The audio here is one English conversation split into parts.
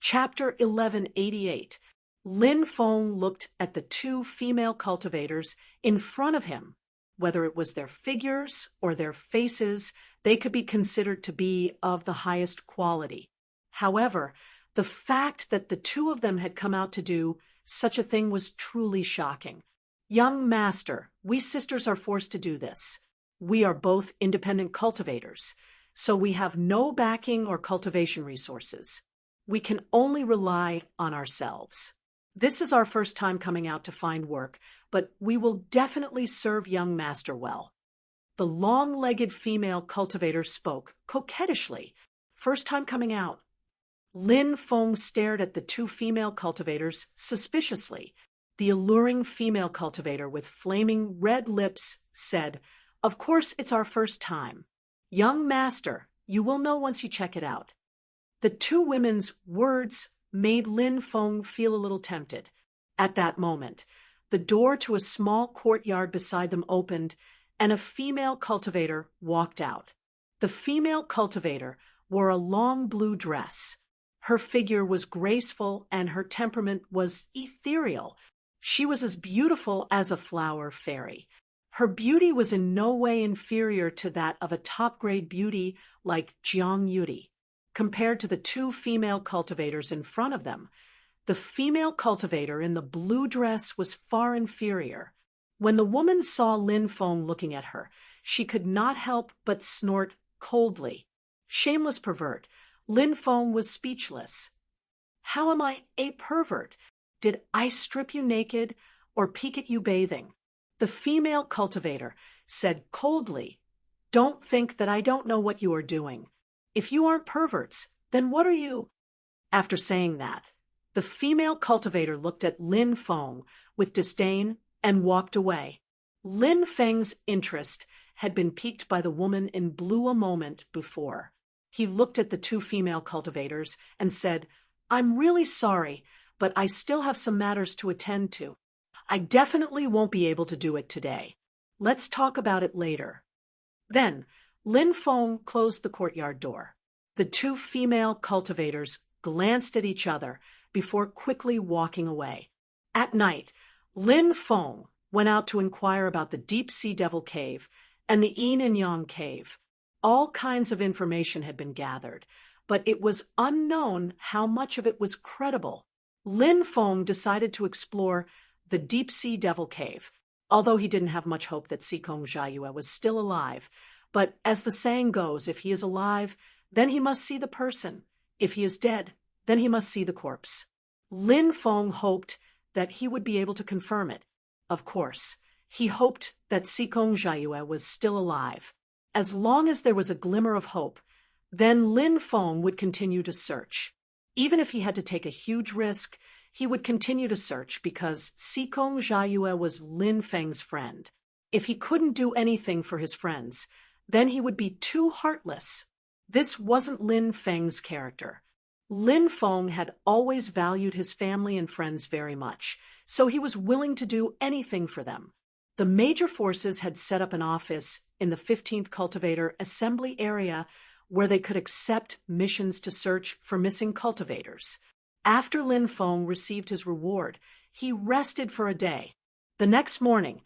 Chapter 1188. Lin Feng looked at the two female cultivators in front of him. Whether it was their figures or their faces, they could be considered to be of the highest quality. However, the fact that the two of them had come out to do such a thing was truly shocking. "Young master, we sisters are forced to do this. We are both independent cultivators, so we have no backing or cultivation resources. We can only rely on ourselves. This is our first time coming out to find work, but we will definitely serve young master well." The long-legged female cultivator spoke coquettishly. First time coming out. Lin Feng stared at the two female cultivators suspiciously. The alluring female cultivator with flaming red lips said, "Of course it's our first time. Young master, you will know once you check it out." The two women's words made Lin Feng feel a little tempted. At that moment, the door to a small courtyard beside them opened, and a female cultivator walked out. The female cultivator wore a long blue dress. Her figure was graceful and her temperament was ethereal. She was as beautiful as a flower fairy. Her beauty was in no way inferior to that of a top-grade beauty like Jiang Yudi. Compared to the two female cultivators in front of them, the female cultivator in the blue dress was far inferior. When the woman saw Lin Feng looking at her, she could not help but snort coldly. Shameless pervert, Lin Feng was speechless. "How am I a pervert? Did I strip you naked or peek at you bathing?" The female cultivator said coldly, "Don't think that I don't know what you are doing. If you aren't perverts, then what are you?" After saying that, the female cultivator looked at Lin Feng with disdain and walked away. Lin Feng's interest had been piqued by the woman in blue a moment before. He looked at the two female cultivators and said, "I'm really sorry, but I still have some matters to attend to. I definitely won't be able to do it today. Let's talk about it later." Then, Lin Feng closed the courtyard door. The two female cultivators glanced at each other before quickly walking away. At night, Lin Feng went out to inquire about the Deep-Sea Devil Cave and the Yin and Yang Cave. All kinds of information had been gathered, but it was unknown how much of it was credible. Lin Feng decided to explore the Deep-Sea Devil Cave, although he didn't have much hope that Sikong Jiayue was still alive. But as the saying goes, if he is alive, then he must see the person. If he is dead, then he must see the corpse. Lin Feng hoped that he would be able to confirm it. Of course, he hoped that Sikong Jiayue was still alive. As long as there was a glimmer of hope, then Lin Feng would continue to search. Even if he had to take a huge risk, he would continue to search because Sikong Jiayue was Lin Feng's friend. If he couldn't do anything for his friends, then he would be too heartless. This wasn't Lin Feng's character. Lin Feng had always valued his family and friends very much, so he was willing to do anything for them. The major forces had set up an office in the 15th Cultivator Assembly area where they could accept missions to search for missing cultivators. After Lin Feng received his reward, he rested for a day. The next morning,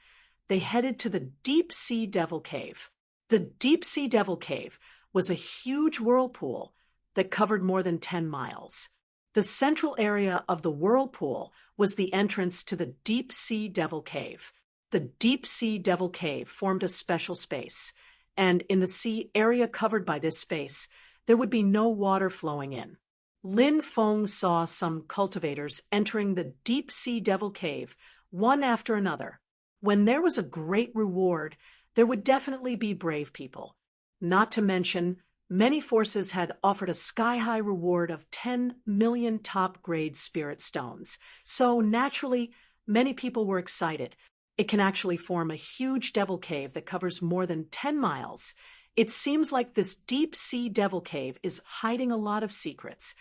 they headed to the Deep-Sea Devil Cave. The Deep-Sea Devil Cave was a huge whirlpool that covered more than 10 miles. The central area of the whirlpool was the entrance to the Deep-Sea Devil Cave. The Deep-Sea Devil Cave formed a special space, and in the sea area covered by this space, there would be no water flowing in. Lin Feng saw some cultivators entering the Deep-Sea Devil Cave, one after another. When there was a great reward, there would definitely be brave people. Not to mention, many forces had offered a sky-high reward of 10 million top-grade spirit stones. So naturally, many people were excited. It can actually form a huge devil cave that covers more than 10 miles. It seems like this deep-sea devil cave is hiding a lot of secrets.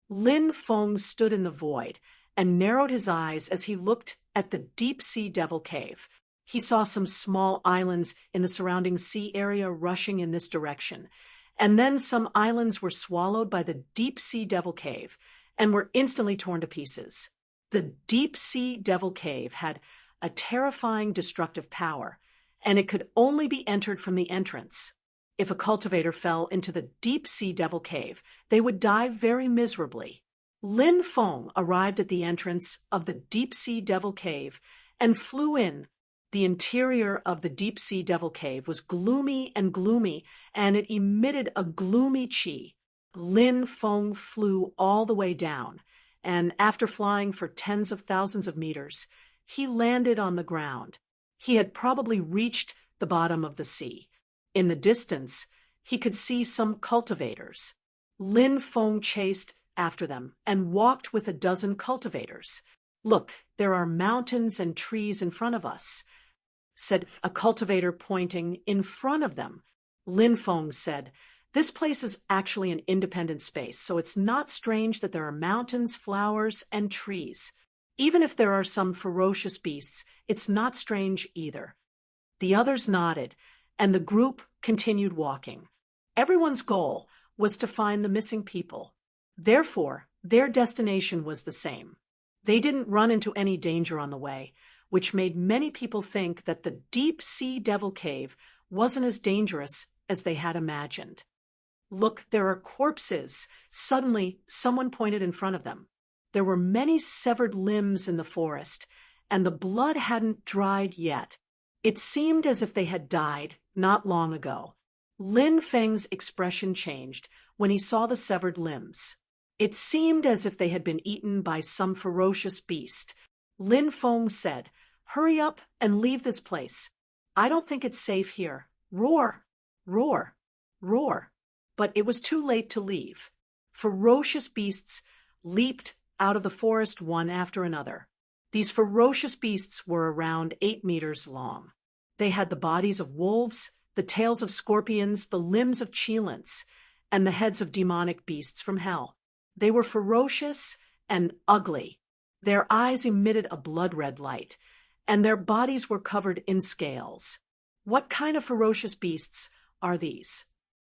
Lin Feng stood in the void and narrowed his eyes as he looked at the deep-sea devil cave. He saw some small islands in the surrounding sea area rushing in this direction, and then some islands were swallowed by the deep-sea devil cave, and were instantly torn to pieces. The deep-sea devil cave had a terrifying destructive power, and it could only be entered from the entrance. If a cultivator fell into the deep-sea devil cave, they would die very miserably. Lin Feng arrived at the entrance of the deep-sea devil cave and flew in. The interior of the deep-sea devil cave was gloomy, and it emitted a gloomy qi. Lin Feng flew all the way down, and after flying for tens of thousands of meters, he landed on the ground. He had probably reached the bottom of the sea. In the distance, he could see some cultivators. Lin Feng chased after them and walked with a dozen cultivators. "Look, there are mountains and trees in front of us," said a cultivator, pointing in front of them. Lin Feng said, "This place is actually an independent space, so it's not strange that there are mountains, flowers, and trees. Even if there are some ferocious beasts, it's not strange either." The others nodded, and the group continued walking. Everyone's goal was to find the missing people. Therefore, their destination was the same. They didn't run into any danger on the way, which made many people think that the deep-sea devil cave wasn't as dangerous as they had imagined. "Look, there are corpses." Suddenly, someone pointed in front of them. There were many severed limbs in the forest, and the blood hadn't dried yet. It seemed as if they had died not long ago. Lin Feng's expression changed when he saw the severed limbs. It seemed as if they had been eaten by some ferocious beast. Lin Feng said, "Hurry up and leave this place. I don't think it's safe here. Roar, roar, roar." But it was too late to leave. Ferocious beasts leaped out of the forest one after another. These ferocious beasts were around 8 meters long. They had the bodies of wolves, the tails of scorpions, the limbs of cheilants, and the heads of demonic beasts from hell. They were ferocious and ugly. Their eyes emitted a blood-red light, and their bodies were covered in scales. What kind of ferocious beasts are these?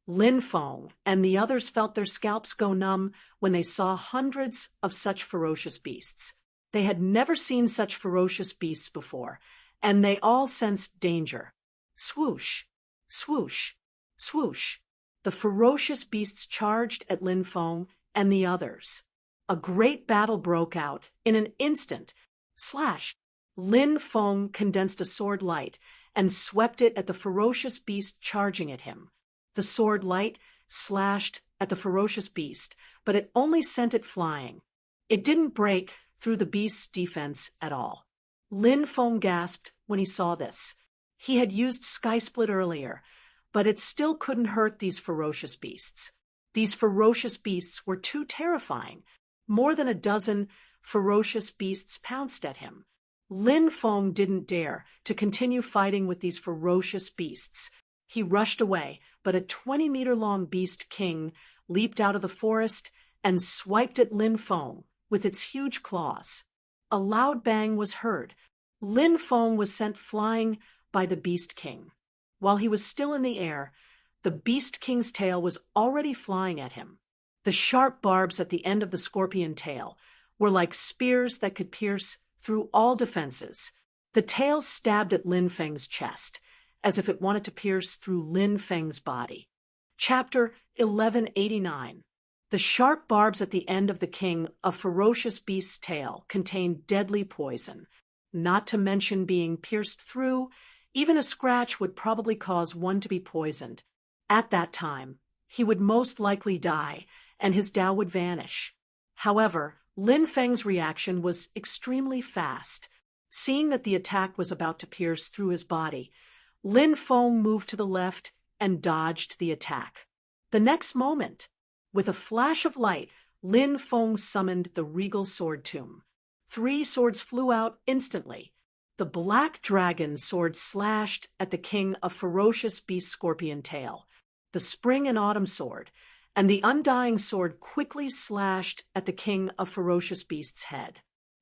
Lin Feng and the others felt their scalps go numb when they saw hundreds of such ferocious beasts. They had never seen such ferocious beasts before, and they all sensed danger. Swoosh, swoosh, swoosh. The ferocious beasts charged at Lin Feng and the others. A great battle broke out in an instant. Slash! Lin Feng condensed a sword light and swept it at the ferocious beast charging at him. The sword light slashed at the ferocious beast, but it only sent it flying. It didn't break through the beast's defense at all. Lin Feng gasped when he saw this. He had used Sky Split earlier, but it still couldn't hurt these ferocious beasts. These ferocious beasts were too terrifying. More than a dozen ferocious beasts pounced at him. Lin Feng didn't dare to continue fighting with these ferocious beasts. He rushed away, but a 20-meter-long beast king leaped out of the forest and swiped at Lin Feng with its huge claws. A loud bang was heard. Lin Feng was sent flying by the beast king. While he was still in the air, the beast king's tail was already flying at him. The sharp barbs at the end of the scorpion tail were like spears that could pierce through all defenses. The tail stabbed at Lin Feng's chest, as if it wanted to pierce through Lin Feng's body. Chapter 1189. The sharp barbs at the end of the king of ferocious beast's tail contained deadly poison. Not to mention being pierced through, even a scratch would probably cause one to be poisoned. At that time, he would most likely die, and his Tao would vanish. However, Lin Feng's reaction was extremely fast. Seeing that the attack was about to pierce through his body, Lin Feng moved to the left and dodged the attack. The next moment, with a flash of light, Lin Feng summoned the regal sword tomb. 3 swords flew out instantly. The black dragon sword slashed at the king of ferocious beast scorpion tail. The spring and autumn sword and the undying sword quickly slashed at the king of ferocious beast's head.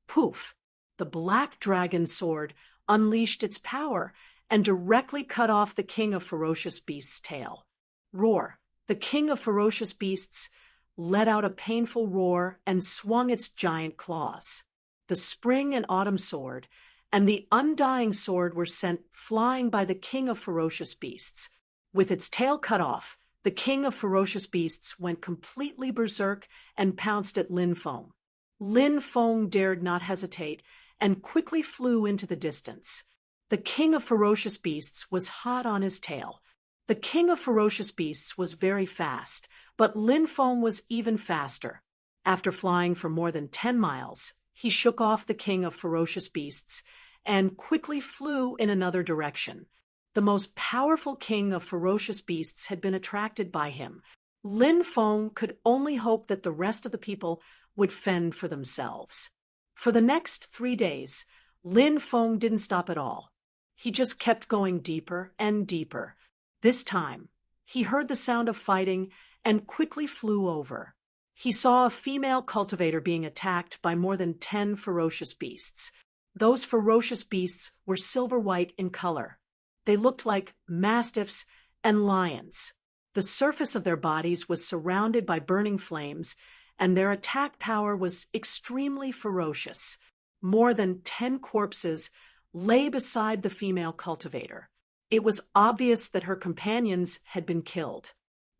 Poof! The black dragon sword unleashed its power and directly cut off the king of ferocious beast's tail. Roar! The king of ferocious beasts let out a painful roar and swung its giant claws. The spring and autumn sword and the undying sword were sent flying by the king of ferocious beasts. With its tail cut off, the king of ferocious beasts went completely berserk and pounced at Lin Feng. Lin Feng dared not hesitate and quickly flew into the distance. The king of ferocious beasts was hot on his tail. The king of ferocious beasts was very fast, but Lin Feng was even faster. After flying for more than 10 miles, he shook off the king of ferocious beasts and quickly flew in another direction. The most powerful king of ferocious beasts had been attracted by him. Lin Feng could only hope that the rest of the people would fend for themselves. For the next 3 days, Lin Feng didn't stop at all. He just kept going deeper and deeper. This time, he heard the sound of fighting and quickly flew over. He saw a female cultivator being attacked by more than 10 ferocious beasts. Those ferocious beasts were silver-white in color. They looked like mastiffs and lions. The surface of their bodies was surrounded by burning flames, and their attack power was extremely ferocious. More than 10 corpses lay beside the female cultivator. It was obvious that her companions had been killed.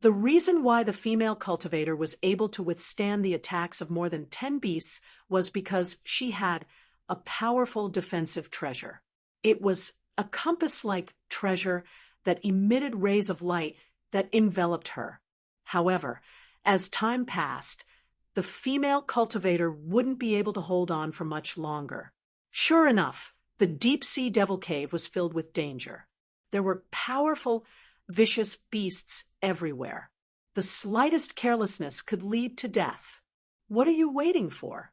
The reason why the female cultivator was able to withstand the attacks of more than 10 beasts was because she had a powerful defensive treasure. It was a compass-like treasure that emitted rays of light that enveloped her. However, as time passed, the female cultivator wouldn't be able to hold on for much longer. Sure enough, the deep-sea devil cave was filled with danger. There were powerful, vicious beasts everywhere. The slightest carelessness could lead to death. What are you waiting for?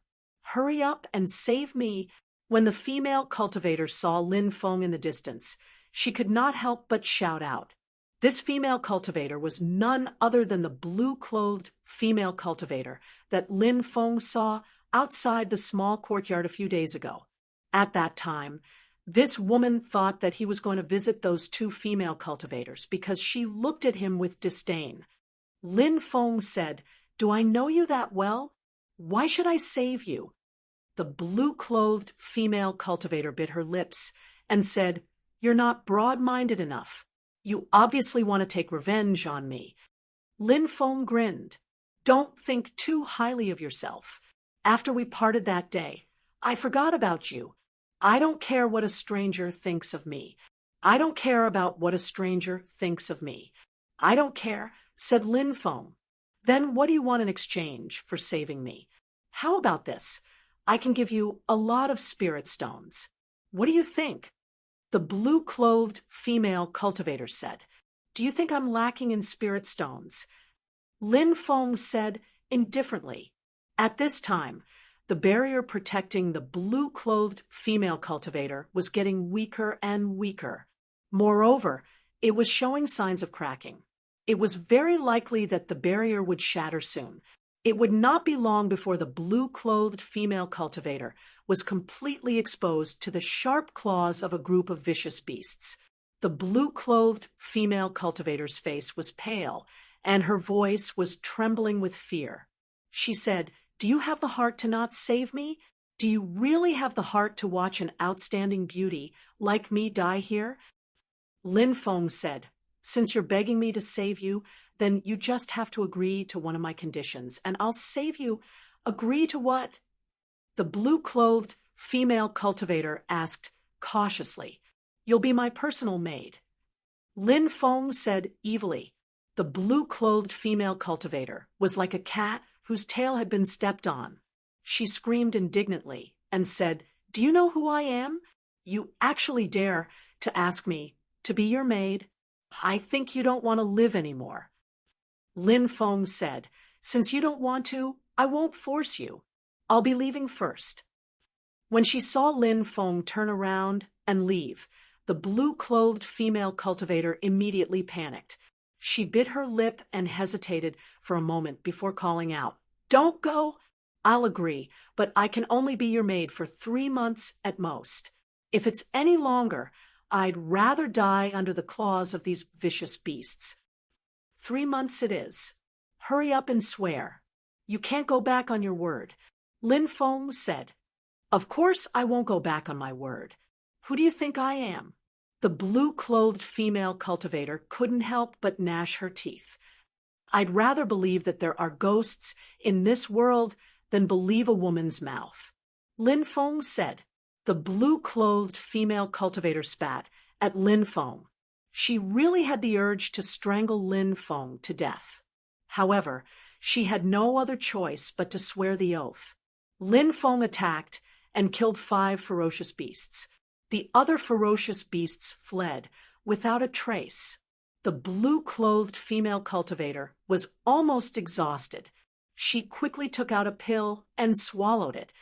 Hurry up and save me. When the female cultivator saw Lin Feng in the distance, she could not help but shout out. This female cultivator was none other than the blue-clothed female cultivator that Lin Feng saw outside the small courtyard a few days ago. At that time, this woman thought that he was going to visit those 2 female cultivators because she looked at him with disdain. Lin Feng said, "Do I know you that well? Why should I save you?" The blue-clothed female cultivator bit her lips and said, "You're not broad-minded enough. You obviously want to take revenge on me." Lin Feng grinned. "Don't think too highly of yourself. After we parted that day, I forgot about you. I don't care what a stranger thinks of me. I don't care about what a stranger thinks of me. I don't care," said Lin Feng. "Then what do you want in exchange for saving me? How about this? I can give you a lot of spirit stones. What do you think?" The blue-clothed female cultivator said, "Do you think I'm lacking in spirit stones?" Lin Feng said indifferently. At this time, the barrier protecting the blue-clothed female cultivator was getting weaker and weaker. Moreover, it was showing signs of cracking. It was very likely that the barrier would shatter soon. It would not be long before the blue-clothed female cultivator was completely exposed to the sharp claws of a group of vicious beasts. The blue-clothed female cultivator's face was pale, and her voice was trembling with fear. She said, "Do you have the heart to not save me? Do you really have the heart to watch an outstanding beauty like me die here?" Lin Feng said, "Since you're begging me to save you, then you just have to agree to one of my conditions, and I'll save you." "Agree to what?" The blue-clothed female cultivator asked cautiously. "You'll be my personal maid." Lin Feng said evilly. The blue-clothed female cultivator was like a cat whose tail had been stepped on. She screamed indignantly and said, "Do you know who I am? You actually dare to ask me to be your maid? I think you don't want to live anymore." Lin Feng said, "Since you don't want to, I won't force you. I'll be leaving first." When she saw Lin Feng turn around and leave, the blue-clothed female cultivator immediately panicked. She bit her lip and hesitated for a moment before calling out, "Don't go! I'll agree, but I can only be your maid for 3 months at most. If it's any longer, I'd rather die under the claws of these vicious beasts." 3 months it is. Hurry up and swear. You can't go back on your word. Lin Feng said. Of course I won't go back on my word. Who do you think I am? The blue-clothed female cultivator couldn't help but gnash her teeth. I'd rather believe that there are ghosts in this world than believe a woman's mouth. Lin Feng said. The blue-clothed female cultivator spat at Lin Feng. She really had the urge to strangle Lin Feng to death. However, she had no other choice but to swear the oath. Lin Feng attacked and killed 5 ferocious beasts. The other ferocious beasts fled without a trace. The blue-clothed female cultivator was almost exhausted. She quickly took out a pill and swallowed it.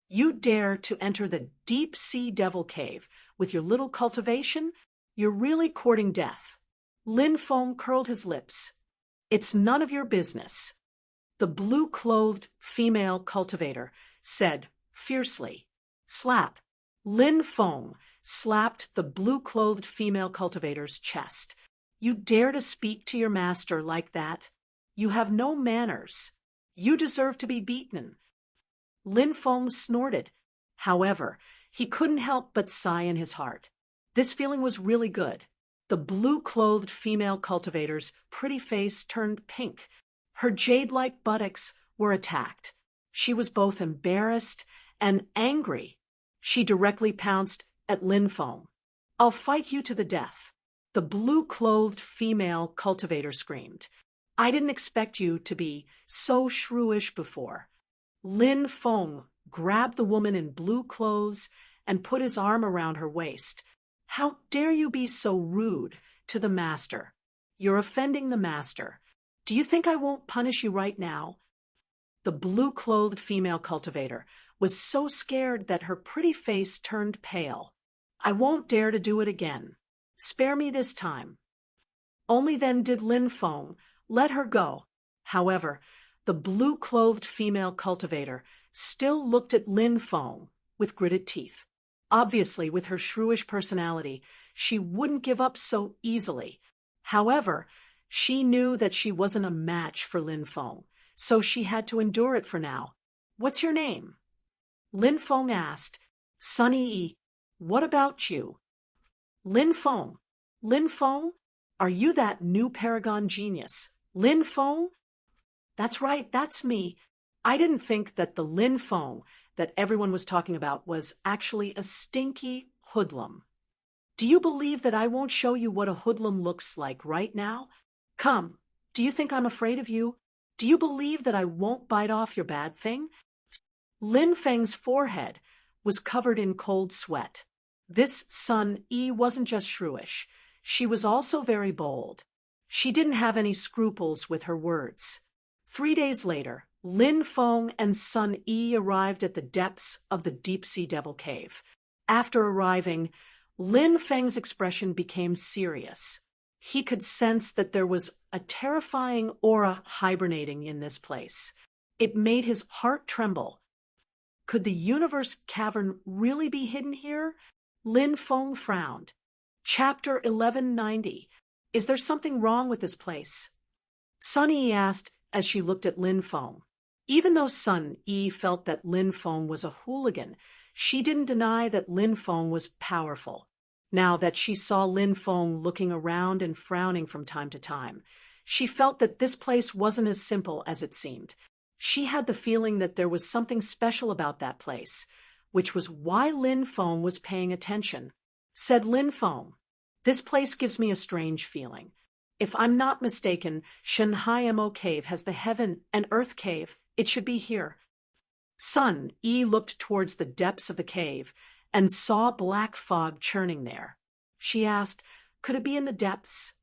You dare to enter the deep-sea devil cave with your little cultivation? You're really courting death. Lin Feng curled his lips. It's none of your business. The blue-clothed female cultivator said fiercely. Slap. Lin Feng slapped the blue-clothed female cultivator's chest. You dare to speak to your master like that? You have no manners. You deserve to be beaten. Lin Feng snorted. However, he couldn't help but sigh in his heart. This feeling was really good. The blue-clothed female cultivator's pretty face turned pink. Her jade-like buttocks were attacked. She was both embarrassed and angry. She directly pounced at Lin Feng. I'll fight you to the death. The blue-clothed female cultivator screamed. I didn't expect you to be so shrewish before. Lin Feng grabbed the woman in blue clothes and put his arm around her waist. How dare you be so rude to the master? You're offending the master. Do you think I won't punish you right now? The blue-clothed female cultivator was so scared that her pretty face turned pale. I won't dare to do it again. Spare me this time. Only then did Lin Feng let her go. However, the blue-clothed female cultivator still looked at Lin Feng with gritted teeth. Obviously, with her shrewish personality, she wouldn't give up so easily. However, she knew that she wasn't a match for Lin Feng, so she had to endure it for now. What's your name? Lin Feng asked. Sunny Yi. What about you? Lin Feng. Lin Feng? Are you that new Paragon genius? Lin Feng? That's right, that's me. I didn't think that the Lin Feng that everyone was talking about was actually a stinky hoodlum. Do you believe that I won't show you what a hoodlum looks like right now? Come, do you think I'm afraid of you? Do you believe that I won't bite off your bad thing? Lin Feng's forehead was covered in cold sweat. This Sun Yi wasn't just shrewish. She was also very bold. She didn't have any scruples with her words. 3 days later, Lin Feng and Sun Yi arrived at the depths of the deep-sea devil cave. After arriving, Lin Feng's expression became serious. He could sense that there was a terrifying aura hibernating in this place. It made his heart tremble. Could the universe cavern really be hidden here? Lin Feng frowned. Chapter 1190. Is there something wrong with this place? Sun Yi asked as she looked at Lin Feng. Even though Sun Yi felt that Lin Feng was a hooligan, she didn't deny that Lin Feng was powerful. Now that she saw Lin Feng looking around and frowning from time to time, she felt that this place wasn't as simple as it seemed. She had the feeling that there was something special about that place, which was why Lin Feng was paying attention. Said Lin Feng, "This place gives me a strange feeling. If I'm not mistaken, Shanghai Mo Cave has the heaven and earth cave. It should be here." Sun Yi looked towards the depths of the cave and saw black fog churning there. She asked, "Could it be in the depths?"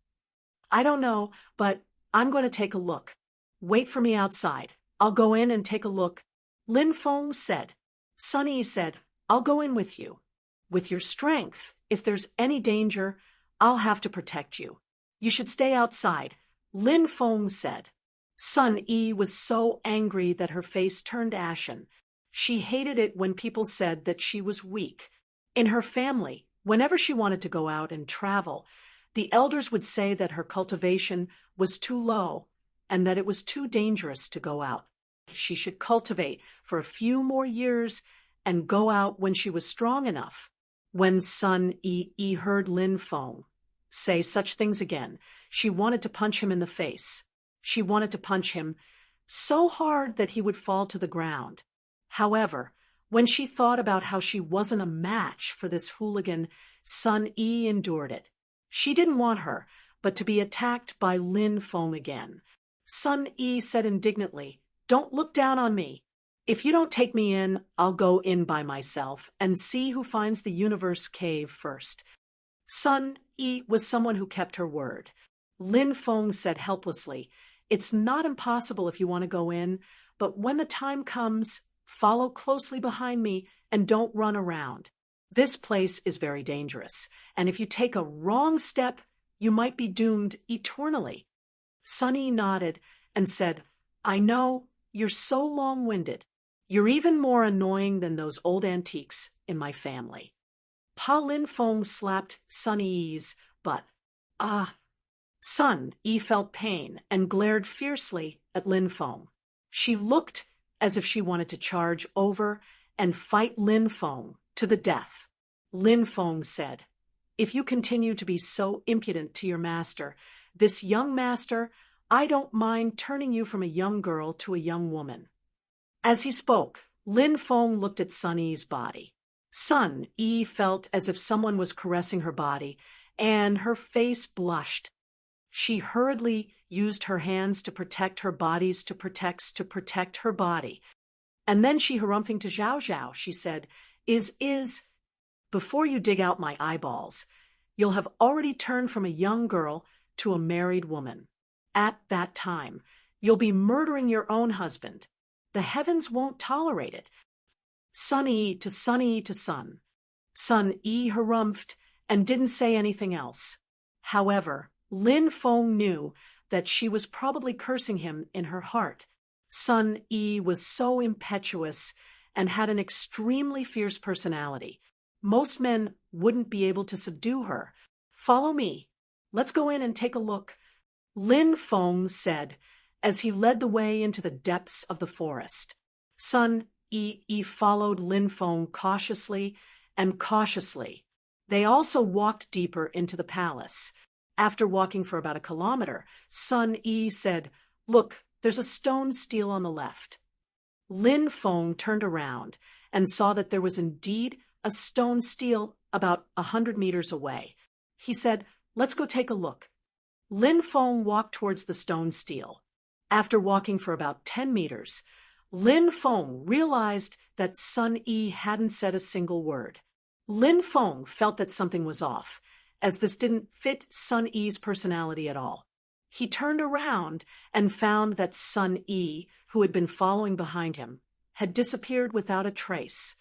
"I don't know, but I'm going to take a look. Wait for me outside. I'll go in and take a look." Lin Feng said. Sun Yi said, "I'll go in with you. With your strength, if there's any danger, I'll have to protect you. You should stay outside," Lin Feng said. Sun Yi was so angry that her face turned ashen. She hated it when people said that she was weak. In her family, whenever she wanted to go out and travel, the elders would say that her cultivation was too low and that it was too dangerous to go out. she should cultivate for a few more years and go out when she was strong enough. When Sun Yi heard Lin Feng say such things again, she wanted to punch him in the face. She wanted to punch him so hard that he would fall to the ground. However, when she thought about how she wasn't a match for this hooligan, Sun Yi endured it. She didn't want her, but to be attacked by Lin Feng again. Sun Yi said indignantly, "Don't look down on me. If you don't take me in, I'll go in by myself and see who finds the universe cave first." Sun Yi was someone who kept her word. Lin Feng said helplessly, "It's not impossible if you want to go in, but when the time comes, follow closely behind me and don't run around. This place is very dangerous, and if you take a wrong step, you might be doomed eternally." Sun Yi nodded and said, "I know, you're so long-winded. You're even more annoying than those old antiques in my family." Pa Lin Feng slapped Sun Yi's butt. Sun Yi felt pain and glared fiercely at Lin Feng. She looked as if she wanted to charge over and fight Lin Feng to the death. Lin Feng said, "If you continue to be so impudent to your master, this young master, I don't mind turning you from a young girl to a young woman." As he spoke, Lin Feng looked at Sun Yi's body. Sun Yi felt as if someone was caressing her body, and her face blushed. She hurriedly used her hands to protect her bodies to protect her body. And then she harumphing to Zhao Zhao, she said, before you dig out my eyeballs, you'll have already turned from a young girl to a married woman. At that time, you'll be murdering your own husband. The heavens won't tolerate it." Sun Yi to Sun Yi to Sun. Sun Yi harumphed and didn't say anything else. However, Lin Feng knew that she was probably cursing him in her heart. Sun Yi was so impetuous and had an extremely fierce personality. Most men wouldn't be able to subdue her. "Follow me. Let's go in and take a look," Lin Feng said as he led the way into the depths of the forest. Sun Yi followed Lin Feng cautiously and cautiously. They also walked deeper into the palace. After walking for about a kilometer, Sun Yi said, "Look, there's a stone stele on the left." Lin Feng turned around and saw that there was indeed a stone stele about 100 meters away. He said, "Let's go take a look." Lin Feng walked towards the stone stele. After walking for about 10 meters, Lin Feng realized that Sun Yi hadn't said a single word. Lin Feng felt that something was off, as this didn't fit Sun Yi's personality at all. He turned around and found that Sun Yi, who had been following behind him, had disappeared without a trace.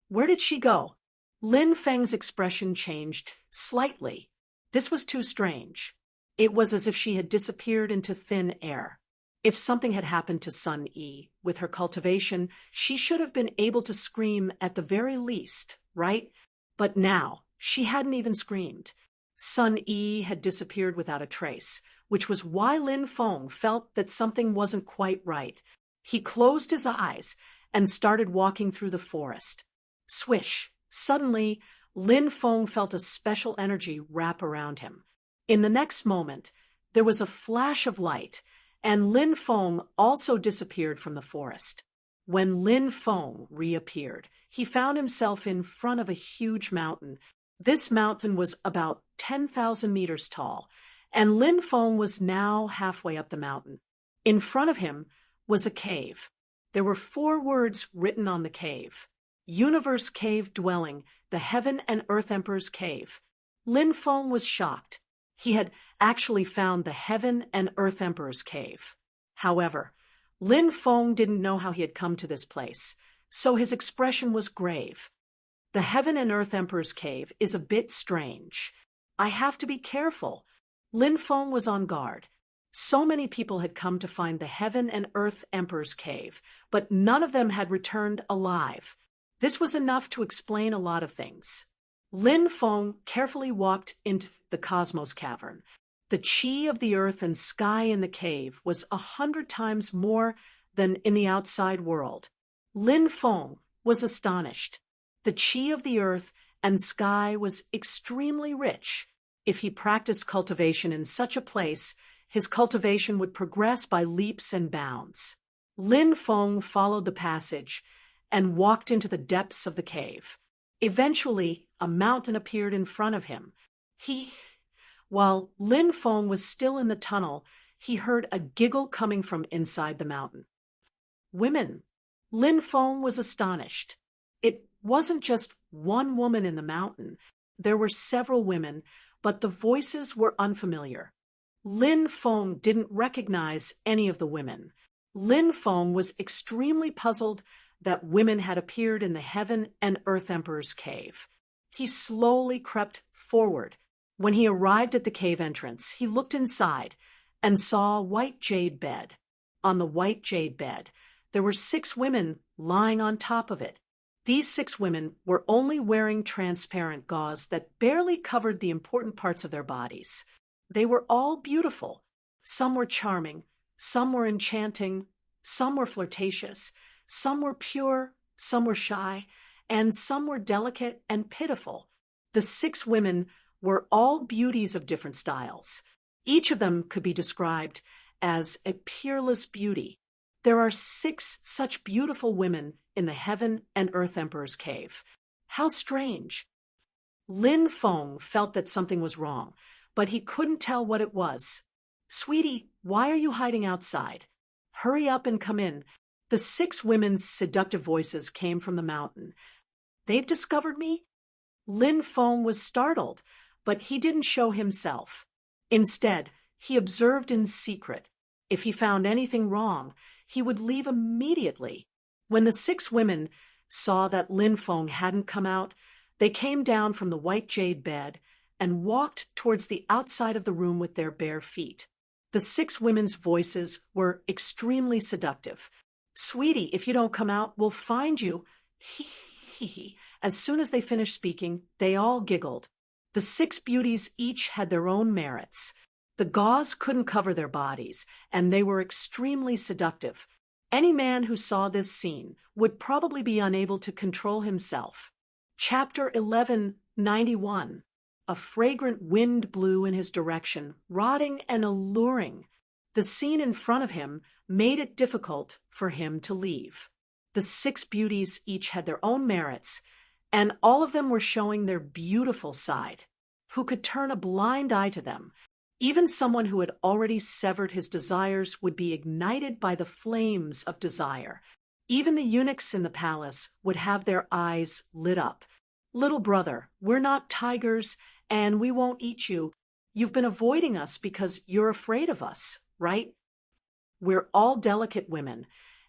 Where did she go? Lin Feng's expression changed slightly. This was too strange. It was as if she had disappeared into thin air. If something had happened to Sun Yi with her cultivation, she should have been able to scream at the very least, right? But now, she hadn't even screamed. Sun Yi had disappeared without a trace, which was why Lin Feng felt that something wasn't quite right. He closed his eyes and started walking through the forest. Swish! Suddenly, Lin Feng felt a special energy wrap around him. In the next moment, there was a flash of light, and Lin Feng also disappeared from the forest. When Lin Feng reappeared, he found himself in front of a huge mountain. This mountain was about 10,000 meters tall, and Lin Feng was now halfway up the mountain. In front of him was a cave. There were 4 words written on the cave. Universe Cave Dwelling, the Heaven and Earth Emperor's Cave. Lin Feng was shocked. He had actually found the Heaven and Earth Emperor's Cave. However, Lin Feng didn't know how he had come to this place, so his expression was grave. The Heaven and Earth Emperor's Cave is a bit strange. I have to be careful. Lin Feng was on guard. So many people had come to find the Heaven and Earth Emperor's Cave, but none of them had returned alive. This was enough to explain a lot of things. Lin Feng carefully walked into the Cosmos Cavern. The chi of the earth and sky in the cave was 100 times more than in the outside world. Lin Feng was astonished. The qi of the earth and sky was extremely rich. If he practiced cultivation in such a place, his cultivation would progress by leaps and bounds. Lin Feng followed the passage and walked into the depths of the cave. Eventually, a mountain appeared in front of him. While Lin Feng was still in the tunnel, he heard a giggle coming from inside the mountain. Women. Lin Feng was astonished. It wasn't just one woman in the mountain. There were several women, but the voices were unfamiliar. Lin Feng didn't recognize any of the women. Lin Feng was extremely puzzled that women had appeared in the Heaven and Earth Emperor's cave. He slowly crept forward. When he arrived at the cave entrance, he looked inside and saw a white jade bed. On the white jade bed, there were 6 women lying on top of it. These 6 women were only wearing transparent gauze that barely covered the important parts of their bodies. They were all beautiful. Some were charming, some were enchanting, some were flirtatious, some were pure, some were shy, and some were delicate and pitiful. The 6 women were all beauties of different styles. Each of them could be described as a peerless beauty. There are 6 such beautiful women in the Heaven and Earth Emperor's cave. How strange! Lin Feng felt that something was wrong, but he couldn't tell what it was. "Sweetie, why are you hiding outside? Hurry up and come in." The 6 women's seductive voices came from the mountain. "They've discovered me?" Lin Feng was startled, but he didn't show himself. Instead, he observed in secret. If he found anything wrong, he would leave immediately. When the 6 women saw that Lin Feng hadn't come out, they came down from the white jade bed and walked towards the outside of the room with their bare feet. The 6 women's voices were extremely seductive. "Sweetie, if you don't come out, we'll find you." As soon as they finished speaking, they all giggled. The 6 beauties each had their own merits. The gauze couldn't cover their bodies, and they were extremely seductive. Any man who saw this scene would probably be unable to control himself. Chapter 1191. A fragrant wind blew in his direction, rotting and alluring. The scene in front of him made it difficult for him to leave. The 6 beauties each had their own merits, and all of them were showing their beautiful side. Who could turn a blind eye to them? Even someone who had already severed his desires would be ignited by the flames of desire. Even the eunuchs in the palace would have their eyes lit up. "Little brother, we're not tigers, and we won't eat you. You've been avoiding us because you're afraid of us, right? We're all delicate women,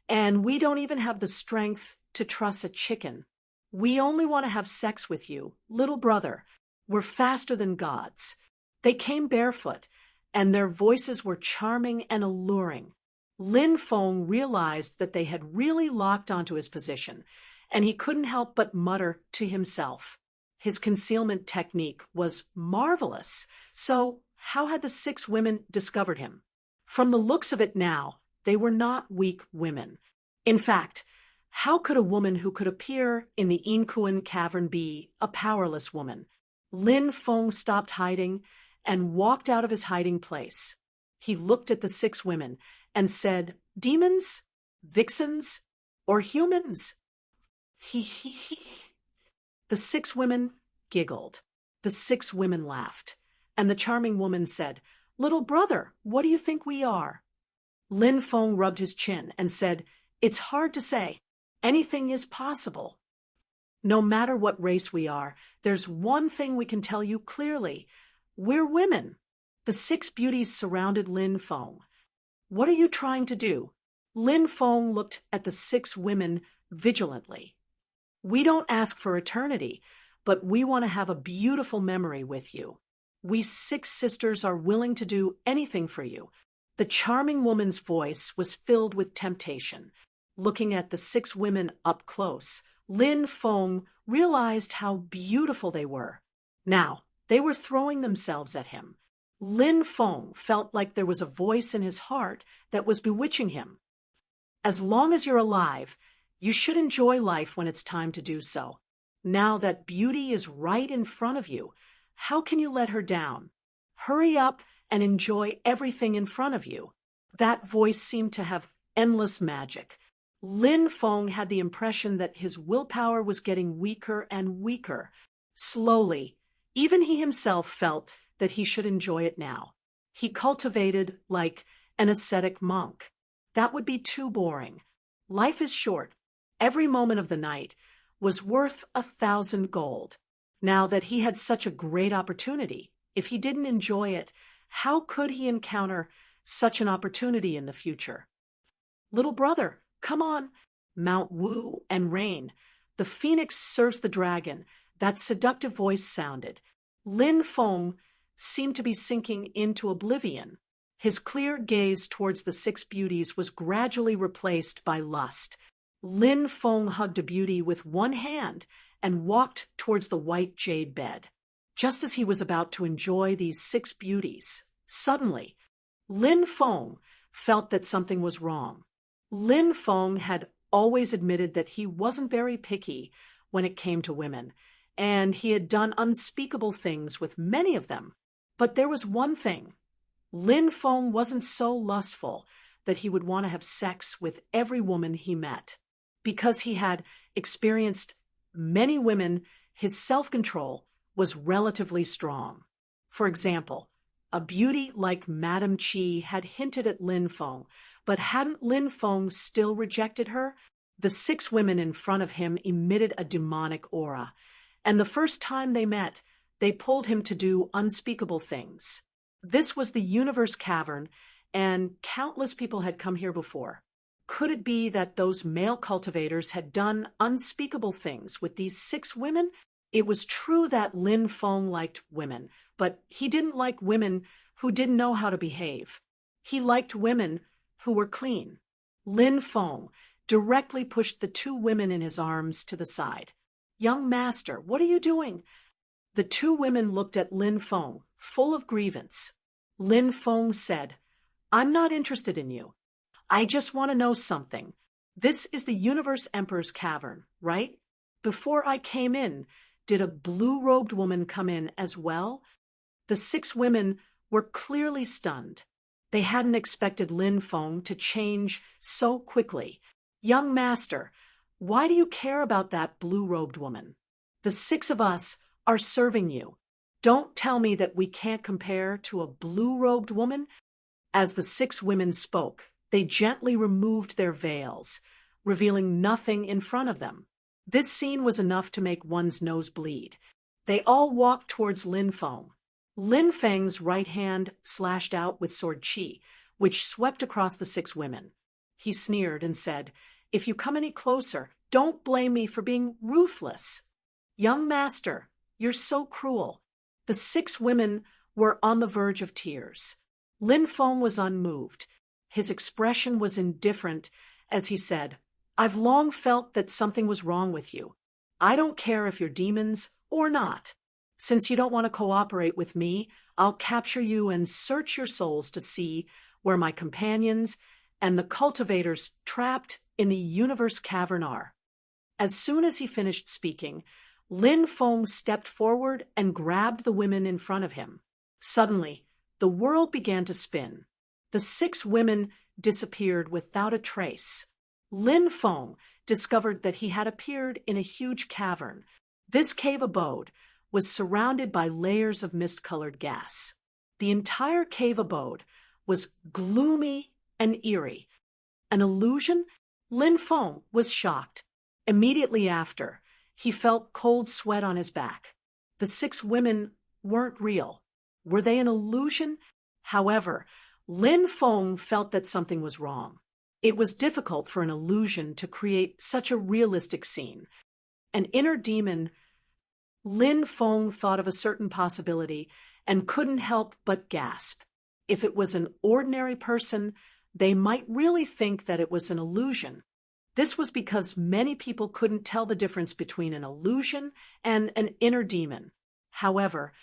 and we don't even have the strength to truss a chicken. We only want to have sex with you, little brother. We're faster than gods." They came barefoot, and their voices were charming and alluring. Lin Feng realized that they had really locked onto his position, and he couldn't help but mutter to himself. His concealment technique was marvelous, so how had the 6 women discovered him? From the looks of it now, they were not weak women. In fact, how could a woman who could appear in the Inkuan cavern be a powerless woman? Lin Feng stopped hiding and walked out of his hiding place. He looked at the 6 women and said, "Demons? Vixens? Or humans?" The 6 women giggled. The 6 women laughed. And the charming woman said, "Little brother, what do you think we are?" Lin Feng rubbed his chin and said, "It's hard to say. Anything is possible. No matter what race we are, there's one thing we can tell you clearly. We're women." The 6 beauties surrounded Lin Feng. "What are you trying to do?" Lin Feng looked at the 6 women vigilantly. "We don't ask for eternity, but we want to have a beautiful memory with you. We 6 sisters are willing to do anything for you." The charming woman's voice was filled with temptation. Looking at the 6 women up close, Lin Feng realized how beautiful they were. Now, they were throwing themselves at him. Lin Feng felt like there was a voice in his heart that was bewitching him. As long as you're alive, you should enjoy life when it's time to do so. Now that beauty is right in front of you, how can you let her down? Hurry up and enjoy everything in front of you. That voice seemed to have endless magic. Lin Feng had the impression that his willpower was getting weaker and weaker. Slowly, even he himself felt that he should enjoy it now. He cultivated like an ascetic monk. That would be too boring. Life is short. Every moment of the night was worth 1,000 gold. Now that he had such a great opportunity, if he didn't enjoy it, how could he encounter such an opportunity in the future? Little brother, come on. Mount Wu and Rain. The phoenix serves the dragon. That seductive voice sounded. Lin Feng seemed to be sinking into oblivion. His clear gaze towards the 6 beauties was gradually replaced by lust. Lin Feng hugged a beauty with one hand and walked towards the white jade bed. Just as he was about to enjoy these 6 beauties, suddenly, Lin Feng felt that something was wrong. Lin Feng had always admitted that he wasn't very picky when it came to women, and he had done unspeakable things with many of them. But there was one thing. Lin Feng wasn't so lustful that he would want to have sex with every woman he met. Because he had experienced many women, his self-control was relatively strong. For example, a beauty like Madame Qi had hinted at Lin Feng, but hadn't Lin Feng still rejected her? The 6 women in front of him emitted a demonic aura, and the first time they met, they pulled him to do unspeakable things. This was the Universe Cavern, and countless people had come here before. Could it be that those male cultivators had done unspeakable things with these 6 women? It was true that Lin Feng liked women, but he didn't like women who didn't know how to behave. He liked women who were clean. Lin Feng directly pushed the 2 women in his arms to the side. "Young master, what are you doing?" The 2 women looked at Lin Feng, full of grievance. Lin Feng said, "I'm not interested in you. I just want to know something. This is the Universe Emperor's Cavern, right? Before I came in, did a blue-robed woman come in as well?" The 6 women were clearly stunned. They hadn't expected Lin Feng to change so quickly. "Young master, why do you care about that blue-robed woman? The 6 of us are serving you. Don't tell me that we can't compare to a blue-robed woman." As the 6 women spoke, they gently removed their veils, revealing nothing in front of them. This scene was enough to make one's nose bleed. They all walked towards Lin Feng. Lin Feng's right hand slashed out with sword Qi, which swept across the 6 women. He sneered and said, "If you come any closer, don't blame me for being ruthless." "Young master, you're so cruel." The 6 women were on the verge of tears. Lin Feng was unmoved. His expression was indifferent as he said, "I've long felt that something was wrong with you. I don't care if you're demons or not. Since you don't want to cooperate with me, I'll capture you and search your souls to see where my companions and the cultivators trapped in the Universe Cavern are." As soon as he finished speaking, Lin Feng stepped forward and grabbed the women in front of him. Suddenly, the world began to spin. The 6 women disappeared without a trace. Lin Feng discovered that he had appeared in a huge cavern. This cave abode was surrounded by layers of mist-colored gas. The entire cave abode was gloomy and eerie. An illusion? Lin Feng was shocked. Immediately after, he felt cold sweat on his back. The 6 women weren't real. Were they an illusion? However, Lin Feng felt that something was wrong. It was difficult for an illusion to create such a realistic scene. An inner demon. Lin Feng thought of a certain possibility and couldn't help but gasp. If it was an ordinary person, they might really think that it was an illusion. This was because many people couldn't tell the difference between an illusion and an inner demon. However,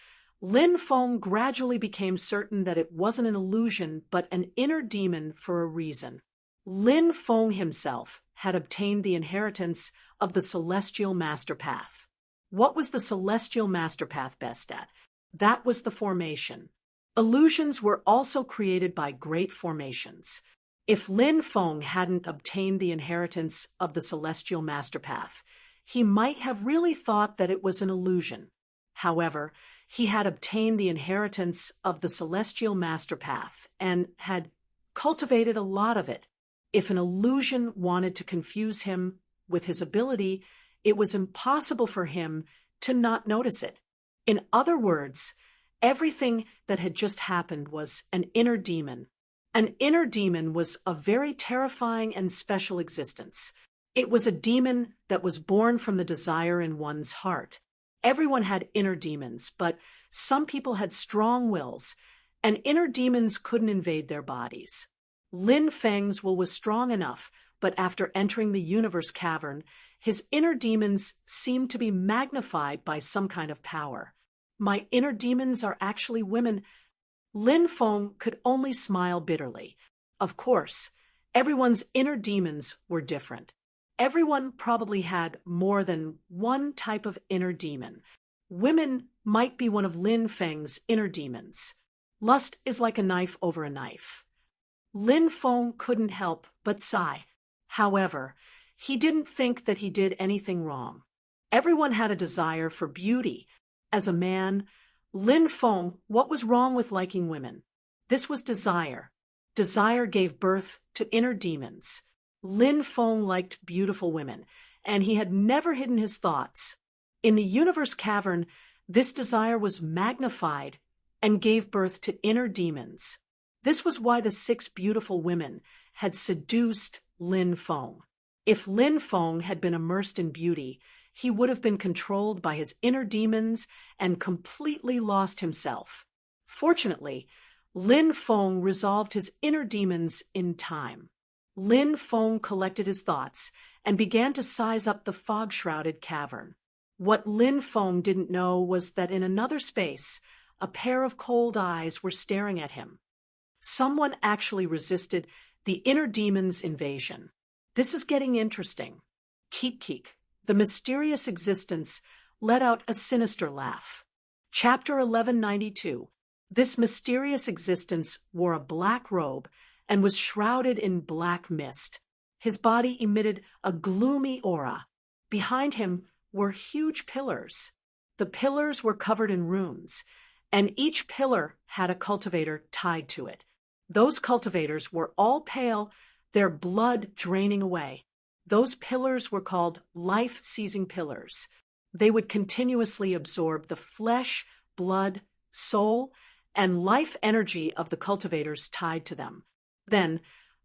Lin Feng gradually became certain that it wasn't an illusion but an inner demon for a reason. Lin Feng himself had obtained the inheritance of the celestial master path. What was the celestial master path best at? That was the formation. Illusions were also created by great formations. If Lin Feng hadn't obtained the inheritance of the celestial master path, he might have really thought that it was an illusion. However, he had obtained the inheritance of the celestial master path and had cultivated a lot of it. If an illusion wanted to confuse him with his ability, it was impossible for him to not notice it. In other words, everything that had just happened was an inner demon. An inner demon was a very terrifying and special existence. It was a demon that was born from the desire in one's heart. Everyone had inner demons, but some people had strong wills, and inner demons couldn't invade their bodies. Lin Feng's will was strong enough, but after entering the universe cavern, his inner demons seemed to be magnified by some kind of power. My inner demons are actually women. Lin Feng could only smile bitterly. Of course, everyone's inner demons were different. Everyone probably had more than one type of inner demon. Women might be one of Lin Feng's inner demons. Lust is like a knife over a knife. Lin Feng couldn't help but sigh. However, he didn't think that he did anything wrong. Everyone had a desire for beauty. As a man, Lin Feng, what was wrong with liking women? This was desire. Desire gave birth to inner demons. Lin Feng liked beautiful women, and he had never hidden his thoughts. In the universe cavern, this desire was magnified and gave birth to inner demons. This was why the 6 beautiful women had seduced Lin Feng. If Lin Feng had been immersed in beauty, he would have been controlled by his inner demons and completely lost himself. Fortunately, Lin Feng resolved his inner demons in time. Lin Feng collected his thoughts and began to size up the fog-shrouded cavern. What Lin Feng didn't know was that in another space, a pair of cold eyes were staring at him. Someone actually resisted the inner demon's invasion. This is getting interesting. Keek, the mysterious existence, let out a sinister laugh. Chapter 1192. This mysterious existence wore a black robe and was shrouded in black mist. His body emitted a gloomy aura. Behind him were huge pillars. The pillars were covered in runes, and each pillar had a cultivator tied to it. Those cultivators were all pale, their blood draining away. Those pillars were called life-seizing pillars. They would continuously absorb the flesh, blood, soul, and life energy of the cultivators tied to them. Then,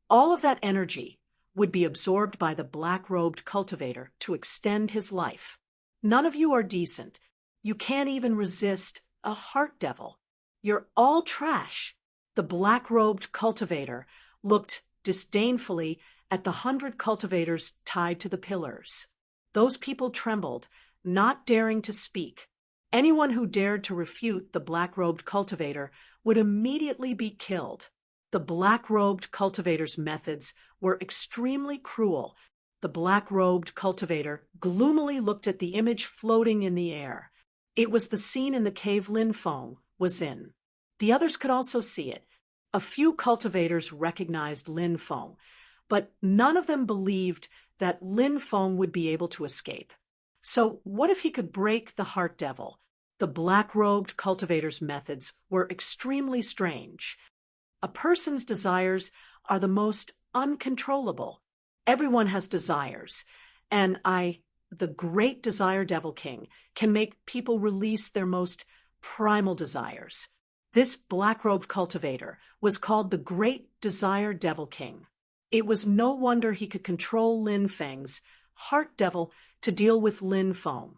all of that energy would be absorbed by the black-robed cultivator to extend his life. None of you are decent. You can't even resist a heart devil. You're all trash. The black-robed cultivator looked disdainfully at the 100 cultivators tied to the pillars. Those people trembled, not daring to speak. Anyone who dared to refute the black-robed cultivator would immediately be killed. The black-robed cultivator's methods were extremely cruel. The black-robed cultivator gloomily looked at the image floating in the air. It was the scene in the cave Lin Feng was in. The others could also see it. A few cultivators recognized Lin Feng, but none of them believed that Lin Feng would be able to escape. So what if he could break the heart devil? The black-robed cultivator's methods were extremely strange. A person's desires are the most uncontrollable. Everyone has desires, and the great desire devil king, can make people release their most primal desires. This black-robed cultivator was called the Great Desire Devil King. It was no wonder he could control Lin Feng's heart devil to deal with Lin Feng.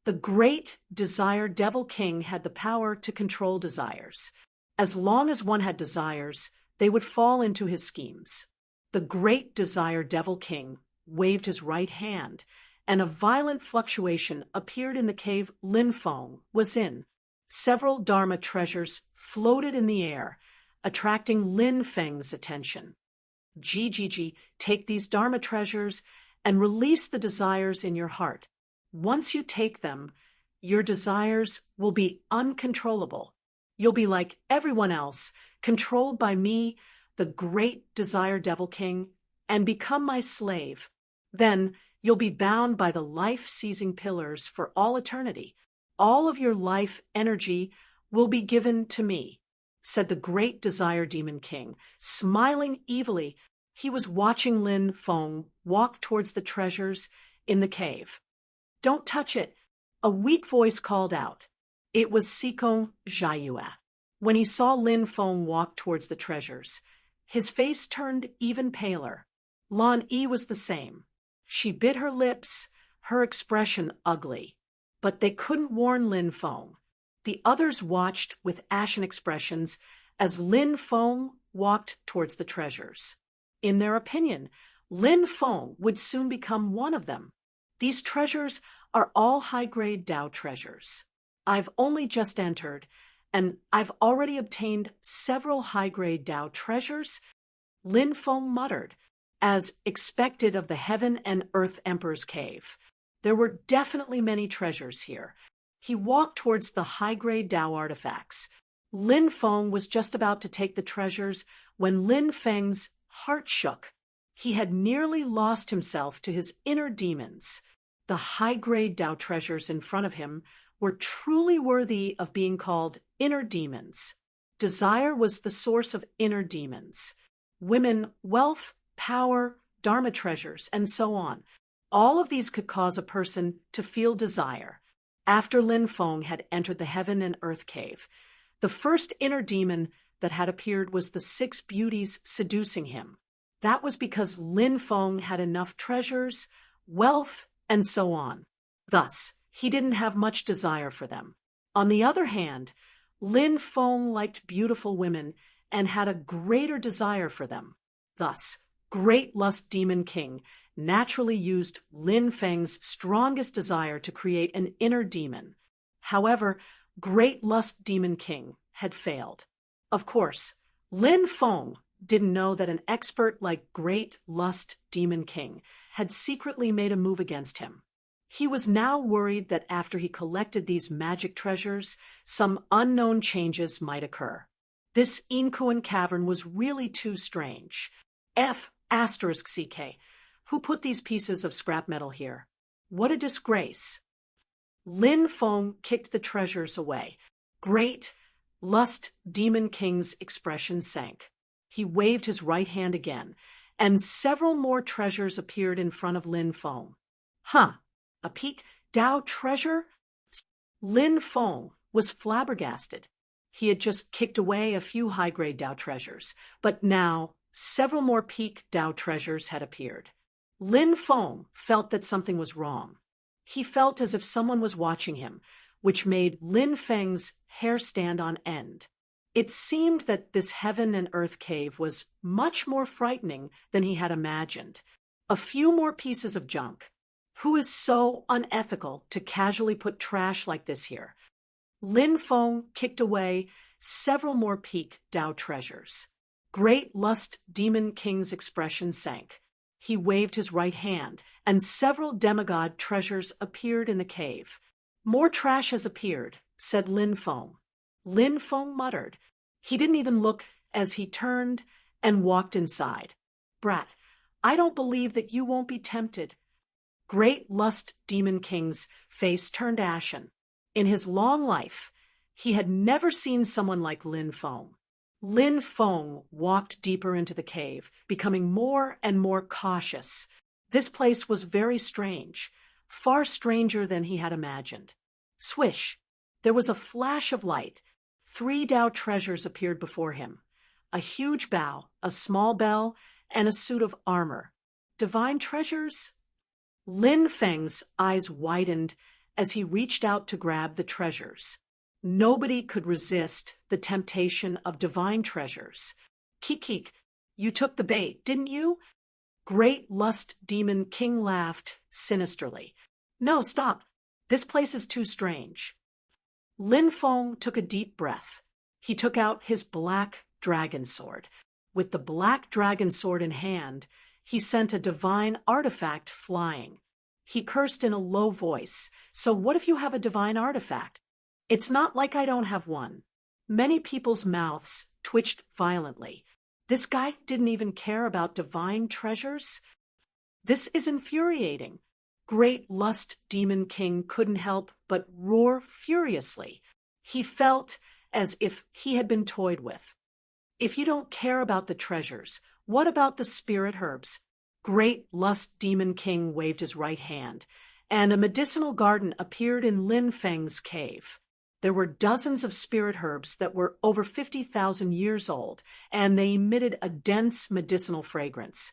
The Great Desire Devil King had the power to control desires. As long as one had desires, they would fall into his schemes. The Great Desire Devil King waved his right hand, and a violent fluctuation appeared in the cave Lin Feng was in. Several Dharma treasures floated in the air, attracting Lin Feng's attention. Gigi, take these Dharma treasures and release the desires in your heart. Once you take them, your desires will be uncontrollable. You'll be like everyone else, controlled by me, the great Desire Devil King, and become my slave. Then you'll be bound by the life-seizing pillars for all eternity. All of your life energy will be given to me, said the great Desire Demon King, smiling evilly. He was watching Lin Feng walk towards the treasures in the cave. Don't touch it, a weak voice called out. It was Sikong Jiayue. When he saw Lin Feng walk towards the treasures, his face turned even paler. Lan Yi was the same. She bit her lips, her expression ugly. But they couldn't warn Lin Feng. The others watched with ashen expressions as Lin Feng walked towards the treasures. In their opinion, Lin Feng would soon become one of them. These treasures are all high-grade Tao treasures. I've only just entered, and I've already obtained several high-grade Tao treasures, Lin Feng muttered, as expected of the Heaven and Earth Emperor's cave. There were definitely many treasures here. He walked towards the high-grade Tao artifacts. Lin Feng was just about to take the treasures when Lin Feng's heart shook. He had nearly lost himself to his inner demons. The high-grade Tao treasures in front of him were truly worthy of being called inner demons. Desire was the source of inner demons. Women, wealth, power, Dharma treasures, and so on. All of these could cause a person to feel desire. After Lin Feng had entered the Heaven and Earth cave, the first inner demon that had appeared was the 6 beauties seducing him. That was because Lin Feng had enough treasures, wealth, and so on. Thus, he didn't have much desire for them. On the other hand, Lin Feng liked beautiful women and had a greater desire for them. Thus, Great Lust Demon King naturally used Lin Feng's strongest desire to create an inner demon. However, Great Lust Demon King had failed. Of course, Lin Feng didn't know that an expert like Great Lust Demon King had secretly made a move against him. He was now worried that after he collected these magic treasures, some unknown changes might occur. This Inkuan cavern was really too strange. F***CK. Who put these pieces of scrap metal here? What a disgrace. Lin Feng kicked the treasures away. Great Lust Demon King's expression sank. He waved his right hand again, and several more treasures appeared in front of Lin Feng. Huh, a peak Tao treasure? Lin Feng was flabbergasted. He had just kicked away a few high-grade Tao treasures, but now several more peak Tao treasures had appeared. Lin Feng felt that something was wrong. He felt as if someone was watching him, which made Lin Feng's hair stand on end. It seemed that this Heaven and Earth cave was much more frightening than he had imagined. A few more pieces of junk. Who is so unethical to casually put trash like this here? Lin Feng kicked away several more peak Tao treasures. Great Lust Demon King's expression sank. He waved his right hand, and several demigod treasures appeared in the cave. More trash has appeared, said Lin Feng. Lin Feng muttered. He didn't even look as he turned and walked inside. Brat, I don't believe that you won't be tempted. Great Lust Demon King's face turned ashen. In his long life, he had never seen someone like Lin Feng. Lin Feng walked deeper into the cave, becoming more and more cautious. This place was very strange, far stranger than he had imagined. Swish! There was a flash of light. 3 Tao treasures appeared before him. A huge bow, a small bell, and a suit of armor. Divine treasures? Lin Feng's eyes widened as he reached out to grab the treasures. Nobody could resist the temptation of divine treasures. Kik, you took the bait, didn't you? Great Lust Demon King laughed sinisterly. No, stop. This place is too strange. Lin Feng took a deep breath. He took out his black dragon sword. With the black dragon sword in hand, he sent a divine artifact flying. He cursed in a low voice, "So what if you have a divine artifact? It's not like I don't have one." Many people's mouths twitched violently. This guy didn't even care about divine treasures? This is infuriating. Great Lust Demon King couldn't help but roar furiously. He felt as if he had been toyed with. If you don't care about the treasures, what about the spirit herbs? Great Lust Demon King waved his right hand, and a medicinal garden appeared in Lin Feng's cave. There were dozens of spirit herbs that were over 50,000 years old, and they emitted a dense medicinal fragrance.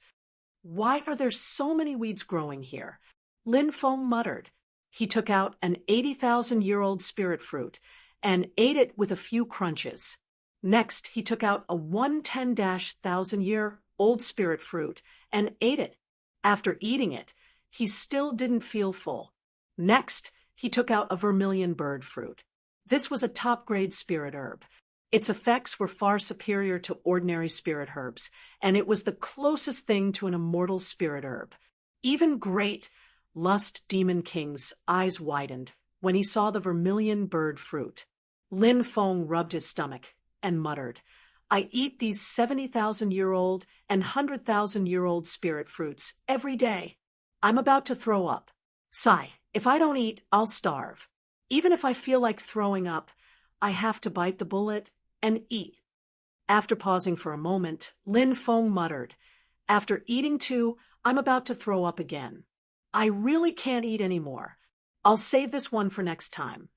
"Why are there so many weeds growing here?" Lin Feng muttered. He took out an 80,000-year-old spirit fruit and ate it with a few crunches. Next, he took out a 110,000-year-old spirit fruit and ate it. After eating it, he still didn't feel full. Next, he took out a vermilion bird fruit. This was a top-grade spirit herb. Its effects were far superior to ordinary spirit herbs, and it was the closest thing to an immortal spirit herb. Even Great Lust Demon King's eyes widened when he saw the vermilion bird fruit. Lin Feng rubbed his stomach and muttered, "I eat these 70,000-year-old and 100,000-year-old spirit fruits every day. I'm about to throw up. Sigh, if I don't eat, I'll starve. Even if I feel like throwing up, I have to bite the bullet and eat." After pausing for a moment, Lin Feng muttered, "After eating too, I'm about to throw up again. I really can't eat anymore. I'll save this one for next time."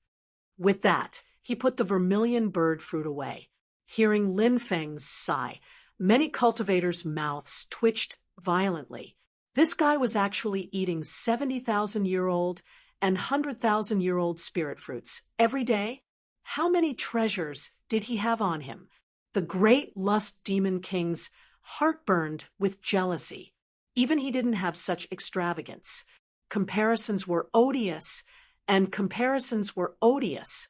With that, he put the vermilion bird fruit away. Hearing Lin Feng's sigh, many cultivators' mouths twitched violently. This guy was actually eating 70,000-year-old and 100,000-year-old spirit fruits every day. How many treasures did he have on him? The Great Lust Demon King's heart burned with jealousy. Even he didn't have such extravagance. Comparisons were odious, and comparisons were odious.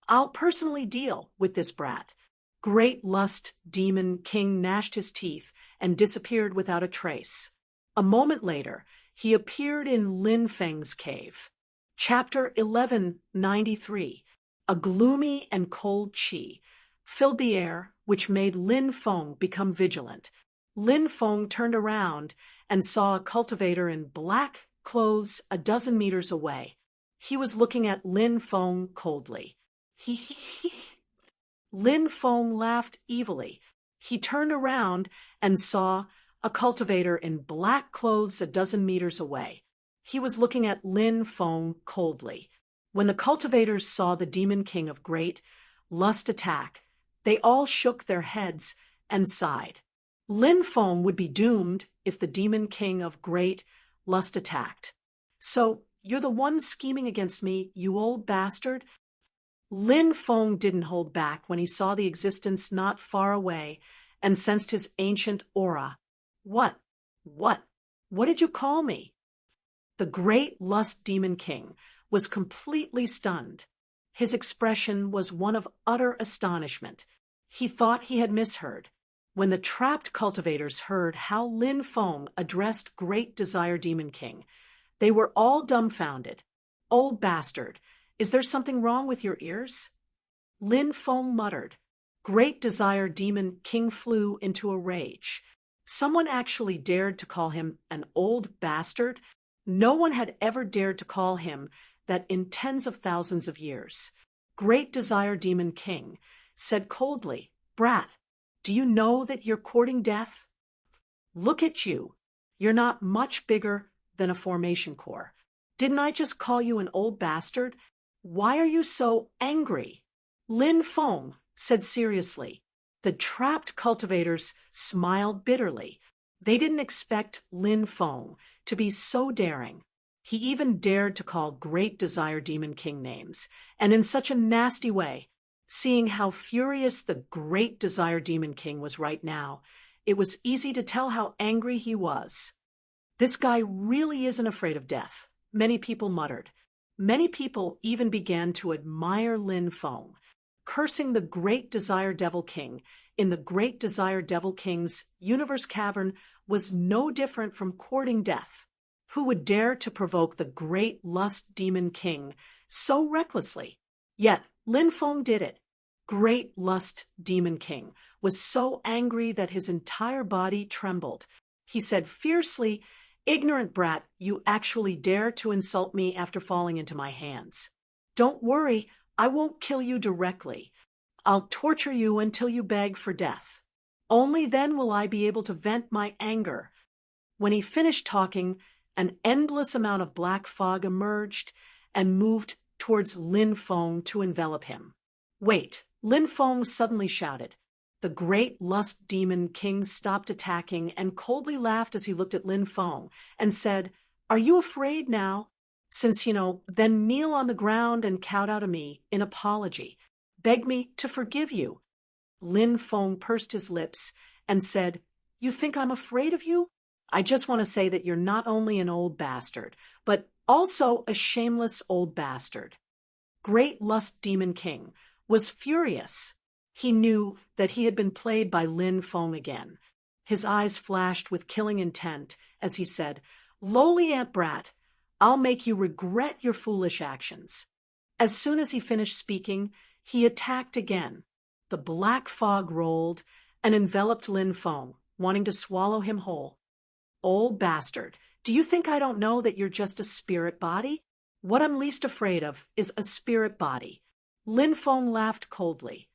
"I'll personally deal with this brat." Great Lust Demon King gnashed his teeth and disappeared without a trace. A moment later, he appeared in Lin Feng's cave. Chapter 1193. A gloomy and cold qi filled the air, which made Lin Feng become vigilant. Lin Feng turned around and saw a cultivator in black clothes a dozen meters away. He was looking at Lin Feng coldly. Lin Feng laughed evilly. He turned around and saw a cultivator in black clothes a dozen meters away. He was looking at Lin Feng coldly. When the cultivators saw the Demon King of Great Lust attack, they all shook their heads and sighed. Lin Feng would be doomed if the Demon King of Great Lust attacked. "So, you're the one scheming against me, you old bastard?" Lin Feng didn't hold back when he saw the existence not far away and sensed his ancient aura. What did you call me?" The Great Lust Demon King was completely stunned. His expression was one of utter astonishment. He thought he had misheard. When the trapped cultivators heard how Lin Feng addressed Great Desire Demon King, they were all dumbfounded. "Old bastard, is there something wrong with your ears?" Lin Feng muttered. Great Desire Demon King flew into a rage. Someone actually dared to call him an old bastard? No one had ever dared to call him that in tens of thousands of years. Great Desire Demon King said coldly, "Brat, do you know that you're courting death? Look at you. You're not much bigger than a formation core. Didn't I just call you an old bastard? Why are you so angry?" Lin Feng said seriously. The trapped cultivators smiled bitterly. They didn't expect Lin Feng to be so daring. He even dared to call Great Desire Demon King names, and in such a nasty way. Seeing how furious the Great Desire Demon King was right now, it was easy to tell how angry he was. "This guy really isn't afraid of death," many people muttered. Many people even began to admire Lin Feng. Cursing the Great Desire Devil King in the Great Desire Devil King's universe cavern was no different from courting death. Who would dare to provoke the Great Lust Demon King so recklessly? Yet Lin Feng did it. Great Lust Demon King was so angry that his entire body trembled. He said fiercely, "Ignorant brat, you actually dare to insult me after falling into my hands. Don't worry, I won't kill you directly. I'll torture you until you beg for death. Only then will I be able to vent my anger." When he finished talking, an endless amount of black fog emerged and moved towards Lin Feng to envelop him. "Wait," Lin Feng suddenly shouted. The Great Lust Demon King stopped attacking and coldly laughed as he looked at Lin Feng and said, "Are you afraid now? Since, then kneel on the ground and kowtow to me in apology. Beg me to forgive you." Lin Feng pursed his lips and said, "You think I'm afraid of you? I just want to say that you're not only an old bastard, but also a shameless old bastard." Great Lust Demon King was furious. He knew that he had been played by Lin Feng again. His eyes flashed with killing intent as he said, "Lowly ant brat, I'll make you regret your foolish actions." As soon as he finished speaking, he attacked again. The black fog rolled and enveloped Lin Feng, wanting to swallow him whole. "Old bastard, do you think I don't know that you're just a spirit body? What I'm least afraid of is a spirit body." Lin Feng laughed coldly.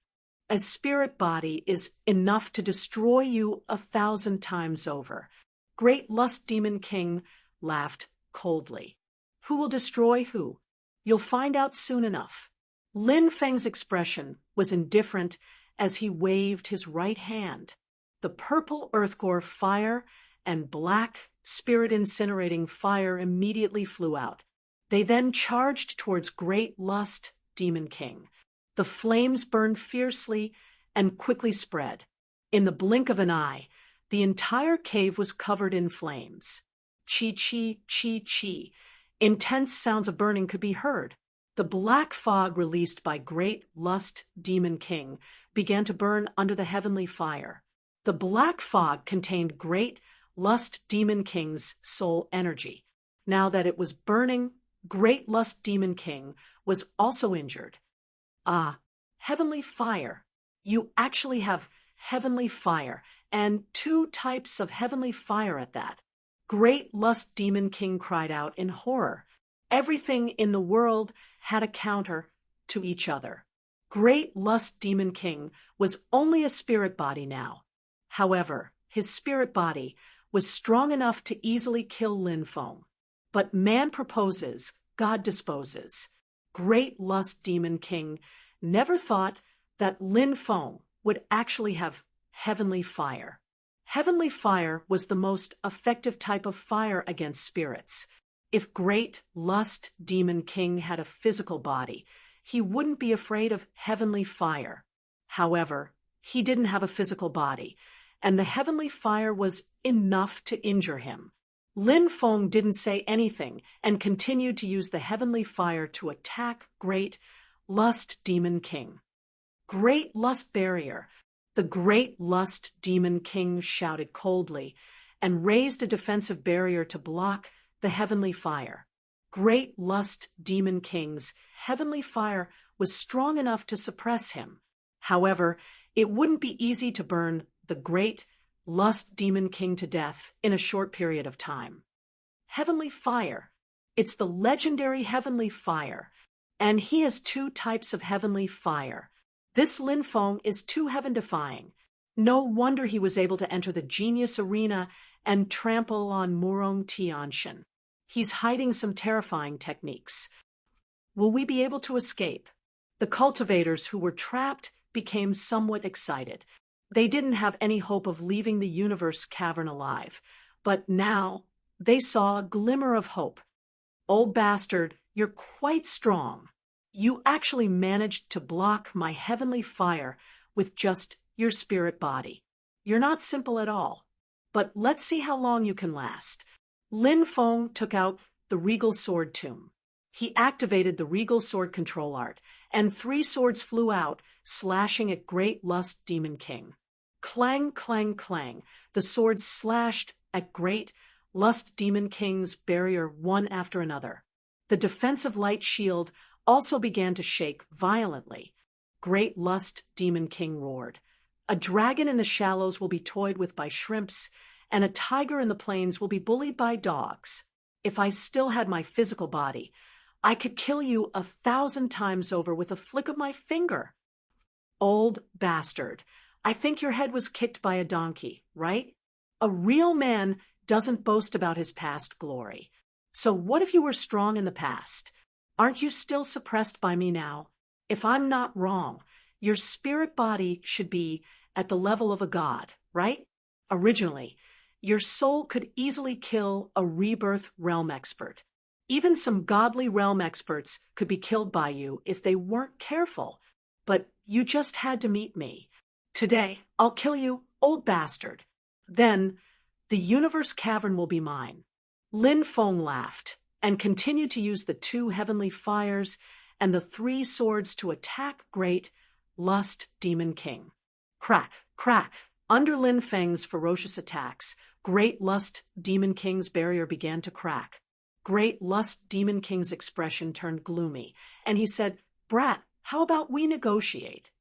"A spirit body is enough to destroy you 1,000 times over." Great Lust Demon King laughed coldly. "Who will destroy who? You'll find out soon enough." Lin Feng's expression was indifferent as he waved his right hand. The purple earthcore fire and black spirit-incinerating fire immediately flew out. They then charged towards Great Lust Demon King. The flames burned fiercely and quickly spread. In the blink of an eye, the entire cave was covered in flames. Chi-chi, chi-chi. Intense sounds of burning could be heard. The black fog released by Great Lust Demon King began to burn under the heavenly fire. The black fog contained Great Lust Demon King's soul energy. Now that it was burning, Great Lust Demon King was also injured. "Ah, heavenly fire. You actually have heavenly fire, and 2 types of heavenly fire at that." Great Lust Demon King cried out in horror. Everything in the world had a counter to each other. Great Lust Demon King was only a spirit body now. However, his spirit body was strong enough to easily kill Lin Feng. But man proposes, God disposes. Great Lust Demon King never thought that Lin Feng would actually have heavenly fire. Heavenly fire was the most effective type of fire against spirits. If Great Lust Demon King had a physical body, he wouldn't be afraid of heavenly fire. However, he didn't have a physical body, and the heavenly fire was enough to injure him. Lin Feng didn't say anything and continued to use the heavenly fire to attack Great Lust Demon King. "Great Lust Barrier!" The Great Lust Demon King shouted coldly and raised a defensive barrier to block the heavenly fire. Great Lust Demon King's heavenly fire was strong enough to suppress him. However, it wouldn't be easy to burn the Great Lust Demon King to death in a short period of time. Heavenly fire. It's the legendary heavenly fire, and he has 2 types of heavenly fire. This Lin Feng is too heaven-defying. No wonder he was able to enter the genius arena and trample on Murong Tianshan. He's hiding some terrifying techniques. Will we be able to escape? The cultivators who were trapped became somewhat excited. They didn't have any hope of leaving the universe cavern alive, but now they saw a glimmer of hope. "Old bastard, you're quite strong. You actually managed to block my heavenly fire with just your spirit body. You're not simple at all, but let's see how long you can last." Lin Feng took out the Regal Sword Tomb. He activated the Regal Sword control art, and 3 swords flew out, slashing at Great Lust Demon King. Clang, clang, clang. The swords slashed at Great Lust Demon King's barrier one after another. The defensive light shield also began to shake violently. Great Lust Demon King roared. A dragon in the shallows will be toyed with by shrimps, and a tiger in the plains will be bullied by dogs. If I still had my physical body, I could kill you 1,000 times over with a flick of my finger. Old bastard. I think your head was kicked by a donkey, right? A real man doesn't boast about his past glory. So what if you were strong in the past? Aren't you still suppressed by me now? If I'm not wrong, your spirit body should be at the level of a god, right? Originally, your soul could easily kill a rebirth realm expert. Even some godly realm experts could be killed by you if they weren't careful. But you just had to meet me. Today, I'll kill you, old bastard. Then, the universe cavern will be mine. Lin Feng laughed and continued to use the 2 heavenly fires and the 3 swords to attack Great Lust Demon King. Crack, crack. Under Lin Feng's ferocious attacks, Great Lust Demon King's barrier began to crack. Great Lust Demon King's expression turned gloomy, and he said, "Brat, how about we negotiate?"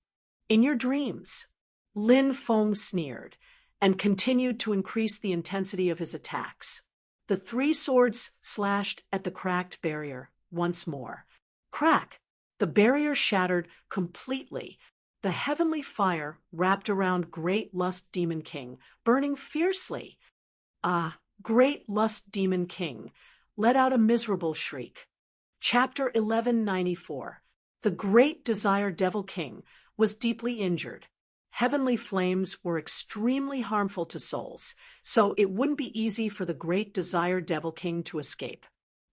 "In your dreams." Lin Feng sneered and continued to increase the intensity of his attacks. The 3 swords slashed at the cracked barrier once more. Crack! The barrier shattered completely. The heavenly fire wrapped around Great Lust Demon King, burning fiercely. Great Lust Demon King let out a miserable shriek. Chapter 1194. The Great Desire Devil King was deeply injured. Heavenly flames were extremely harmful to souls, so it wouldn't be easy for the Great Desire Devil King to escape.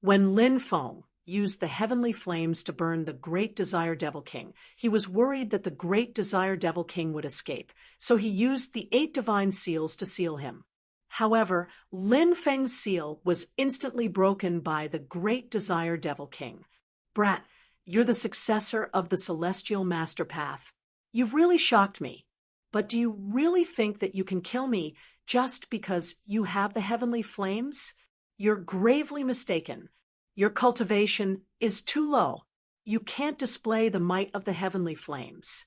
When Lin Feng used the heavenly flames to burn the Great Desire Devil King, he was worried that the Great Desire Devil King would escape, so he used the 8 divine seals to seal him. However, Lin Feng's seal was instantly broken by the Great Desire Devil King. "Brat, you're the successor of the Celestial Master Path. You've really shocked me. But do you really think that you can kill me just because you have the heavenly flames? You're gravely mistaken. Your cultivation is too low. You can't display the might of the heavenly flames."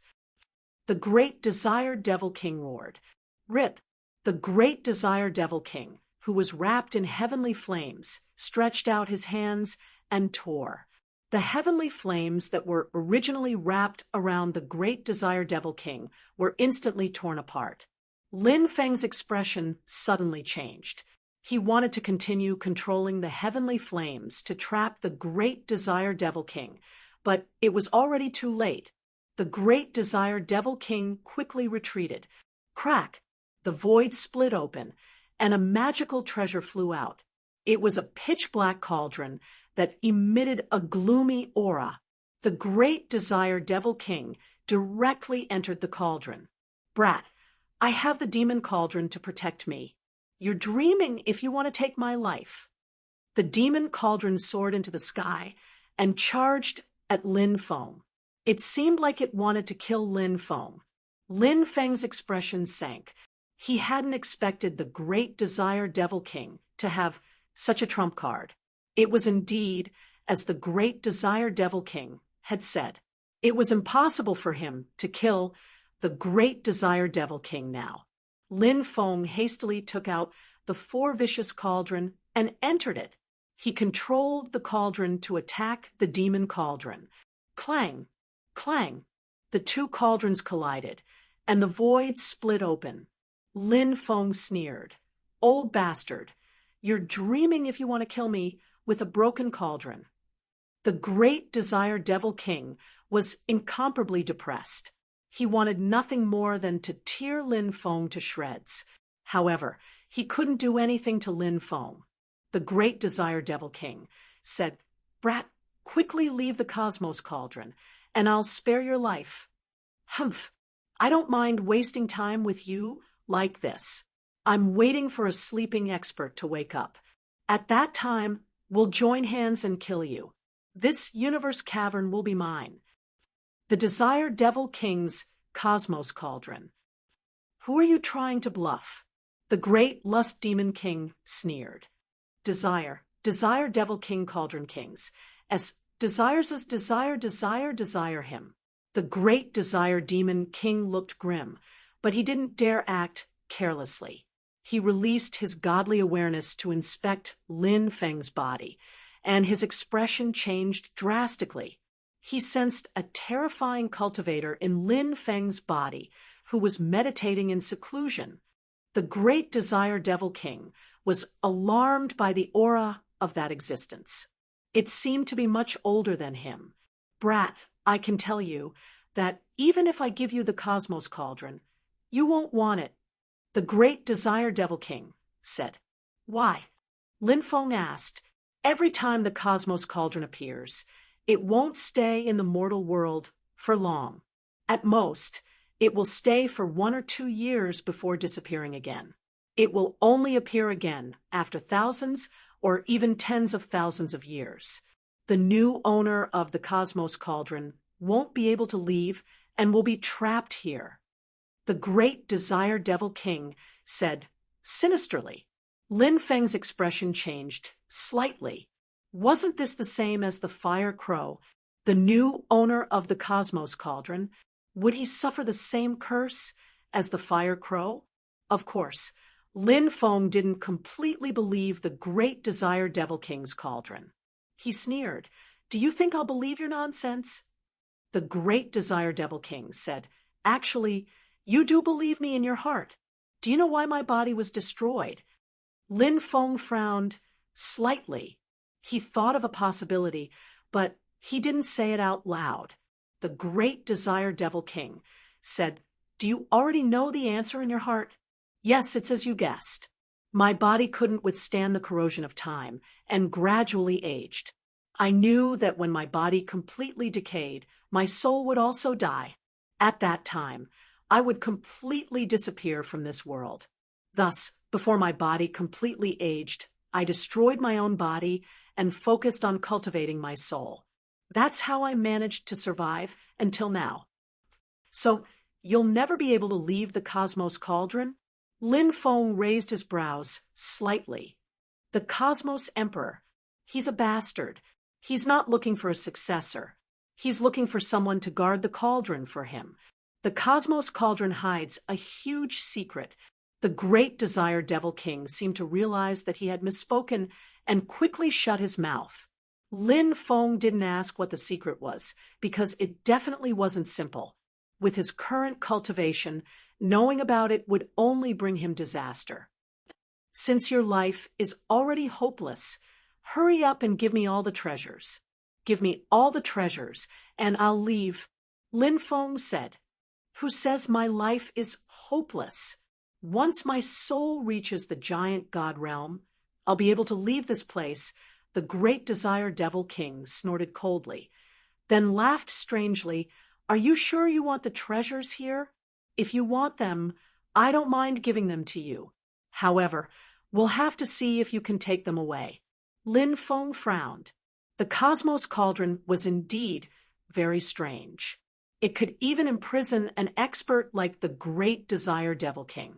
The Great Desire Devil King roared. "Rip!" The Great Desire Devil King, who was wrapped in heavenly flames, stretched out his hands and tore. The heavenly flames that were originally wrapped around the Great Desire Devil King were instantly torn apart. Lin Feng's expression suddenly changed. He wanted to continue controlling the heavenly flames to trap the Great Desire Devil King, but it was already too late. The Great Desire Devil King quickly retreated. Crack! The void split open, and a magical treasure flew out. It was a pitch-black cauldron that emitted a gloomy aura. The Great Desire Devil King directly entered the cauldron. "Brat, I have the demon cauldron to protect me. You're dreaming if you want to take my life." The demon cauldron soared into the sky and charged at Lin Feng. It seemed like it wanted to kill Lin Feng. Lin Feng's expression sank. He hadn't expected the Great Desire Devil King to have such a trump card. It was indeed, as the Great Desire Devil King had said. It was impossible for him to kill the Great Desire Devil King now. Lin Feng hastily took out the 4 vicious cauldron and entered it. He controlled the cauldron to attack the demon cauldron. Clang, clang. The 2 cauldrons collided, and the void split open. Lin Feng sneered. "Old bastard, you're dreaming if you want to kill me with a broken cauldron." The Great Desire Devil King was incomparably depressed. He wanted nothing more than to tear Lin Feng to shreds. However, he couldn't do anything to Lin Feng. The Great Desire Devil King said, "Brat, quickly leave the Cosmos Cauldron, and I'll spare your life." "Humph, I don't mind wasting time with you like this. I'm waiting for a sleeping expert to wake up. At that time, we'll join hands and kill you. This universe cavern will be mine." The Desire Devil King's Cosmos Cauldron. Who are you trying to bluff? The great lust demon king sneered. Desire, desire devil king cauldron kings. As desires as desire, desire him. The great desire demon king looked grim, but he didn't dare act carelessly. He released his godly awareness to inspect Lin Feng's body, and his expression changed drastically. He sensed a terrifying cultivator in Lin Feng's body who was meditating in seclusion. The great desire devil king was alarmed by the aura of that existence. It seemed to be much older than him. Brat, I can tell you that even if I give you the Cosmos Cauldron, you won't want it. The great desire devil king said. Why? Lin Feng asked. Every time the Cosmos Cauldron appears, it won't stay in the mortal world for long. At most, it will stay for 1 or 2 years before disappearing again. It will only appear again after thousands or even tens of thousands of years. The new owner of the Cosmos Cauldron won't be able to leave and will be trapped here. The great desire devil king said sinisterly. Lin Feng's expression changed slightly. Wasn't this the same as the Fire Crow, the new owner of the Cosmos Cauldron? Would he suffer the same curse as the Fire Crow? Of course, Lin Feng didn't completely believe the great desire devil king's cauldron. He sneered. Do you think I'll believe your nonsense? The great desire devil king said, Actually, you do believe me in your heart. Do you know why my body was destroyed? Lin Feng frowned slightly. He thought of a possibility, but he didn't say it out loud. The great desire devil king said, Do you already know the answer in your heart? Yes, it's as you guessed. My body couldn't withstand the corrosion of time and gradually aged. I knew that when my body completely decayed, my soul would also die. At that time, I would completely disappear from this world. Thus, before my body completely aged, I destroyed my own body and focused on cultivating my soul. That's how I managed to survive until now. So, you'll never be able to leave the Cosmos Cauldron? Lin Feng raised his brows slightly. The Cosmos Emperor, he's a bastard. He's not looking for a successor. He's looking for someone to guard the cauldron for him. The Cosmos Cauldron hides a huge secret. The great desire devil king seemed to realize that he had misspoken and quickly shut his mouth. Lin Feng didn't ask what the secret was, because it definitely wasn't simple. With his current cultivation, knowing about it would only bring him disaster. Since your life is already hopeless, hurry up and give me all the treasures. Give me all the treasures, and I'll leave. Lin Feng said. Who says my life is hopeless? Once my soul reaches the giant god realm, I'll be able to leave this place. The great desire devil king snorted coldly, then laughed strangely. Are you sure you want the treasures here? If you want them, I don't mind giving them to you. However, we'll have to see if you can take them away. Lin Feng frowned. The Cosmos Cauldron was indeed very strange. It could even imprison an expert like the great desire devil king.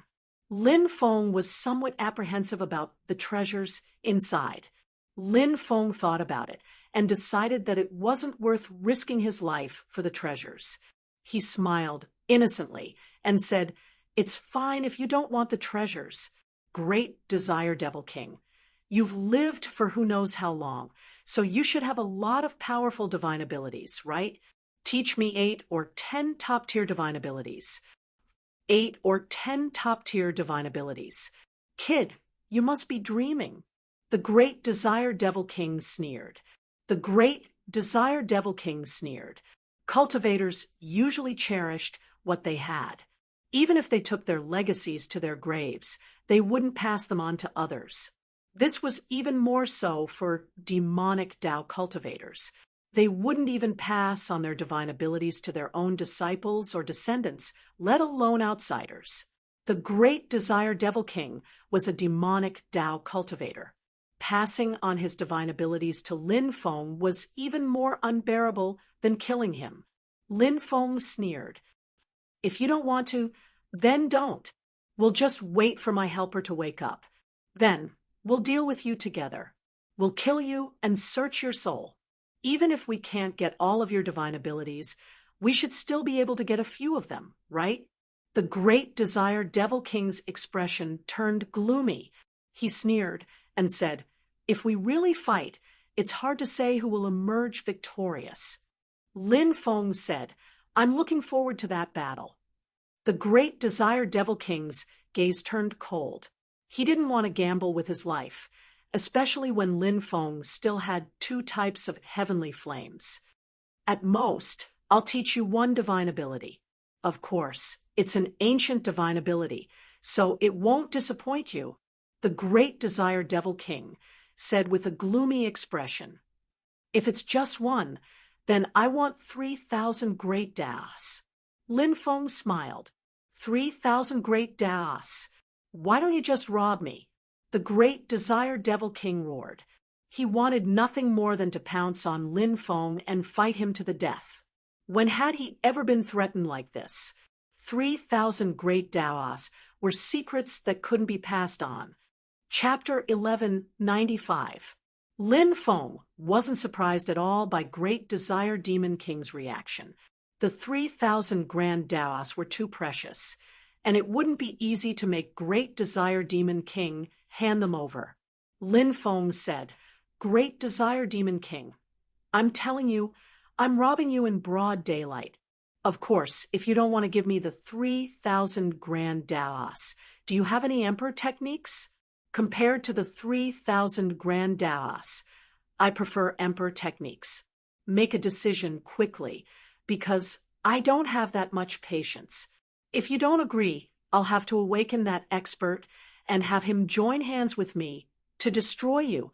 Lin Feng was somewhat apprehensive about the treasures inside. Lin Feng thought about it and decided that it wasn't worth risking his life for the treasures. He smiled innocently and said, It's fine if you don't want the treasures. Great desire devil king. You've lived for who knows how long, so you should have a lot of powerful divine abilities, right? Teach me 8 or 10 top-tier divine abilities. 8 or 10 top-tier divine abilities. Kid, you must be dreaming. The great desire devil king sneered. The great desire devil king sneered. Cultivators usually cherished what they had. Even if they took their legacies to their graves, they wouldn't pass them on to others. This was even more so for demonic Tao cultivators. They wouldn't even pass on their divine abilities to their own disciples or descendants, let alone outsiders. The great desire devil king was a demonic Tao cultivator. Passing on his divine abilities to Lin Feng was even more unbearable than killing him. Lin Feng sneered. If you don't want to, Then don't. We'll just wait for my helper to wake up. Then, we'll deal with you together. We'll kill you and search your soul. Even if we can't get all of your divine abilities, we should still be able to get a few of them, right? The great Desire Devil King's expression turned gloomy. He sneered and said, "If we really fight, it's hard to say who will emerge victorious." Lin Feng said, "I'm looking forward to that battle." The great Desire Devil King's gaze turned cold. He didn't want to gamble with his life, especially when Lin Feng still had two types of heavenly flames. "At most, I'll teach you one divine ability. Of course, it's an ancient divine ability, so it won't disappoint you," the great Desire Devil King said with a gloomy expression. "If it's just one, then I want 3,000 great Daos." Lin Feng smiled. 3,000 great Daos. Why don't you just rob me?" The great Desire Devil King roared. He wanted nothing more than to pounce on Lin Feng and fight him to the death. When had he ever been threatened like this? 3,000 great Daos were secrets that couldn't be passed on. Chapter 1195. Lin Feng wasn't surprised at all by Great Desire Demon King's reaction. The 3,000 grand Daos were too precious, and it wouldn't be easy to make Great Desire Demon King hand them over. Lin Feng said, "Great Desire Demon King, I'm telling you, I'm robbing you in broad daylight. Of course, if you don't want to give me the 3,000 grand Daos, do you have any Emperor techniques? Compared to the 3,000 grand Daos, I prefer Emperor techniques. Make a decision quickly, because I don't have that much patience. If you don't agree, I'll have to awaken that expert and have him join hands with me to destroy you."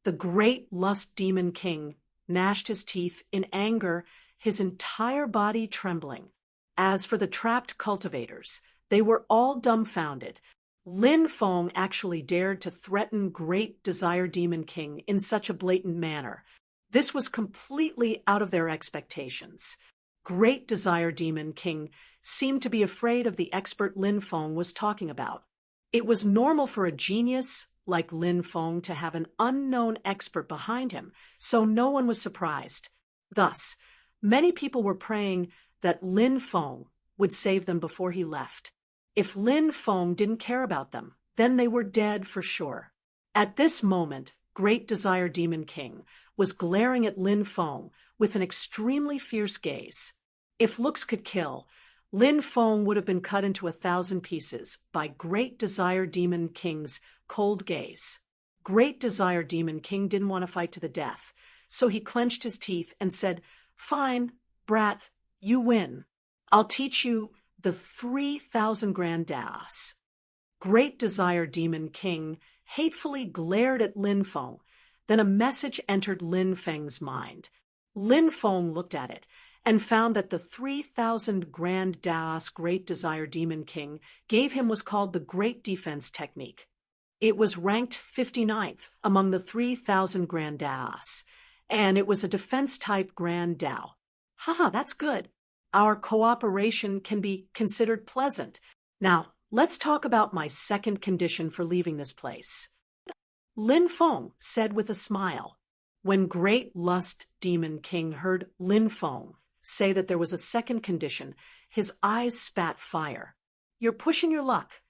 The great Lust Demon King gnashed his teeth in anger, his entire body trembling. As for the trapped cultivators, they were all dumbfounded. Lin Feng actually dared to threaten Great Desire Demon King in such a blatant manner. This was completely out of their expectations. Great Desire Demon King seemed to be afraid of the expert Lin Feng was talking about. It was normal for a genius like Lin Feng to have an unknown expert behind him, so no one was surprised. Thus, many people were praying that Lin Feng would save them before he left. If Lin Feng didn't care about them, then they were dead for sure. At this moment, Great Desire Demon King was glaring at Lin Feng with an extremely fierce gaze. If looks could kill, Lin Feng would have been cut into 1,000 pieces by Great Desire Demon King's cold gaze. Great Desire Demon King didn't want to fight to the death, so he clenched his teeth and said, "Fine, brat, you win. I'll teach you the 3,000 grand Daos." Great Desire Demon King hatefully glared at Lin Feng. Then a message entered Lin Feng's mind. Lin Feng looked at it and found that the 3,000 grand Daos Great Desire Demon King gave him was called the Great Defense Technique. It was ranked 59th among the 3,000 grand Daos, and it was a defense-type grand Dao. Haha, that's good. Our cooperation can be considered pleasant. Now, let's talk about my second condition for leaving this place. Lin Feng said with a smile. When Great Lust Demon King heard Lin Feng say that there was a second condition, his eyes spat fire. "You're pushing your luck."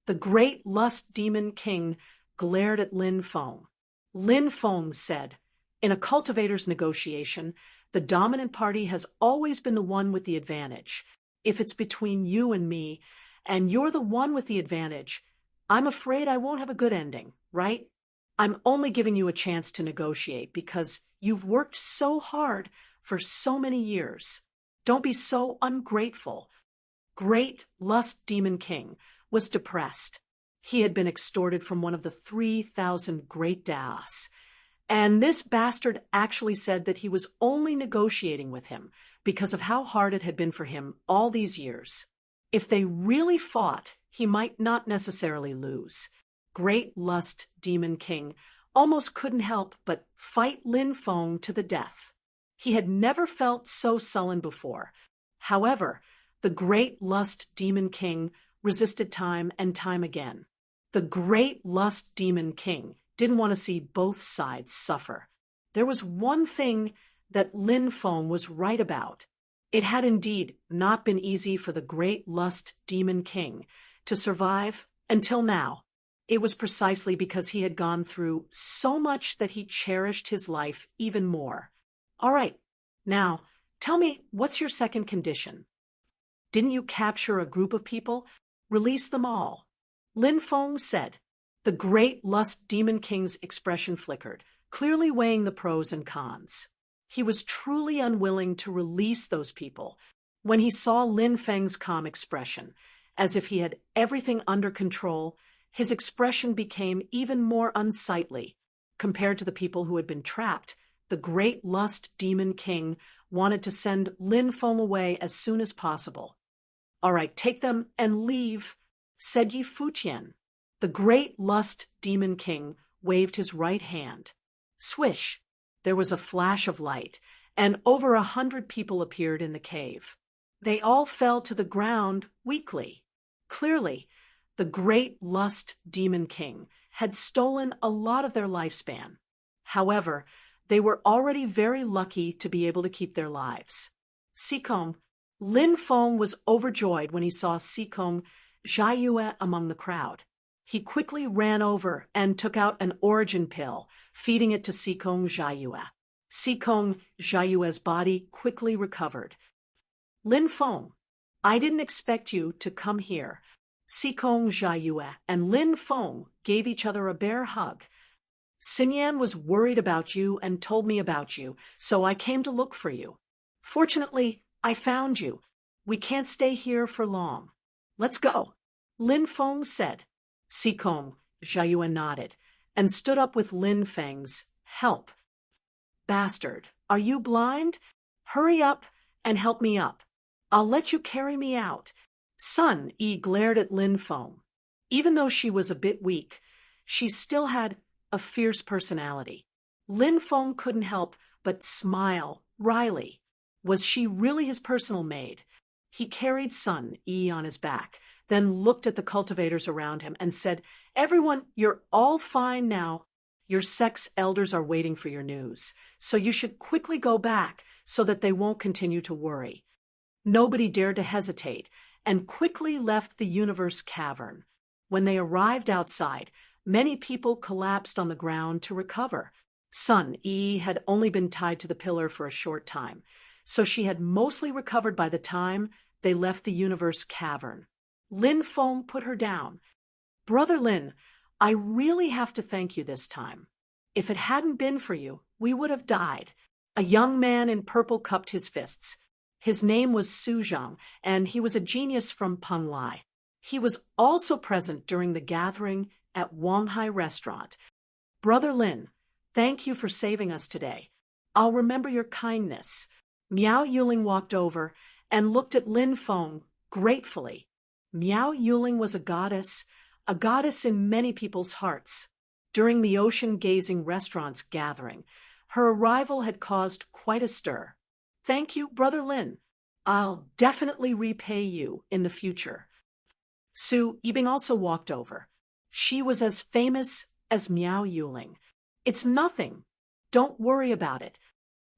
The Great Lust Demon King glared at Lin Feng. Lin Feng said, "In a cultivator's negotiation, the dominant party has always been the one with the advantage. If it's between you and me, and you're the one with the advantage, I'm afraid I won't have a good ending, right? I'm only giving you a chance to negotiate because you've worked so hard for so many years. Don't be so ungrateful." Great Lust Demon King was depressed. He had been extorted from one of the 3,000 great Daos. And this bastard actually said that he was only negotiating with him because of how hard it had been for him all these years. If they really fought, he might not necessarily lose. Great Lust Demon King almost couldn't help but fight Lin Feng to the death. He had never felt so sullen before. However, The great lust demon king resisted time and time again. The great lust demon king didn't want to see both sides suffer. There was one thing that Lin Feng was right about. It had indeed not been easy for the great lust demon king to survive until now. It was precisely because he had gone through so much that he cherished his life even more. All right, now, tell me, what's your second condition? Didn't you capture a group of people? Release them all. Lin Feng said. The great lust demon king's expression flickered, clearly weighing the pros and cons. He was truly unwilling to release those people. When he saw Lin Feng's calm expression, as if he had everything under control, his expression became even more unsightly. Compared to the people who had been trapped, the great lust demon king wanted to send Lin Feng away as soon as possible. All right, take them and leave, said Yi Fuqian. The great lust demon king waved his right hand. Swish! There was a flash of light, and over 100 people appeared in the cave. They all fell to the ground weakly. Clearly, the great lust demon king had stolen a lot of their lifespan. However, they were already very lucky to be able to keep their lives. Sikong, Lin Feng was overjoyed when he saw Sikong Jiayue among the crowd. He quickly ran over and took out an origin pill, feeding it to Sikong Jiayue. Sikong Jiayue's body quickly recovered. Lin Feng, I didn't expect you to come here. Sikong Jiayue and Lin Feng gave each other a bear hug. Xinyan was worried about you and told me about you, so I came to look for you. Fortunately, I found you. We can't stay here for long. Let's go, Lin Feng said. Sikong Jiayue nodded and stood up with Lin Feng's help. Bastard, are you blind? Hurry up and help me up. I'll let you carry me out. Sun Yi glared at Lin Feng. Even though she was a bit weak, she still had a fierce personality. Lin Feng couldn't help but smile wryly. Was she really his personal maid? He carried Sun Yi on his back, then looked at the cultivators around him and said, Everyone, you're all fine now. Your sex elders are waiting for your news, so you should quickly go back so that they won't continue to worry. Nobody dared to hesitate and quickly left the universe cavern. When they arrived outside, many people collapsed on the ground to recover. Sun Yi had only been tied to the pillar for a short time, so she had mostly recovered by the time they left the universe cavern. Lin Feng put her down. Brother Lin, I really have to thank you this time. If it hadn't been for you, we would have died. A young man in purple cupped his fists. His name was Su Zhang, and he was a genius from Penglai. He was also present during the gathering at Wanghai Restaurant. Brother Lin, thank you for saving us today. I'll remember your kindness. Miao Yuling walked over and looked at Lin Feng gratefully. Miao Yuling was a goddess in many people's hearts. During the ocean-gazing restaurant's gathering, her arrival had caused quite a stir. Thank you, Brother Lin. I'll definitely repay you in the future. Su Yibing also walked over. She was as famous as Miao Yuling. It's nothing. Don't worry about it.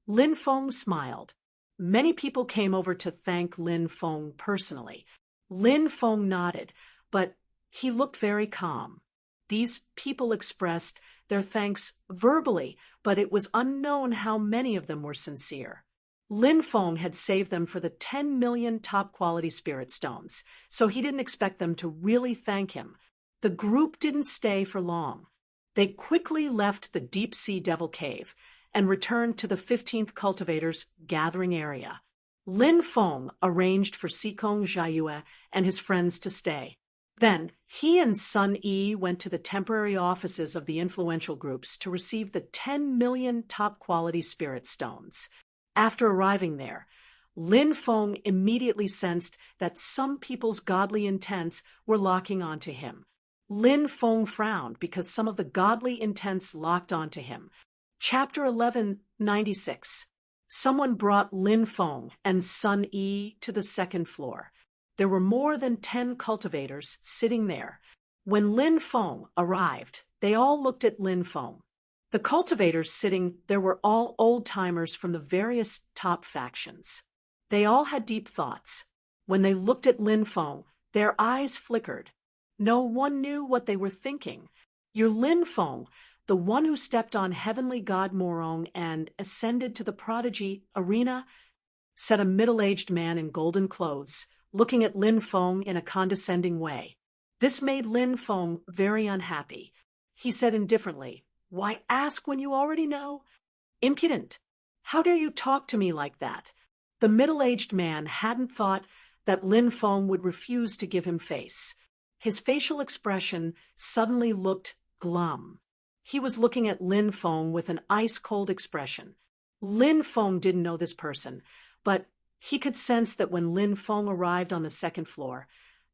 Lin Feng smiled. Many people came over to thank Lin Feng personally. Lin Feng nodded, but he looked very calm. These people expressed their thanks verbally, but it was unknown how many of them were sincere. Lin Feng had saved them for the 10 million top-quality spirit stones, so he didn't expect them to really thank him. The group didn't stay for long. They quickly left the deep-sea devil cave and returned to the 15th cultivator's gathering area. Lin Feng arranged for Sikong Jiayue and his friends to stay. Then, he and Sun Yi went to the temporary offices of the influential groups to receive the 10 million top-quality spirit stones. After arriving there, Lin Feng immediately sensed that some people's godly intents were locking onto him. Lin Feng frowned because some of the godly intents locked onto him. Chapter 1196. Someone brought Lin Feng and Sun Yi to the second floor. There were more than 10 cultivators sitting there. When Lin Feng arrived, they all looked at Lin Feng. The cultivators sitting there were all old-timers from the various top factions. They all had deep thoughts. When they looked at Lin Feng, their eyes flickered. No one knew what they were thinking. "You're Lin Feng, the one who stepped on heavenly god Morong and ascended to the prodigy arena," said a middle-aged man in golden clothes, looking at Lin Feng in a condescending way. This made Lin Feng very unhappy. He said indifferently, "Why ask when you already know? Impudent! How dare you talk to me like that?" The middle-aged man hadn't thought that Lin Feng would refuse to give him face. His facial expression suddenly looked glum. He was looking at Lin Feng with an ice-cold expression. Lin Feng didn't know this person, but he could sense that when Lin Feng arrived on the second floor,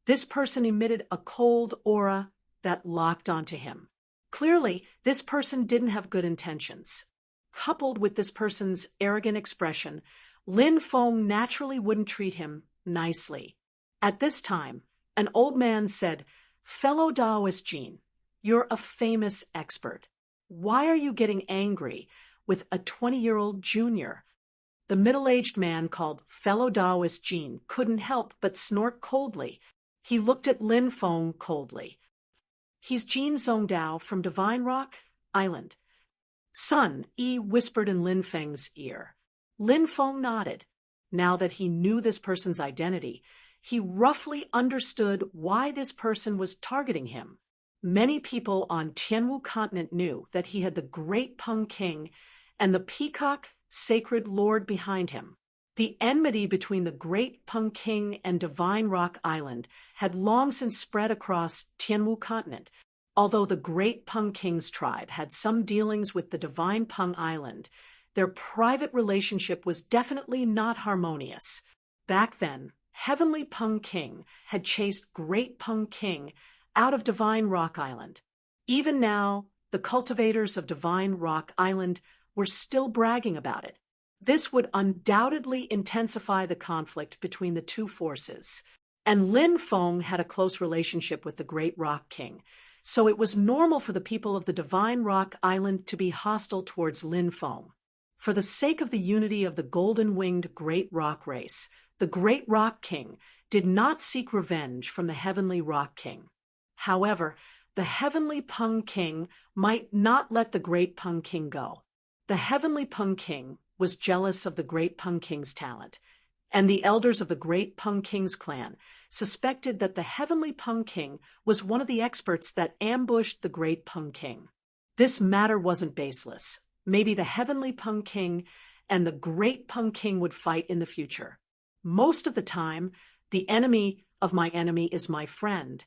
this person emitted a cold aura that locked onto him. Clearly, this person didn't have good intentions. Coupled with this person's arrogant expression, Lin Feng naturally wouldn't treat him nicely. At this time, an old man said, "Fellow Taoist Jin, you're a famous expert. Why are you getting angry with a 20-year-old junior?" The middle-aged man called Fellow Taoist Jin couldn't help but snort coldly. He looked at Lin Feng coldly. "He's Jin Zongdao from Divine Rock Island." Sun Yi whispered in Lin Feng's ear. Lin Feng nodded. Now that he knew this person's identity, he roughly understood why this person was targeting him. Many people on Tianwu continent knew that he had the Great Peng King and the Peacock Sacred Lord behind him. The enmity between the Great Peng King and Divine Rock Island had long since spread across Tianwu continent. Although the Great Peng King's tribe had some dealings with the Divine Peng Island, their private relationship was definitely not harmonious. Back then, Heavenly Peng King had chased Great Peng King out of Divine Rock Island. Even now, the cultivators of Divine Rock Island were still bragging about it. This would undoubtedly intensify the conflict between the two forces. And Lin Feng had a close relationship with the Great Rock King, so it was normal for the people of the Divine Rock Island to be hostile towards Lin Feng. For the sake of the unity of the golden-winged Great Rock race, the Great Rock King did not seek revenge from the Heavenly Rock King. However, the Heavenly Peng King might not let the Great Peng King go. The Heavenly Peng King was jealous of the Great Peng King's talent, and the elders of the Great Peng King's clan suspected that the Heavenly Peng King was one of the experts that ambushed the Great Peng King. This matter wasn't baseless. Maybe the Heavenly Peng King and the Great Peng King would fight in the future. Most of the time, the enemy of my enemy is my friend,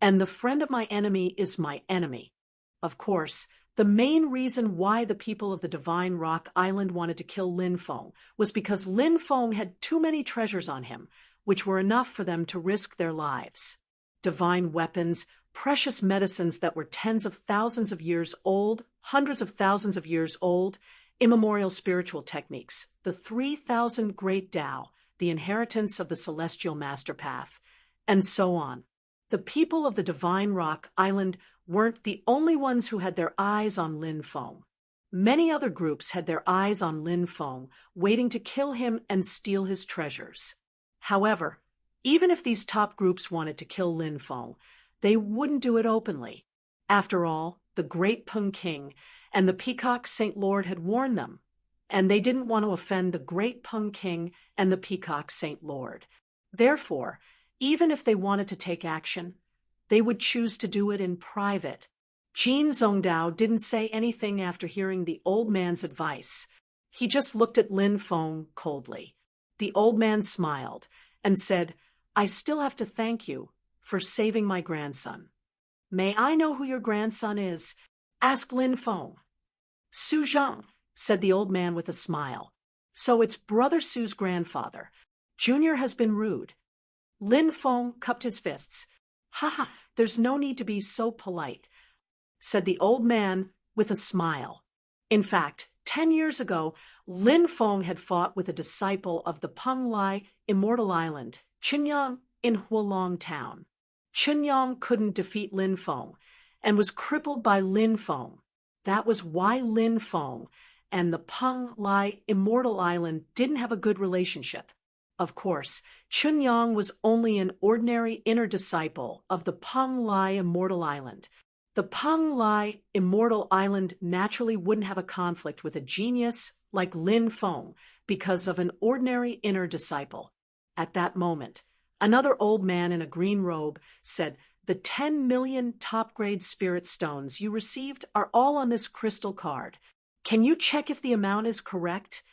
and the friend of my enemy is my enemy. Of course, the main reason why the people of the Divine Rock Island wanted to kill Lin Feng was because Lin Feng had too many treasures on him, which were enough for them to risk their lives. Divine weapons, precious medicines that were tens of thousands of years old, hundreds of thousands of years old, immemorial spiritual techniques, the 3,000 Great Tao, the inheritance of the Celestial Master Path, and so on. The people of the Divine Rock Island weren't the only ones who had their eyes on Lin Feng. Many other groups had their eyes on Lin Feng, waiting to kill him and steal his treasures. However, even if these top groups wanted to kill Lin Feng, they wouldn't do it openly. After all, the Great Peng King and the Peacock Saint Lord had warned them, and they didn't want to offend the Great Peng King and the Peacock Saint Lord. Therefore, even if they wanted to take action, they would choose to do it in private. Jin Zongdao didn't say anything after hearing the old man's advice. He just looked at Lin Feng coldly. The old man smiled and said, "I still have to thank you for saving my grandson." "May I know who your grandson is?" asked Lin Feng. "Su Zhang," said the old man with a smile. "So it's Brother Su's grandfather. Junior has been rude." Lin Feng cupped his fists. "Ha, there's no need to be so polite," said the old man with a smile. In fact, 10 years ago, Lin Feng had fought with a disciple of the Peng Lai Immortal Island, Chunyang, in Hualong Town. Chunyang couldn't defeat Lin Feng and was crippled by Lin Feng. That was why Lin Feng and the Peng Lai Immortal Island didn't have a good relationship. Of course, Chunyang was only an ordinary inner disciple of the Peng Lai Immortal Island. The Peng Lai Immortal Island naturally wouldn't have a conflict with a genius like Lin Feng because of an ordinary inner disciple. At that moment, another old man in a green robe said, "The 10 million top-grade spirit stones you received are all on this crystal card. Can you check if the amount is correct?"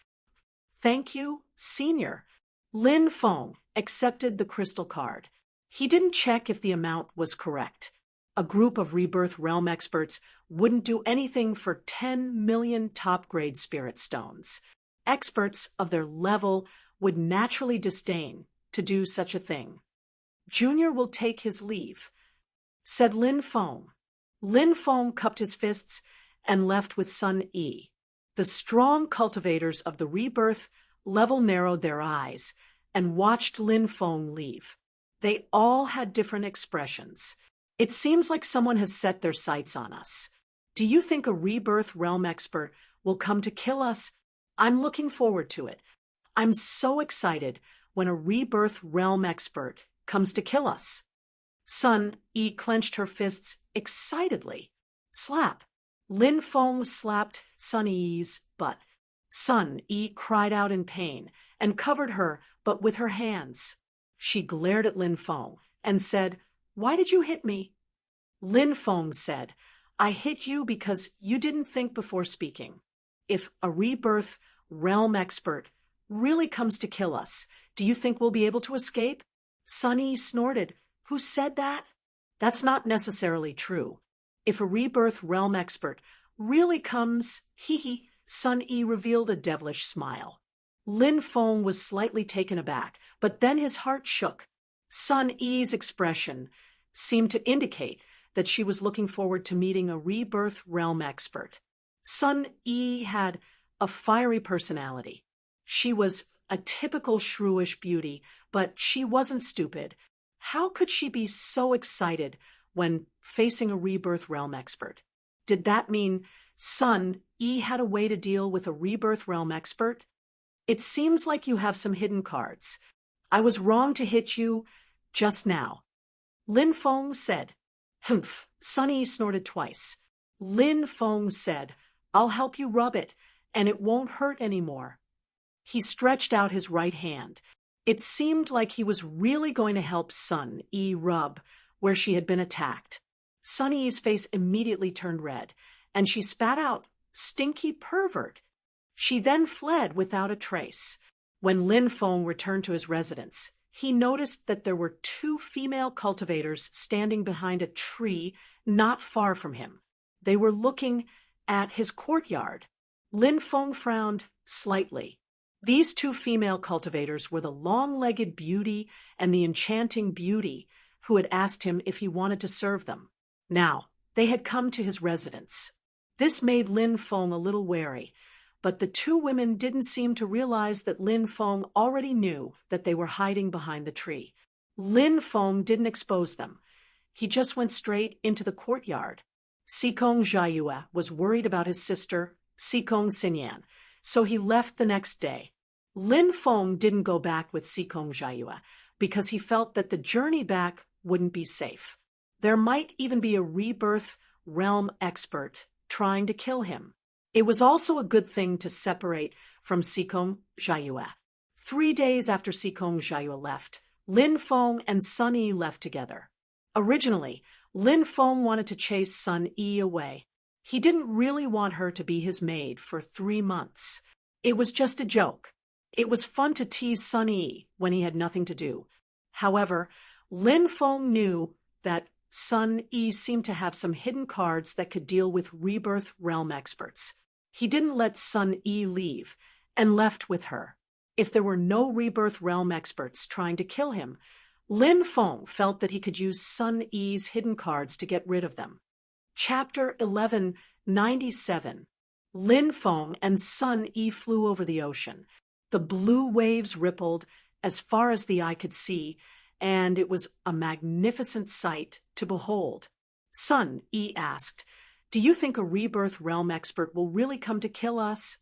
"Thank you, Senior." Lin Feng accepted the crystal card. He didn't check if the amount was correct. A group of Rebirth Realm experts wouldn't do anything for 10 million top-grade spirit stones. Experts of their level would naturally disdain to do such a thing. "Junior will take his leave," said Lin Feng. Lin Feng cupped his fists and left with Sun Yi. The strong cultivators of the Rebirth level narrowed their eyes and watched Lin Feng leave. They all had different expressions. "It seems like someone has set their sights on us. Do you think a Rebirth Realm expert will come to kill us? I'm looking forward to it. I'm so excited when a Rebirth Realm expert comes to kill us." Sun Yi clenched her fists excitedly. Slap! Lin Feng slapped Sun Yi's butt. Sun Yi cried out in pain and covered her, but with her hands. She glared at Lin Feng and said, "Why did you hit me?" Lin Feng said, "I hit you because you didn't think before speaking. If a Rebirth Realm expert really comes to kill us, do you think we'll be able to escape?" Sun Yi snorted. "Who said that?" "That's not necessarily true. If a Rebirth Realm expert really comes, hee." Sun Yi revealed a devilish smile. Lin Feng was slightly taken aback, but then his heart shook. Sun Yi's expression seemed to indicate that she was looking forward to meeting a Rebirth Realm expert. Sun Yi had a fiery personality. She was a typical shrewish beauty, but she wasn't stupid. How could she be so excited when facing a Rebirth Realm expert? Did that mean Sun Yi had a way to deal with a Rebirth Realm expert? "It seems like you have some hidden cards. I was wrong to hit you just now," Lin Feng said. "Humph," Sun Yi snorted twice. Lin Feng said, "I'll help you rub it, and it won't hurt anymore." He stretched out his right hand. It seemed like he was really going to help Sun Yi rub where she had been attacked. Sun Yi's face immediately turned red, and she spat out, "Stinky pervert." She then fled without a trace. When Lin Feng returned to his residence, he noticed that there were 2 female cultivators standing behind a tree not far from him. They were looking at his courtyard. Lin Feng frowned slightly. These 2 female cultivators were the long-legged beauty and the enchanting beauty who had asked him if he wanted to serve them. Now, they had come to his residence. This made Lin Feng a little wary, but the 2 women didn't seem to realize that Lin Feng already knew that they were hiding behind the tree. Lin Feng didn't expose them. He just went straight into the courtyard. Sikong Jiayue was worried about his sister, Sikong Xinyan, so he left the next day. Lin Feng didn't go back with Sikong Jiayue because he felt that the journey back wouldn't be safe. There might even be a Rebirth Realm expert trying to kill him. It was also a good thing to separate from Sikong Jiayue. 3 days after Sikong Jiayue left, Lin Feng and Sun Yi left together. Originally, Lin Feng wanted to chase Sun Yi away. He didn't really want her to be his maid for 3 months. It was just a joke. It was fun to tease Sun Yi when he had nothing to do. However, Lin Feng knew that Sun Yi seemed to have some hidden cards that could deal with Rebirth Realm experts. He didn't let Sun Yi leave and left with her. If there were no Rebirth Realm experts trying to kill him, Lin Feng felt that he could use Sun Yi's hidden cards to get rid of them. Chapter 1197. Lin Feng and Sun Yi flew over the ocean. The blue waves rippled as far as the eye could see, and it was a magnificent sight to behold. Sun Yi asked, "Do you think a rebirth realm expert will really come to kill us?"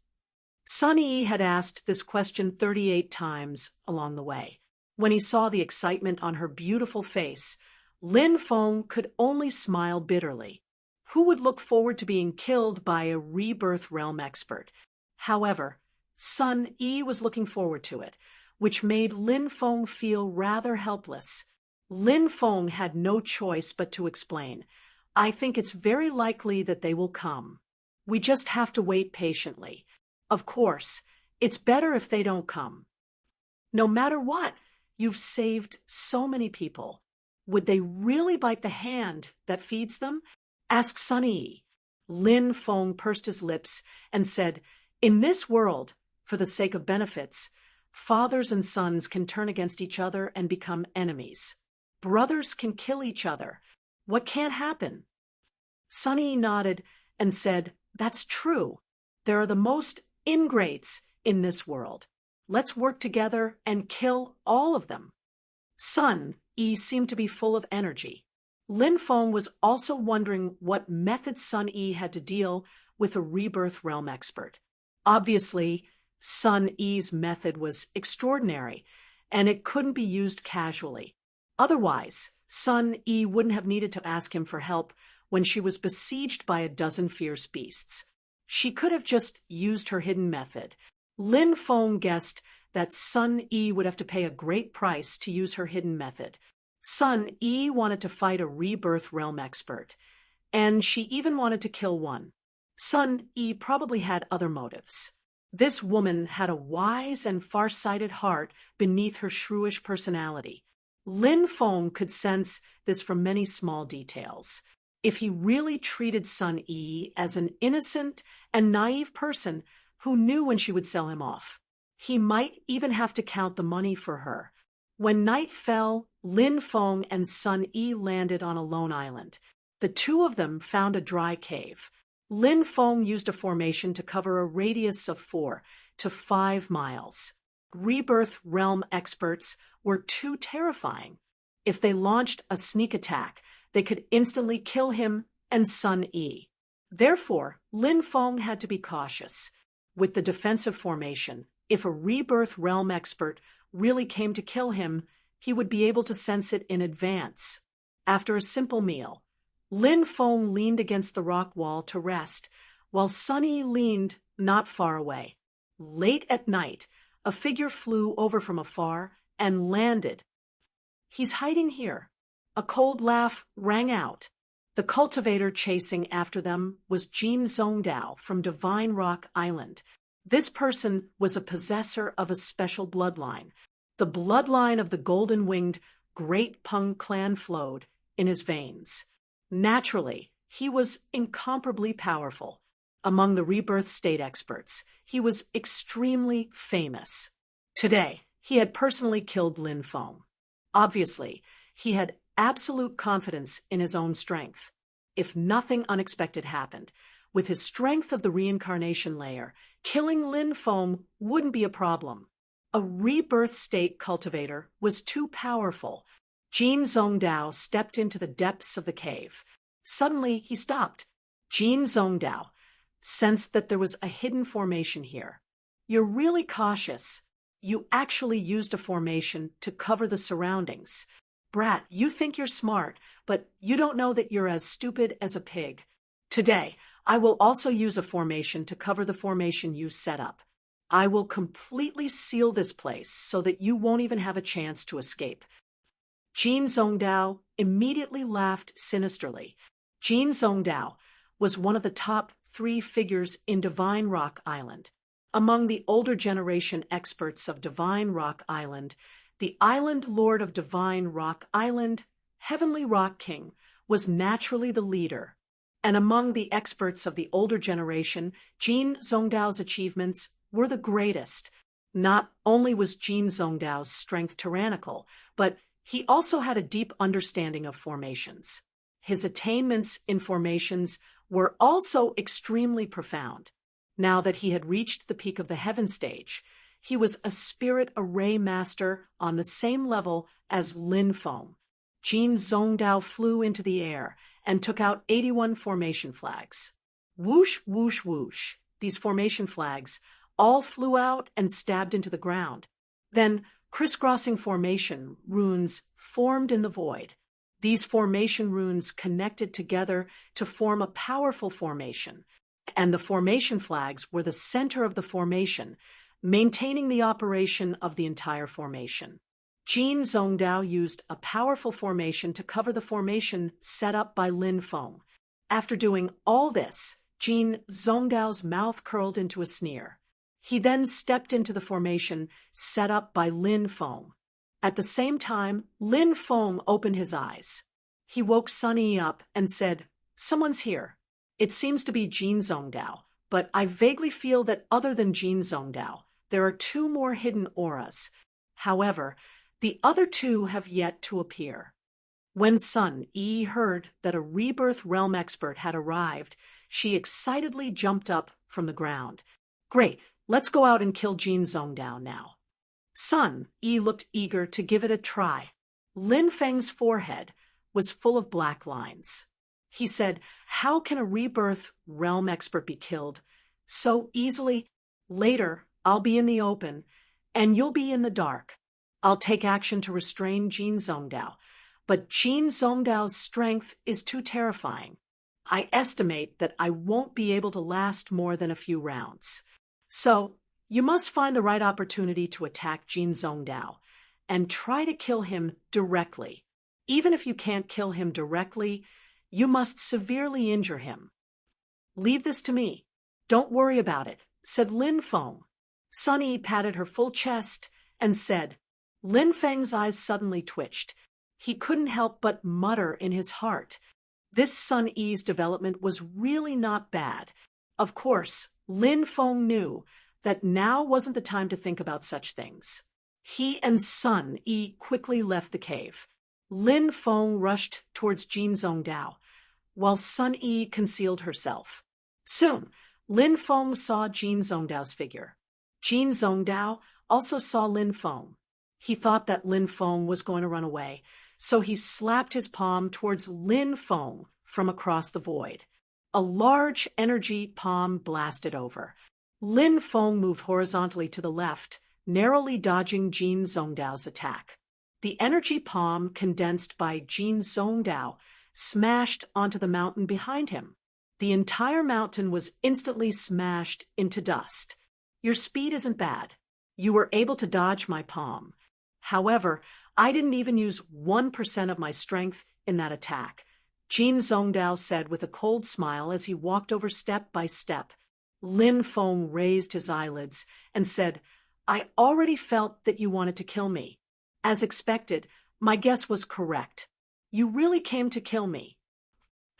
Sun Yi had asked this question 38 times along the way. When he saw the excitement on her beautiful face, Lin Feng could only smile bitterly. Who would look forward to being killed by a rebirth realm expert? However, Sun Yi was looking forward to it, which made Lin Feng feel rather helpless. Lin Feng had no choice but to explain, "I think it's very likely that they will come. We just have to wait patiently. Of course, it's better if they don't come." "No matter what, you've saved so many people. Would they really bite the hand that feeds them?" asked Sun Yi. Lin Feng pursed his lips and said, "In this world, for the sake of benefits, fathers and sons can turn against each other and become enemies. Brothers can kill each other. What can't happen?" Sun Yi nodded and said, "That's true. There are the most ingrates in this world. Let's work together and kill all of them." Sun Yi seemed to be full of energy. Lin Feng was also wondering what method Sun Yi had to deal with a rebirth realm expert. Obviously, Sun Yi's method was extraordinary, and it couldn't be used casually. Otherwise, Sun Yi wouldn't have needed to ask him for help when she was besieged by a dozen fierce beasts. She could have just used her hidden method. Lin Feng guessed that Sun Yi would have to pay a great price to use her hidden method. Sun Yi wanted to fight a rebirth realm expert, and she even wanted to kill one. Sun Yi probably had other motives. This woman had a wise and far-sighted heart beneath her shrewish personality. Lin Feng could sense this from many small details. If he really treated Sun Yi as an innocent and naive person who knew when she would sell him off, he might even have to count the money for her. When night fell, Lin Feng and Sun Yi landed on a lone island. The two of them found a dry cave. Lin Feng used a formation to cover a radius of 4 to 5 miles. Rebirth realm experts were too terrifying. If they launched a sneak attack, they could instantly kill him and Sun Yi. Therefore, Lin Feng had to be cautious. With the defensive formation, if a rebirth realm expert really came to kill him, he would be able to sense it in advance. After a simple meal, Lin Feng leaned against the rock wall to rest, while Sun Yi leaned not far away. Late at night, a figure flew over from afar and landed. "He's hiding here." A cold laugh rang out. The cultivator chasing after them was Jin Zongdao from Divine Rock Island. This person was a possessor of a special bloodline. The bloodline of the golden-winged Great Peng clan flowed in his veins. Naturally, he was incomparably powerful. Among the rebirth state experts, he was extremely famous. Today, he had personally killed Lin Feng. Obviously, he had absolute confidence in his own strength. If nothing unexpected happened, with his strength of the reincarnation layer, killing Lin Feng wouldn't be a problem. A rebirth state cultivator was too powerful. Jin Zongdao stepped into the depths of the cave. Suddenly, he stopped. Jin Zongdao sensed that there was a hidden formation here. "You're really cautious. You actually used a formation to cover the surroundings. Brat, you think you're smart, but you don't know that you're as stupid as a pig. Today, I will also use a formation to cover the formation you set up. I will completely seal this place so that you won't even have a chance to escape." Jin Zongdao immediately laughed sinisterly. Jin Zongdao was one of the top 3 figures in Divine Rock Island. Among the older generation experts of Divine Rock Island, the Island Lord of Divine Rock Island, Heavenly Rock King, was naturally the leader. And among the experts of the older generation, Jin Zongdao's achievements were the greatest. Not only was Jin Zongdao's strength tyrannical, but he also had a deep understanding of formations. His attainments in formations were also extremely profound. Now that he had reached the peak of the heaven stage, he was a spirit array master on the same level as Lin Feng. Jin Zhongdao flew into the air and took out 81 formation flags. Whoosh, whoosh, whoosh. These formation flags all flew out and stabbed into the ground. Then crisscrossing formation runes formed in the void. These formation runes connected together to form a powerful formation, and the formation flags were the center of the formation, maintaining the operation of the entire formation. Jin Zhongdao used a powerful formation to cover the formation set up by Lin Feng. After doing all this, Jin Zhongdao's mouth curled into a sneer. He then stepped into the formation set up by Lin Feng. At the same time, Lin Feng opened his eyes. He woke Sun Yi up and said, "Someone's here. It seems to be Jin Zhongdao, but I vaguely feel that other than Jin Zhongdao, there are two more hidden auras. However, the other two have yet to appear." When Sun Yi heard that a rebirth realm expert had arrived, she excitedly jumped up from the ground. "Great, let's go out and kill Jin Zhongdao now." Sun Yi looked eager to give it a try. Lin Feng's forehead was full of black lines. He said, "How can a rebirth realm expert be killed so easily? Later, I'll be in the open, and you'll be in the dark. I'll take action to restrain Jin Zhongdao, but Jin Zhongdao's strength is too terrifying. I estimate that I won't be able to last more than a few rounds. So, you must find the right opportunity to attack Jin Zhongdao, and try to kill him directly. Even if you can't kill him directly, you must severely injure him." "Leave this to me. Don't worry about it," said Lin Feng. Sun Yi patted her full chest and said. Lin Feng's eyes suddenly twitched. He couldn't help but mutter in his heart. This Sun Yi's development was really not bad. Of course, Lin Feng knew that now wasn't the time to think about such things. He and Sun Yi quickly left the cave. Lin Feng rushed towards Jin Zhongdao, while Sun Yi concealed herself. Soon, Lin Feng saw Jin Zhongdao's figure. Jin Zhongdao also saw Lin Feng. He thought that Lin Feng was going to run away, so he slapped his palm towards Lin Feng from across the void. A large energy palm blasted over. Lin Feng moved horizontally to the left, narrowly dodging Jin Zhongdao's attack. The energy palm condensed by Jin Zhongdao smashed onto the mountain behind him. The entire mountain was instantly smashed into dust. "Your speed isn't bad. You were able to dodge my palm. However, I didn't even use 1% of my strength in that attack," Jin Zhongdao said with a cold smile as he walked over step by step. Lin Feng raised his eyelids and said, "I already felt that you wanted to kill me. As expected, my guess was correct. You really came to kill me.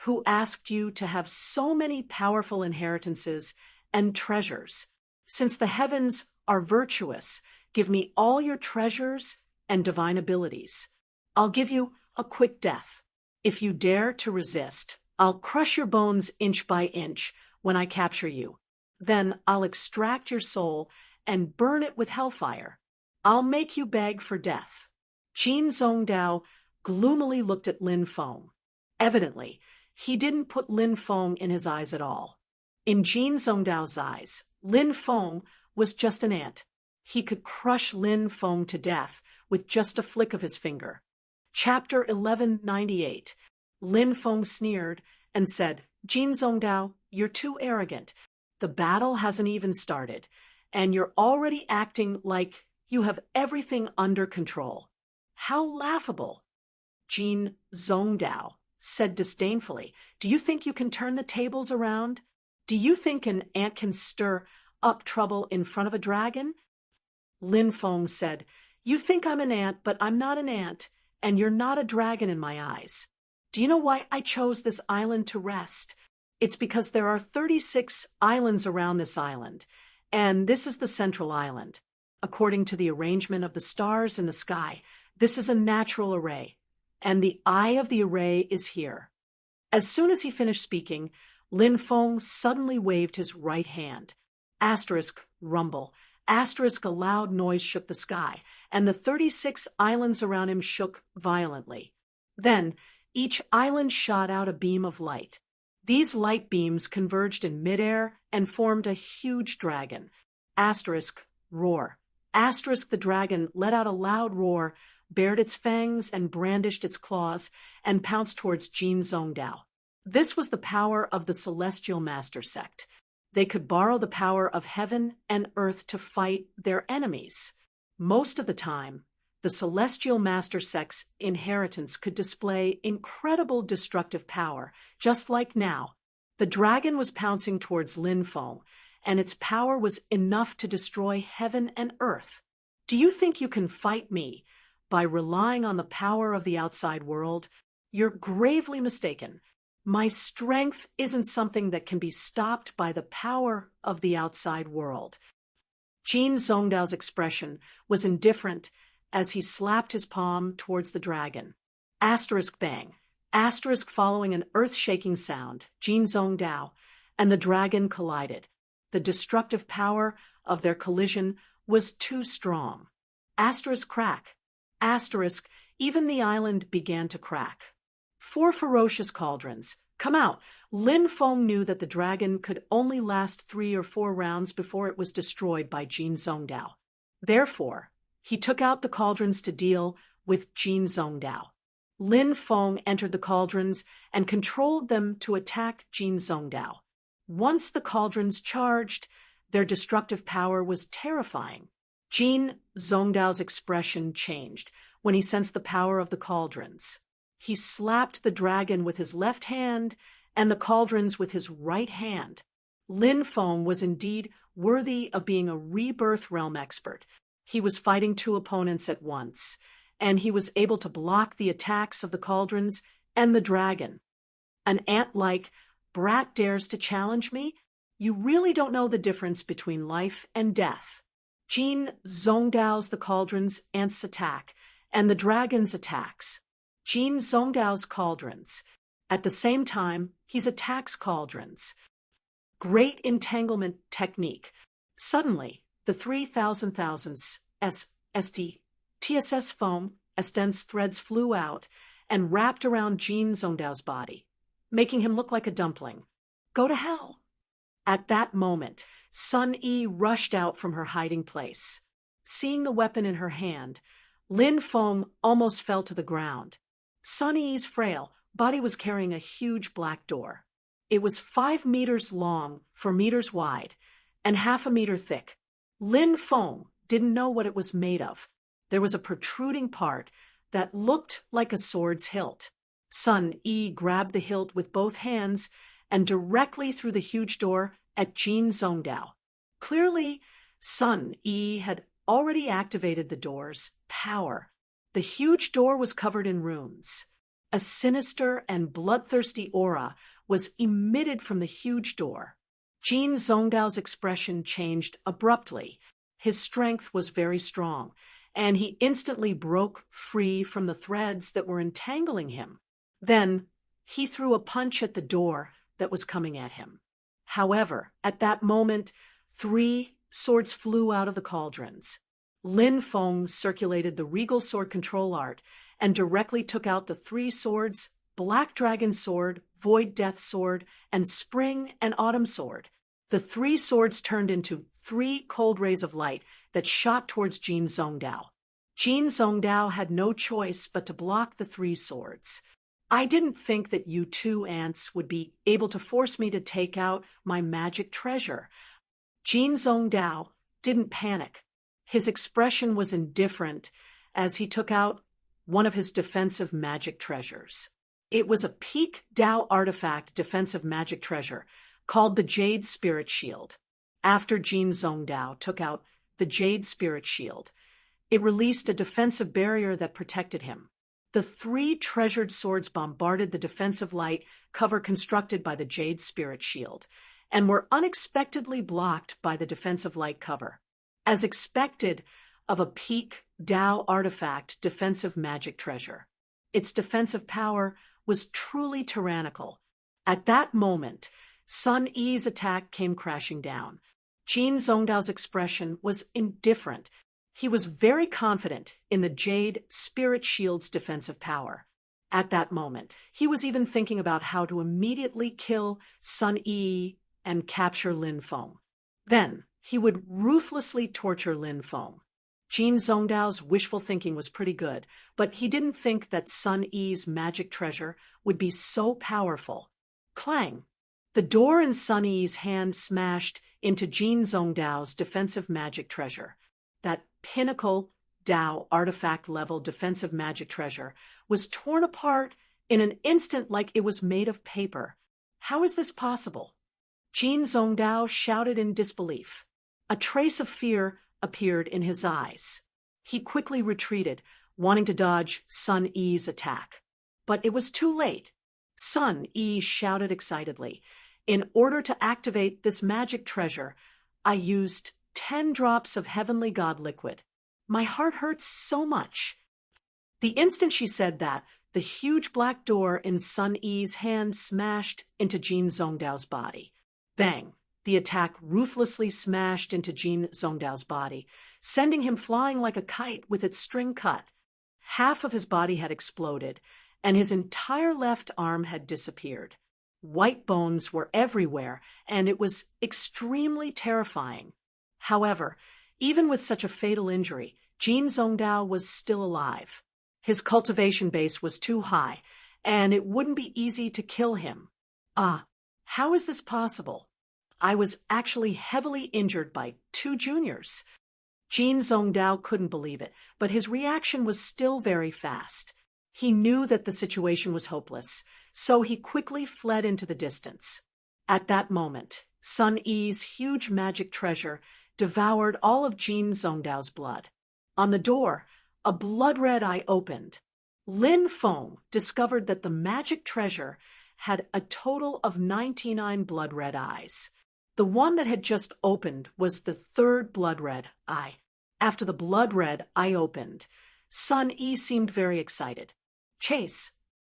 Who asked you to have so many powerful inheritances and treasures? Since the heavens are virtuous, give me all your treasures and divine abilities. I'll give you a quick death. If you dare to resist, I'll crush your bones inch by inch when I capture you. Then I'll extract your soul and burn it with hellfire. I'll make you beg for death." Jin Zhongdao gloomily looked at Lin Feng. Evidently, he didn't put Lin Feng in his eyes at all. In Jin Zhongdao's eyes, Lin Feng was just an ant. He could crush Lin Feng to death with just a flick of his finger. Chapter 1198. Lin Feng sneered and said, "Jin Zhongdao, you're too arrogant. The battle hasn't even started, and you're already acting like you have everything under control. How laughable." Jin Zhongdao said disdainfully, "Do you think you can turn the tables around? Do you think an ant can stir up trouble in front of a dragon?" Lin Feng said, "You think I'm an ant, but I'm not an ant, and you're not a dragon in my eyes. Do you know why I chose this island to rest? It's because there are 36 islands around this island, and this is the central island. According to the arrangement of the stars in the sky, this is a natural array, and the eye of the array is here." As soon as he finished speaking, Lin Feng suddenly waved his right hand. Asterisk rumble. Asterisk a loud noise shook the sky, and the 36 islands around him shook violently. Then, each island shot out a beam of light. These light beams converged in midair and formed a huge dragon. Asterisk roar. Asterisk the dragon let out a loud roar, bared its fangs and brandished its claws, and pounced towards Jin Zhongdao. This was the power of the Celestial Master Sect. They could borrow the power of heaven and earth to fight their enemies. Most of the time, the Celestial Master Sect's inheritance could display incredible destructive power, just like now. The dragon was pouncing towards Lin Feng, and its power was enough to destroy heaven and earth. Do you think you can fight me by relying on the power of the outside world? You're gravely mistaken. My strength isn't something that can be stopped by the power of the outside world. Jin Zhongdao's expression was indifferent as he slapped his palm towards the dragon. Asterisk bang. Asterisk following an earth-shaking sound, Jin Zhongdao and the dragon collided. The destructive power of their collision was too strong. Asterisk crack. Asterisk, even the island began to crack. 4 ferocious cauldrons. Come out. Lin Feng knew that the dragon could only last 3 or 4 rounds before it was destroyed by Jin Zhongdao. Therefore, he took out the cauldrons to deal with Jin Zhongdao. Lin Feng entered the cauldrons and controlled them to attack Jin Zhongdao. Once the cauldrons charged, their destructive power was terrifying. Jin Zhongdao's expression changed when he sensed the power of the cauldrons. He slapped the dragon with his left hand and the cauldrons with his right hand. Lin Feng was indeed worthy of being a rebirth realm expert. He was fighting 2 opponents at once, and he was able to block the attacks of the cauldrons and the dragon. An ant-like brat dares to challenge me? You really don't know the difference between life and death. Jin Zhongdao's the cauldrons' ants attack, and the dragon's attacks. Jin Zhongdao's cauldrons. At the same time, he's attacks cauldrons. Great entanglement technique. Suddenly, the 3,000 thousandths TSS foam as dense threads flew out and wrapped around Jin Zhongdao's body, making him look like a dumpling. Go to hell. At that moment, Sun Yi rushed out from her hiding place. Seeing the weapon in her hand, Lin Feng almost fell to the ground. Sun Yi's frail body was carrying a huge black door. It was 5 meters long, 4 meters wide, and half a meter thick. Lin Feng didn't know what it was made of. There was a protruding part that looked like a sword's hilt. Sun Yi grabbed the hilt with both hands and directly threw the huge door at Jin Zhongdao. Clearly, Sun Yi had already activated the door's power. The huge door was covered in runes. A sinister and bloodthirsty aura was emitted from the huge door. Jin Zhongdao's expression changed abruptly. His strength was very strong, and he instantly broke free from the threads that were entangling him. Then, he threw a punch at the door that was coming at him. However, at that moment, 3 swords flew out of the cauldrons. Lin Feng circulated the regal sword control art and directly took out the 3 swords, Black Dragon Sword, Void Death Sword, and Spring and Autumn Sword. The 3 swords turned into 3 cold rays of light that shot towards Jin Zhongdao. Jin Zhongdao had no choice but to block the 3 swords. I didn't think that you 2 ants would be able to force me to take out my magic treasure. Jin Zhongdao didn't panic. His expression was indifferent as he took out one of his defensive magic treasures. It was a peak Dao artifact defensive magic treasure called the Jade Spirit Shield. After Jin Zhongdao took out the Jade Spirit Shield, it released a defensive barrier that protected him. The 3 treasured swords bombarded the defensive light cover constructed by the Jade Spirit Shield and were unexpectedly blocked by the defensive light cover. As expected of a peak Dao artifact defensive magic treasure, its defensive power was truly tyrannical. At that moment, Sun Yi's attack came crashing down. Jin Zhongdao's expression was indifferent. He was very confident in the Jade Spirit Shield's defensive power. At that moment, he was even thinking about how to immediately kill Sun Yi and capture Lin Feng. Then, he would ruthlessly torture Lin Feng. Jin Zhongdao's wishful thinking was pretty good, but he didn't think that Sun Yi's magic treasure would be so powerful. Clang! The door in Sun Yi's hand smashed into Jin Zhongdao's defensive magic treasure. That pinnacle Dao artifact-level defensive magic treasure was torn apart in an instant like it was made of paper. How is this possible? Jin Zhongdao shouted in disbelief. A trace of fear appeared in his eyes. He quickly retreated, wanting to dodge Sun Yi's attack. But it was too late. Sun Yi shouted excitedly. In order to activate this magic treasure, I used 10 drops of heavenly god liquid. My heart hurts so much. The instant she said that, the huge black door in Sun Yi's hand smashed into Jin Zhongdao's body. Bang! The attack ruthlessly smashed into Jin Zhongdao's body, sending him flying like a kite with its string cut. Half of his body had exploded, and his entire left arm had disappeared. White bones were everywhere, and it was extremely terrifying. However, even with such a fatal injury, Jin Zhongdao was still alive. His cultivation base was too high, and it wouldn't be easy to kill him. How is this possible? I was actually heavily injured by 2 juniors. Jin Zhongdao couldn't believe it, but his reaction was still very fast. He knew that the situation was hopeless, so he quickly fled into the distance. At that moment, Sun Yi's huge magic treasure devoured all of Jin Zhongdao's blood. On the door, a blood-red eye opened. Lin Feng discovered that the magic treasure had a total of 99 blood-red eyes. The one that had just opened was the 3rd blood-red eye. After the blood-red eye opened, Sun Yi seemed very excited. Chase,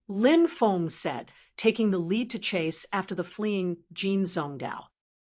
Lin Feng said, taking the lead to chase after the fleeing Jin Zhongdao.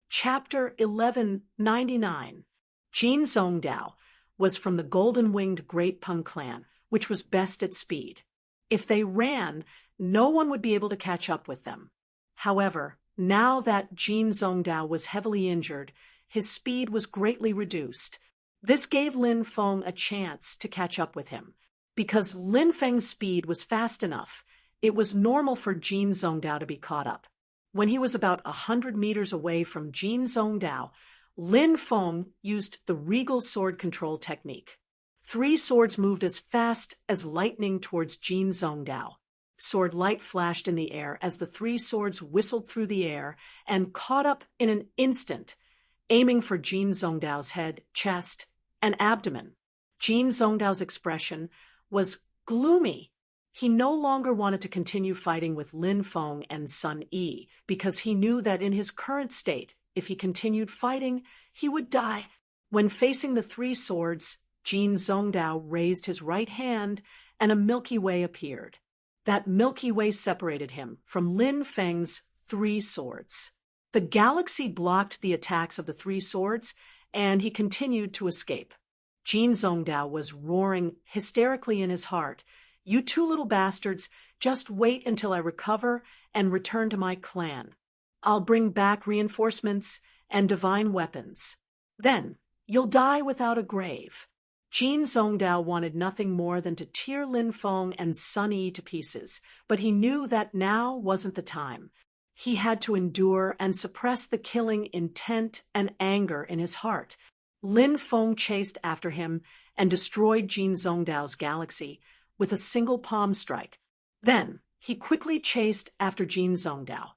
Chapter 1199. Jin Zhongdao was from the golden-winged Great Peng clan, which was best at speed. If they ran, no one would be able to catch up with them. However, now that Jin Zhongdao was heavily injured, his speed was greatly reduced. This gave Lin Feng a chance to catch up with him. Because Lin Feng's speed was fast enough, it was normal for Jin Zhongdao to be caught up. When he was about 100 meters away from Jin Zhongdao, Lin Feng used the regal sword control technique. 3 swords moved as fast as lightning towards Jin Zhongdao. Sword light flashed in the air as the 3 swords whistled through the air and caught up in an instant, aiming for Jin Zhongdao's head, chest, and abdomen. Jin Zhongdao's expression was gloomy. He no longer wanted to continue fighting with Lin Feng and Sun Yi because he knew that in his current state, if he continued fighting, he would die. When facing the 3 swords, Jin Zhongdao raised his right hand and a Milky Way appeared. That Milky Way separated him from Lin Feng's 3 swords. The galaxy blocked the attacks of the 3 swords, and he continued to escape. Jin Zhongdao was roaring hysterically in his heart. You 2 little bastards, just wait until I recover and return to my clan. I'll bring back reinforcements and divine weapons. Then you'll die without a grave. Jin Zhongdao wanted nothing more than to tear Lin Feng and Sun Yi to pieces, but he knew that now wasn't the time. He had to endure and suppress the killing intent and anger in his heart. Lin Feng chased after him and destroyed Jin Zhongdao's galaxy with a single palm strike. Then he quickly chased after Jin Zhongdao.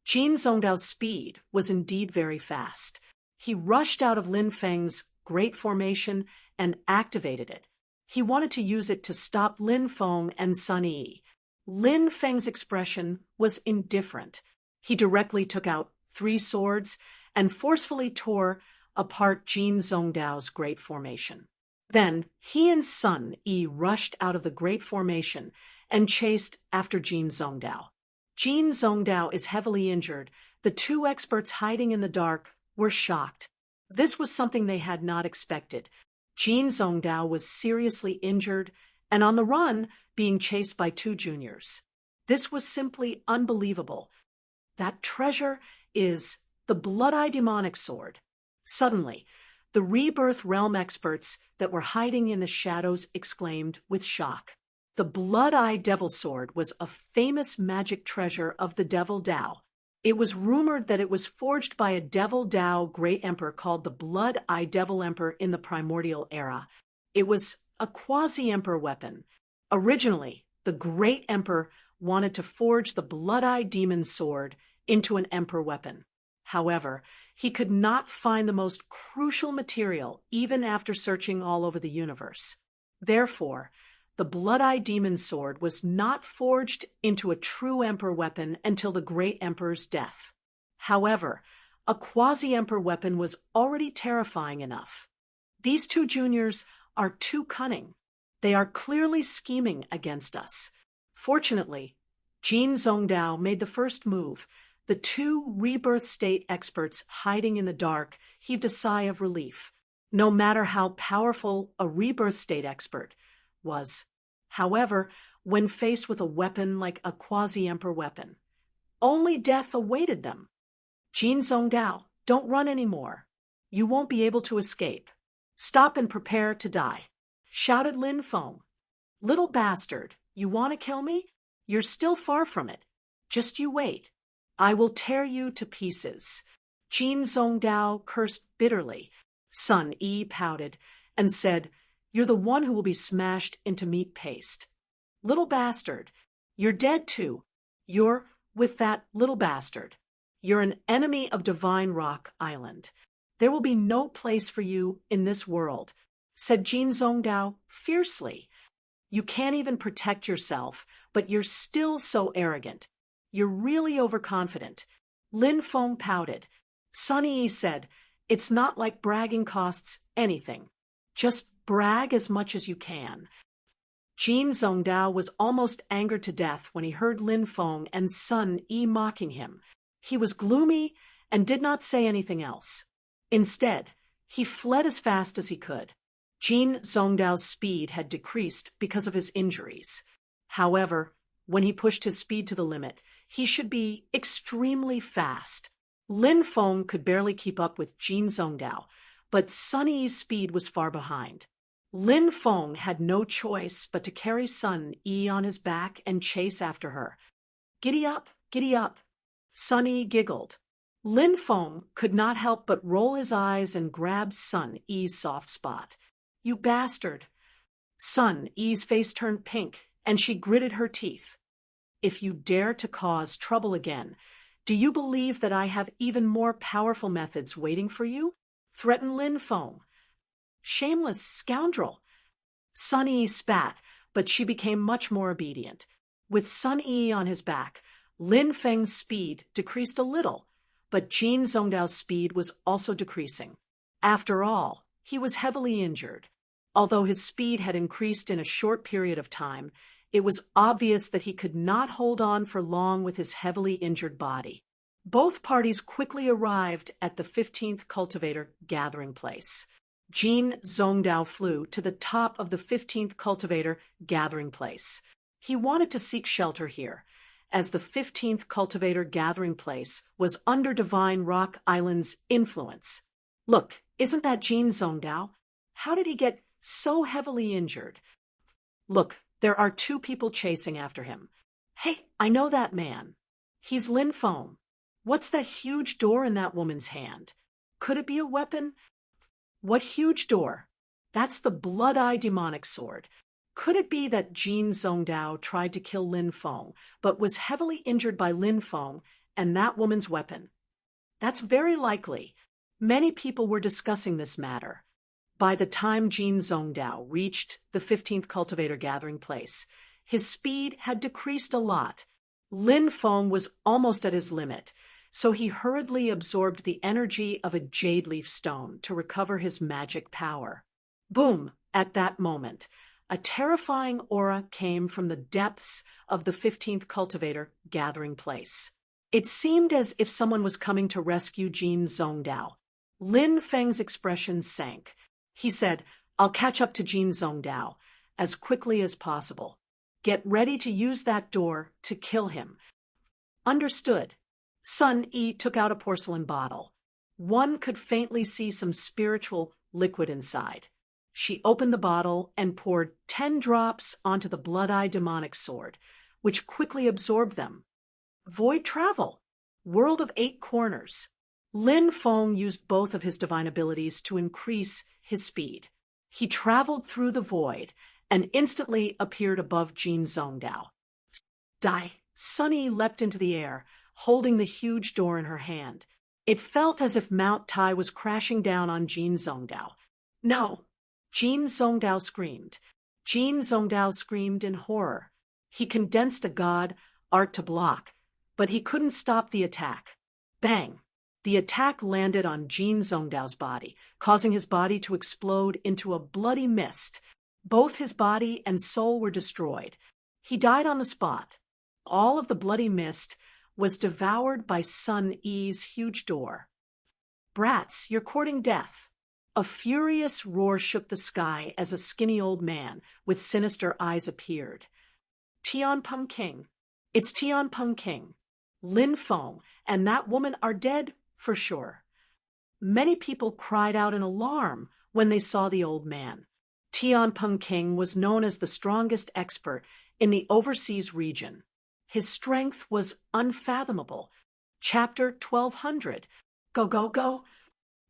Jin Zhongdao's speed was indeed very fast. He rushed out of Lin Feng's great formation and activated it. He wanted to use it to stop Lin Feng and Sun Yi. Lin Feng's expression was indifferent. He directly took out 3 swords and forcefully tore apart Jin Zhongdao's great formation. Then he and Sun Yi rushed out of the great formation and chased after Jin Zhongdao. Jin Zhongdao is heavily injured. The 2 experts hiding in the dark were shocked. This was something they had not expected. Jin Zhongdao was seriously injured and on the run, being chased by two juniors. This was simply unbelievable. That treasure is the Blood-Eye demonic sword. Suddenly, the Rebirth Realm experts that were hiding in the shadows exclaimed with shock. The Blood-Eye Devil Sword was a famous magic treasure of the Devil Dao. It was rumored that it was forged by a Devil Dao Great Emperor called the Blood-Eye Devil Emperor in the Primordial Era. It was a quasi-emperor weapon. Originally, the Great Emperor wanted to forge the Blood-Eye Demon Sword into an emperor weapon. However, he could not find the most crucial material even after searching all over the universe. Therefore, the Blood-Eye Demon Sword was not forged into a true emperor weapon until the Great Emperor's death. However, a quasi-emperor weapon was already terrifying enough. These two juniors are too cunning. They are clearly scheming against us. Fortunately, Jin Zhongdao made the first move. The two Rebirth State experts hiding in the dark heaved a sigh of relief. No matter how powerful a Rebirth State expert was. However, when faced with a weapon like a quasi-emperor weapon, only death awaited them. Jin Zhongdao, don't run anymore. You won't be able to escape. Stop and prepare to die, shouted Lin Feng. Little bastard, you want to kill me? You're still far from it. Just you wait. I will tear you to pieces. Jin Zhongdao cursed bitterly. Sun Yi pouted and said, You're the one who will be smashed into meat paste. Little bastard, you're dead too. You're with that little bastard. You're an enemy of Divine Rock Island. There will be no place for you in this world, said Jin Zhongdao fiercely. You can't even protect yourself, but you're still so arrogant. You're really overconfident. Lin Feng pouted. Sun Yi said, It's not like bragging costs anything. Just brag as much as you can. Jin Zhongdao was almost angered to death when he heard Lin Feng and Sun Yi mocking him. He was gloomy and did not say anything else. Instead, he fled as fast as he could. Jin Zhongdao's speed had decreased because of his injuries. However, when he pushed his speed to the limit, he should be extremely fast. Lin Feng could barely keep up with Jin Zhongdao, but Sun Yi's speed was far behind. Lin Feng had no choice but to carry Sun Yi on his back and chase after her. Giddy up, giddy up. Sun Yi giggled. Lin Feng could not help but roll his eyes and grab Sun Yi's soft spot. You bastard. Sun Yi's face turned pink, and she gritted her teeth. If you dare to cause trouble again, do you believe that I have even more powerful methods waiting for you? Threatened Lin Feng. Shameless scoundrel. Sun Yi spat, but she became much more obedient. With Sun Yi on his back, Lin Feng's speed decreased a little, but Jin Zhongdao's speed was also decreasing. After all, he was heavily injured. Although his speed had increased in a short period of time, it was obvious that he could not hold on for long with his heavily injured body. Both parties quickly arrived at the 15th Cultivator gathering place. Jin Zhongdao flew to the top of the 15th Cultivator gathering place. He wanted to seek shelter here, as the 15th Cultivator gathering place was under Divine Rock Island's influence. Look, isn't that Jin Zhongdao? How did he get so heavily injured? Look, there are two people chasing after him. Hey, I know that man. He's Lin Feng. What's that huge door in that woman's hand? Could it be a weapon? What huge door? That's the Blood-Eye demonic sword. Could it be that Jin Zhongdao tried to kill Lin Feng, but was heavily injured by Lin Feng and that woman's weapon? That's very likely. Many people were discussing this matter. By the time Jin Zhongdao reached the 15th Cultivator gathering place, his speed had decreased a lot. Lin Feng was almost at his limit, so he hurriedly absorbed the energy of a jade leaf stone to recover his magic power. Boom! At that moment, a terrifying aura came from the depths of the 15th Cultivator gathering place. It seemed as if someone was coming to rescue Jin Zhongdao. Lin Feng's expression sank. He said, "I'll catch up to Jin Zhongdao as quickly as possible. Get ready to use that door to kill him." "Understood." Sun Yi took out a porcelain bottle. One could faintly see some spiritual liquid inside. She opened the bottle and poured 10 drops onto the blood-eye demonic sword, which quickly absorbed them. Void travel. World of 8 corners. Lin Feng used both of his divine abilities to increase his speed. He traveled through the void and instantly appeared above Jin Zhongdao. Die! Sun Yi leapt into the air, holding the huge door in her hand. It felt as if Mount Tai was crashing down on Jin Zhongdao. "No!" Jin Zhongdao screamed. Jin Zhongdao screamed in horror. He condensed a god art to block, but he couldn't stop the attack. Bang! The attack landed on Jin Zhongdao's body, causing his body to explode into a bloody mist. Both his body and soul were destroyed. He died on the spot. All of the bloody mist was devoured by Sun Yi's huge door. "Brats, you're courting death." A furious roar shook the sky as a skinny old man with sinister eyes appeared. "Tianpeng King. It's Tianpeng King. Lin Feng and that woman are dead for sure." Many people cried out in alarm when they saw the old man. Tianpeng King was known as the strongest expert in the overseas region. His strength was unfathomable. Chapter 1200. Go, go, go.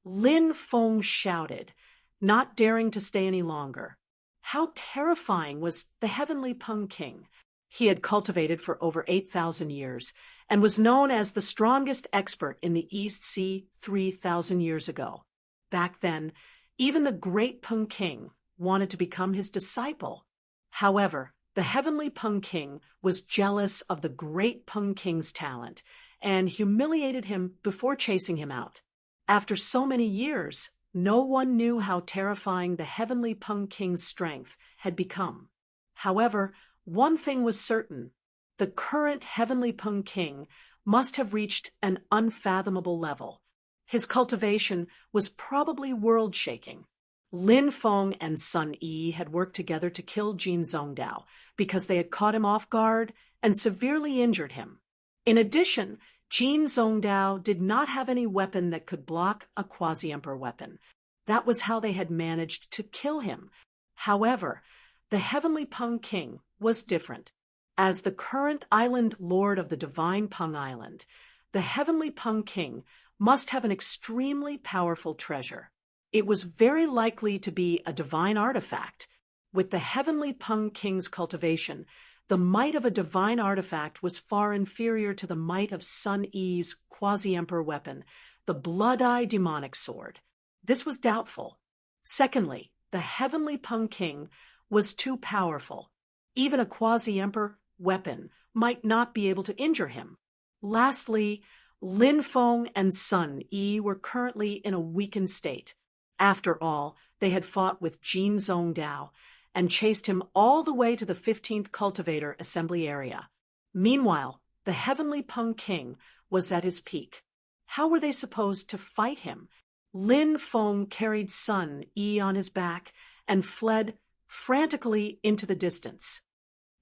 Lin Feng shouted, not daring to stay any longer. How terrifying was the heavenly Peng King? He had cultivated for over 8,000 years and was known as the strongest expert in the East Sea 3,000 years ago. Back then, even the great Peng King wanted to become his disciple. However, the heavenly Peng King was jealous of the great Peng King's talent and humiliated him before chasing him out. After so many years, no one knew how terrifying the heavenly Peng King's strength had become. However, one thing was certain: the current heavenly Peng King must have reached an unfathomable level. His cultivation was probably world-shaking. Lin Feng and Sun Yi had worked together to kill Jin Zhongdao because they had caught him off guard and severely injured him. In addition, Jin Zhongdao did not have any weapon that could block a quasi-emperor weapon. That was how they had managed to kill him. However, the heavenly Peng King was different. As the current island lord of the divine Peng Island, the heavenly Peng King must have an extremely powerful treasure. It was very likely to be a divine artifact. With the heavenly Peng King's cultivation, the might of a divine artifact was far inferior to the might of Sun Yi's quasi-emperor weapon, the blood-eye demonic sword. This was doubtful. Secondly, the heavenly Peng King was too powerful. Even a quasi-emperor weapon might not be able to injure him. Lastly, Lin Feng and Sun Yi were currently in a weakened state. After all, they had fought with Jin Zhongdao and chased him all the way to the 15th Cultivator Assembly area. Meanwhile, the heavenly Peng King was at his peak. How were they supposed to fight him? Lin Feng carried Sun Yi on his back and fled frantically into the distance.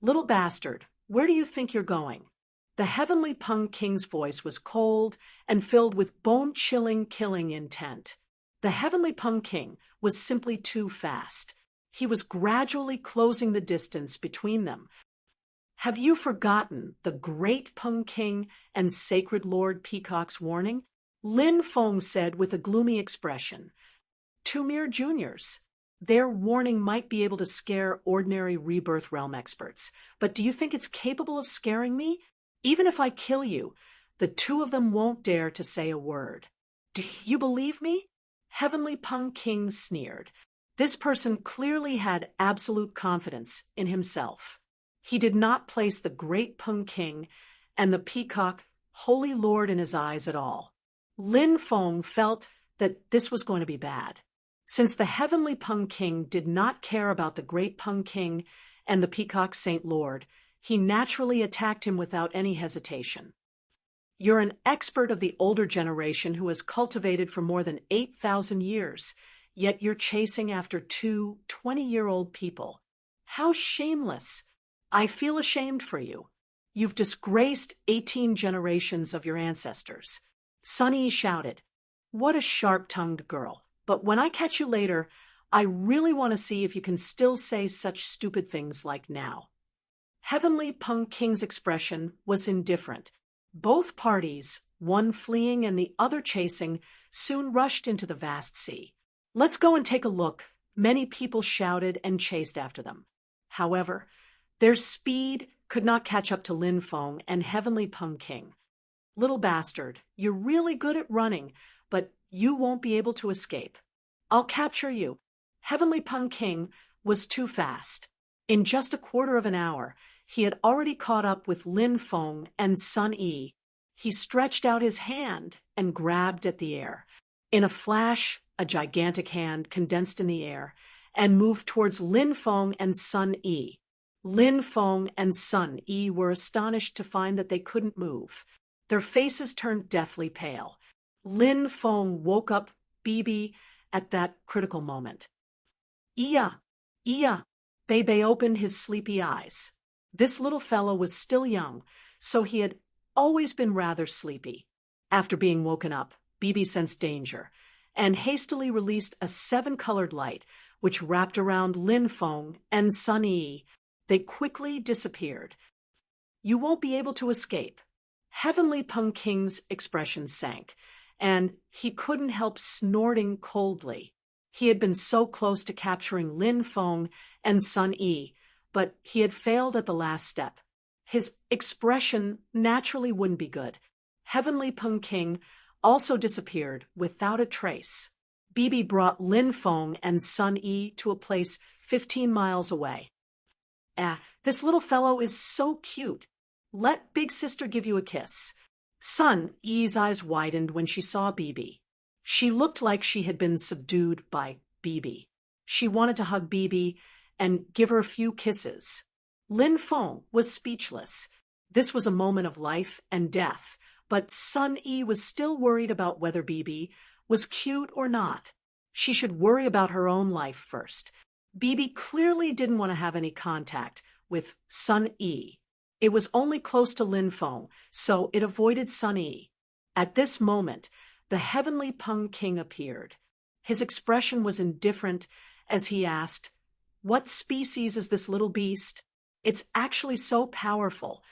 "Little bastard, where do you think you're going?" The heavenly Peng King's voice was cold and filled with bone-chilling killing intent. The heavenly Peng King was simply too fast. He was gradually closing the distance between them. "Have you forgotten the great Peng King and sacred Lord Peacock's warning?" Lin Feng said with a gloomy expression. "Two mere juniors. Their warning might be able to scare ordinary Rebirth Realm experts, but do you think it's capable of scaring me? Even if I kill you, the two of them won't dare to say a word. Do you believe me?" Heavenly Peng King sneered. This person clearly had absolute confidence in himself. He did not place the great Peng King and the Peacock Holy Lord in his eyes at all. Lin Feng felt that this was going to be bad. Since the heavenly Peng King did not care about the great Peng King and the Peacock Saint Lord, he naturally attacked him without any hesitation. You're an expert of the older generation who has cultivated for more than 8,000 years, yet you're chasing after two 20-year-old people. How shameless! I feel ashamed for you. You've disgraced 18 generations of your ancestors. Sunny shouted. What a sharp-tongued girl. But when I catch you later, I really want to see if you can still say such stupid things like now. Heavenly Pung King's expression was indifferent. Both parties, one fleeing and the other chasing, soon rushed into the vast sea. Let's go and take a look. Many people shouted and chased after them. However, their speed could not catch up to Lin Feng and Heavenly Pung King. Little bastard, you're really good at running, but you won't be able to escape. I'll capture you. Heavenly Pung King was too fast. In just a quarter of an hour, he had already caught up with Lin Feng and Sun Yi. He stretched out his hand and grabbed at the air. In a flash, a gigantic hand condensed in the air and moved towards Lin Feng and Sun Yi. Lin Feng and Sun Yi were astonished to find that they couldn't move. Their faces turned deathly pale. Lin Feng woke up Bibi at that critical moment. Iya! Iya! Bebe opened his sleepy eyes. This little fellow was still young, so he had always been rather sleepy. After being woken up, Bibi sensed danger, and hastily released a 7-colored light, which wrapped around Lin Feng and Sun Yi. They quickly disappeared. You won't be able to escape. Heavenly Pung King's expression sank, and he couldn't help snorting coldly. He had been so close to capturing Lin Feng and Sun Yi, but he had failed at the last step. His expression naturally wouldn't be good. Heavenly Pung King also disappeared without a trace. Bibi brought Lin Feng and Sun Yi to a place 15 miles away. This little fellow is so cute. Let Big Sister give you a kiss. Sun Yi's eyes widened when she saw Bibi. She looked like she had been subdued by Bibi. She wanted to hug Bibi and give her a few kisses. Lin Feng was speechless. This was a moment of life and death, but Sun Yi was still worried about whether Bibi was cute or not. She should worry about her own life first. Bibi clearly didn't want to have any contact with Sun Yi. It was only close to Lin Feng, so it avoided Sun Yi. At this moment, the Heavenly Pung King appeared. His expression was indifferent as he asked, "What species is this little beast? It's actually so powerful."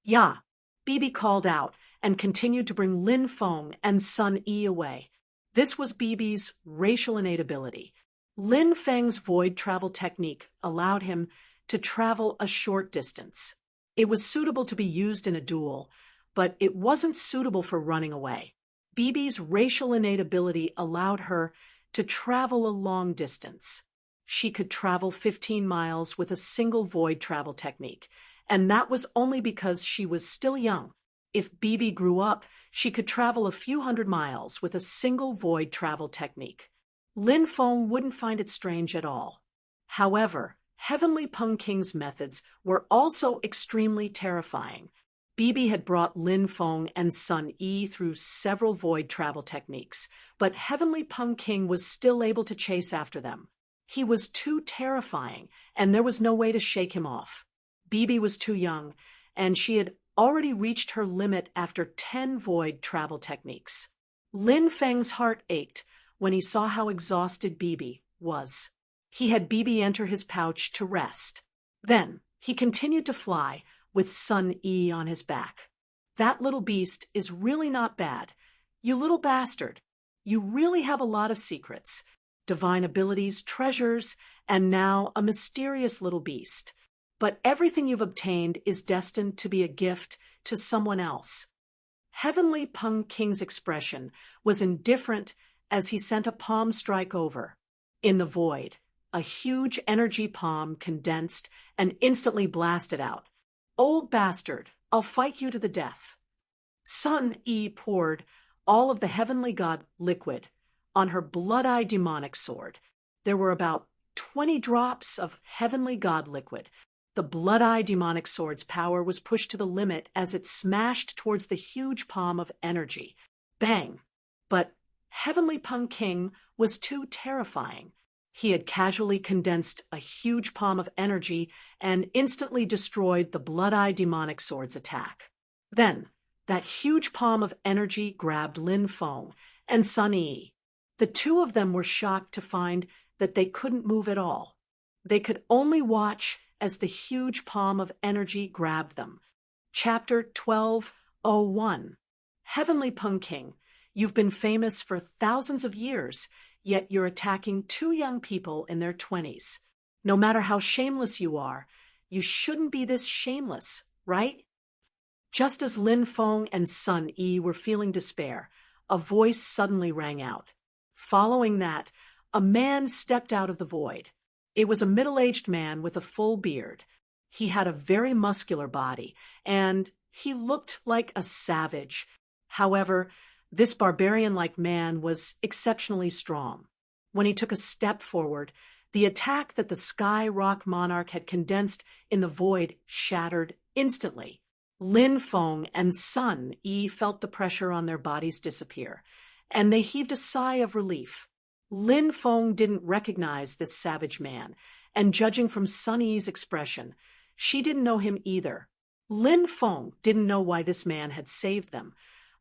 "Ya," Bibi called out and continued to bring Lin Feng and Sun Yi away. This was Bibi's racial innate ability. Lin Feng's void travel technique allowed him to travel a short distance. It was suitable to be used in a duel, but it wasn't suitable for running away. Bibi's racial innate ability allowed her to travel a long distance. She could travel 15 miles with a single void travel technique, and that was only because she was still young. If Bibi grew up, she could travel a few hundred miles with a single void travel technique. Lin Feng wouldn't find it strange at all. However, Heavenly Pung King's methods were also extremely terrifying. Bibi had brought Lin Feng and Sun Yi through several void travel techniques, but Heavenly Pung King was still able to chase after them. He was too terrifying, and there was no way to shake him off. Bibi was too young, and she had already reached her limit after 10 void travel techniques. Lin Feng's heart ached when he saw how exhausted Bibi was. He had Bibi enter his pouch to rest. Then he continued to fly with Sun Yi on his back. "That little beast is really not bad. You little bastard. You really have a lot of secrets. Divine abilities, treasures, and now a mysterious little beast. But everything you've obtained is destined to be a gift to someone else." Heavenly Pung King's expression was indifferent as he sent a palm strike over. In the void, a huge energy palm condensed and instantly blasted out. "Old bastard, I'll fight you to the death." Sun Yi poured all of the heavenly god liquid on her blood-eye demonic sword. There were about 20 drops of heavenly god liquid. The blood-eye demonic sword's power was pushed to the limit as it smashed towards the huge palm of energy. Bang! But Heavenly Pung King was too terrifying. He had casually condensed a huge palm of energy and instantly destroyed the blood-eye demonic sword's attack. Then, that huge palm of energy grabbed Lin Feng and Sun Yi. The two of them were shocked to find that they couldn't move at all. They could only watch as the huge palm of energy grabbed them. Chapter 12:01. Heavenly Pung King, you've been famous for thousands of years, yet you're attacking two young people in their 20s. No matter how shameless you are, you shouldn't be this shameless, right? Just as Lin Feng and Sun Yi were feeling despair, a voice suddenly rang out. Following that, a man stepped out of the void. It was a middle-aged man with a full beard. He had a very muscular body, and he looked like a savage. However, this barbarian-like man was exceptionally strong. When he took a step forward, the attack that the Sky Rock Monarch had condensed in the void shattered instantly. Lin Feng and Sun Yi felt the pressure on their bodies disappear, and they heaved a sigh of relief. Lin Feng didn't recognize this savage man, and judging from Sun Yi's expression, she didn't know him either. Lin Feng didn't know why this man had saved them,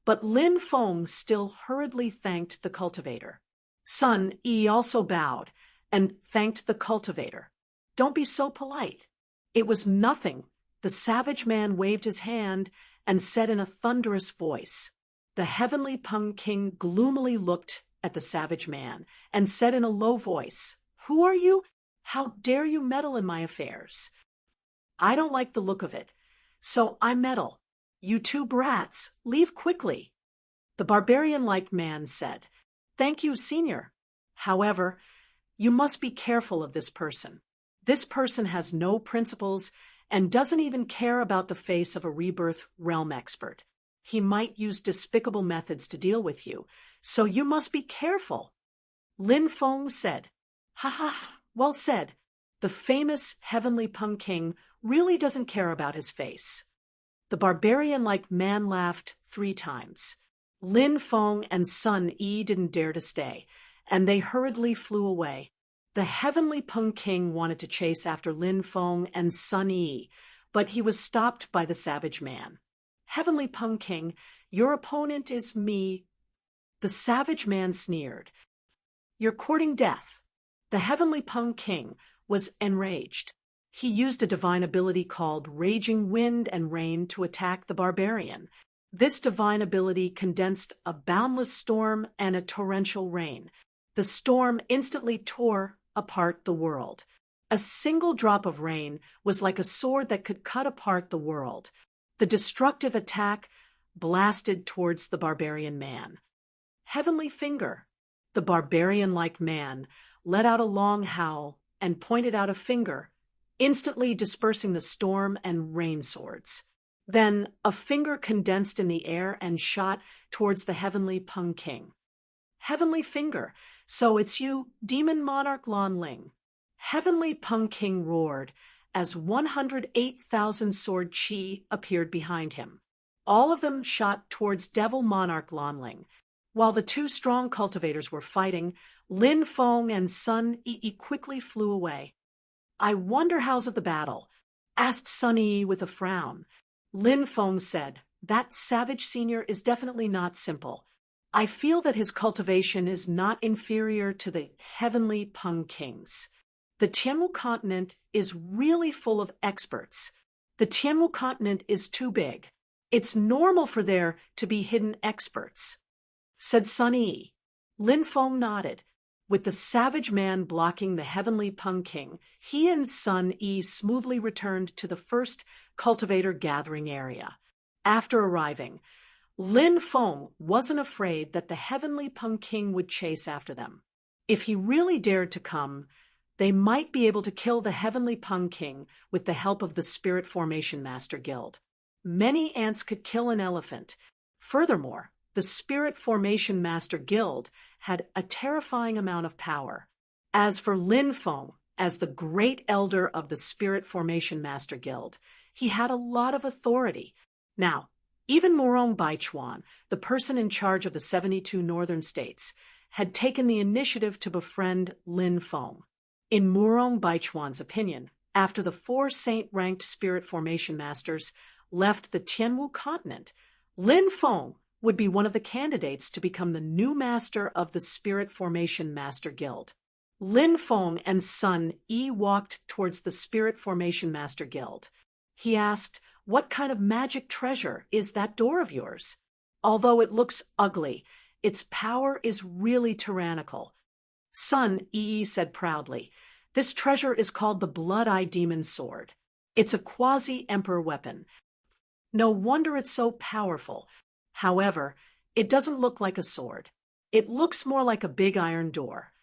but Lin Feng still hurriedly thanked the cultivator. Sun Yi also bowed and thanked the cultivator. Don't be so polite. It was nothing. The savage man waved his hand and said in a thunderous voice. The Heavenly Pung King gloomily looked at the savage man and said in a low voice, "Who are you? How dare you meddle in my affairs?" "I don't like the look of it, so I meddle. You two brats, leave quickly." The barbarian-like man said, "Thank you, Senior. However, you must be careful of this person. This person has no principles and doesn't even care about the face of a rebirth realm expert. He might use despicable methods to deal with you, so you must be careful." Lin Feng said, "Ha ha, well said. The famous Heavenly Pung King really doesn't care about his face." The barbarian-like man laughed 3 times. Lin Feng and Sun Yi didn't dare to stay, and they hurriedly flew away. The Heavenly Pung King wanted to chase after Lin Feng and Sun Yi, but he was stopped by the savage man. "Heavenly Pung King, your opponent is me." The savage man sneered. "You're courting death." The Heavenly Pung King was enraged. He used a divine ability called Raging Wind and Rain to attack the barbarian. This divine ability condensed a boundless storm and a torrential rain. The storm instantly tore apart the world. A single drop of rain was like a sword that could cut apart the world. The destructive attack blasted towards the barbarian man. "Heavenly Finger." The barbarian-like man let out a long howl and pointed out a finger, instantly dispersing the storm and rain swords. Then a finger condensed in the air and shot towards the Heavenly Pung King. "Heavenly Finger, so it's you, Demon Monarch Lan Ling." Heavenly Pung King roared as 108,000 sword chi appeared behind him. All of them shot towards Devil Monarch Lan Ling. While the two strong cultivators were fighting, Lin Feng and Sun Yi quickly flew away. "I wonder how's of the battle?" asked Sun Yi with a frown. Lin Feng said, "That savage senior is definitely not simple. I feel that his cultivation is not inferior to the Heavenly Pung King's. The Tianwu continent is really full of experts. The Tianwu continent is too big. It's normal for there to be hidden experts," said Sun Yi. Lin Feng nodded. With the savage man blocking the Heavenly Pung King, he and Sun Yi smoothly returned to the first cultivator gathering area. After arriving, Lin Feng wasn't afraid that the Heavenly Pung King would chase after them. If he really dared to come, they might be able to kill the Heavenly Pung King with the help of the Spirit Formation Master Guild. Many ants could kill an elephant. Furthermore, the Spirit Formation Master Guild had a terrifying amount of power. As for Lin Feng as the great elder of the Spirit Formation Master Guild. He had a lot of authority. Now, even Morong Baichuan, the person in charge of the 72 northern states, had taken the initiative to befriend Lin Feng. In Morong Baichuan's opinion, after the 4 saint-ranked Spirit Formation Masters left the Tianwu continent, Lin Feng would be one of the candidates to become the new master of the Spirit Formation Master Guild. Lin Feng and Sun Yi walked towards the Spirit Formation Master Guild. He asked, "What kind of magic treasure is that door of yours? Although it looks ugly, its power is really tyrannical." Sun Yi said proudly, "This treasure is called the Blood-Eye Demon Sword. It's a quasi-emperor weapon. No wonder it's so powerful. However, it doesn't look like a sword. It looks more like a big iron door."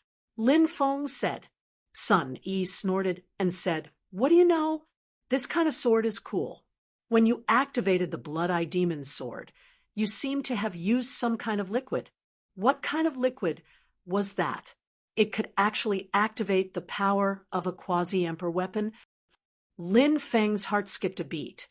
Lin Feng said. Sun Yi snorted and said, "What do you know? This kind of sword is cool. When you activated the Blood-Eye Demon Sword, you seem to have used some kind of liquid. What kind of liquid was that? It could actually activate the power of a quasi-emperor weapon?" Lin Feng's heart skipped a beat,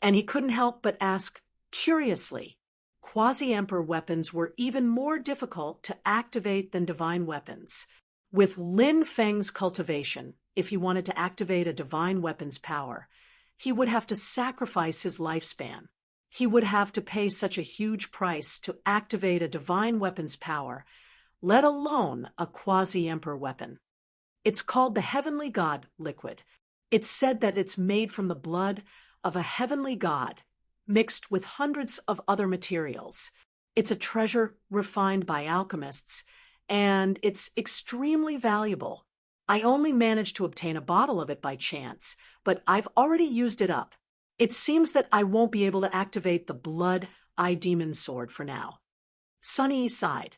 and he couldn't help but ask curiously. Quasi-emperor weapons were even more difficult to activate than divine weapons. With Lin Feng's cultivation, if he wanted to activate a divine weapon's power, he would have to sacrifice his lifespan. He would have to pay such a huge price to activate a divine weapon's power, let alone a quasi-emperor weapon. It's called the Heavenly God liquid. It's said that it's made from the blood of a heavenly god, mixed with hundreds of other materials. It's a treasure refined by alchemists, and it's extremely valuable. I only managed to obtain a bottle of it by chance, but I've already used it up. It seems that I won't be able to activate the Blood-Eye Demon Sword for now." Sun Yi sighed.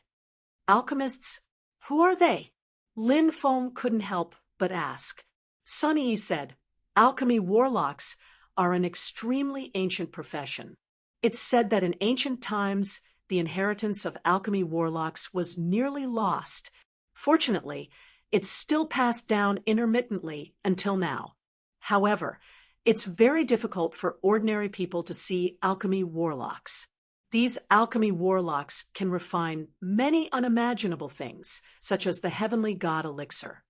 "Alchemists? Who are they?" Lin Feng couldn't help but ask. Sun Yi said, "Alchemy warlocks are an extremely ancient profession. It's said that in ancient times, the inheritance of alchemy warlocks was nearly lost. Fortunately, it's still passed down intermittently until now. However, it's very difficult for ordinary people to see alchemy warlocks. These alchemy warlocks can refine many unimaginable things, such as the heavenly god elixir."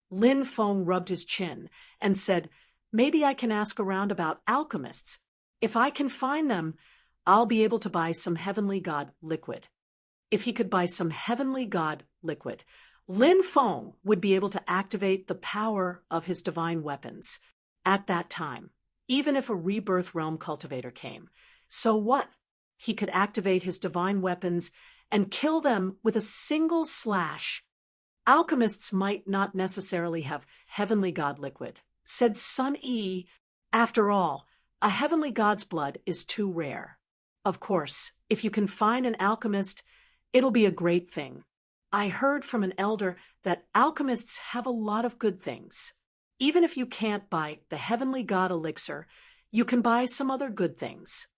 Lin Feng rubbed his chin and said, "Maybe I can ask around about alchemists. If I can find them, I'll be able to buy some heavenly god liquid." If he could buy some heavenly god liquid, Lin Feng would be able to activate the power of his divine weapons. At that time, even if a rebirth realm cultivator came, so what? He could activate his divine weapons and kill them with a single slash. "Alchemists might not necessarily have heavenly god liquid," said Sun Yi. "After all, a heavenly god's blood is too rare. Of course, if you can find an alchemist, it'll be a great thing. I heard from an elder that alchemists have a lot of good things. Even if you can't buy the heavenly god elixir, you can buy some other good things."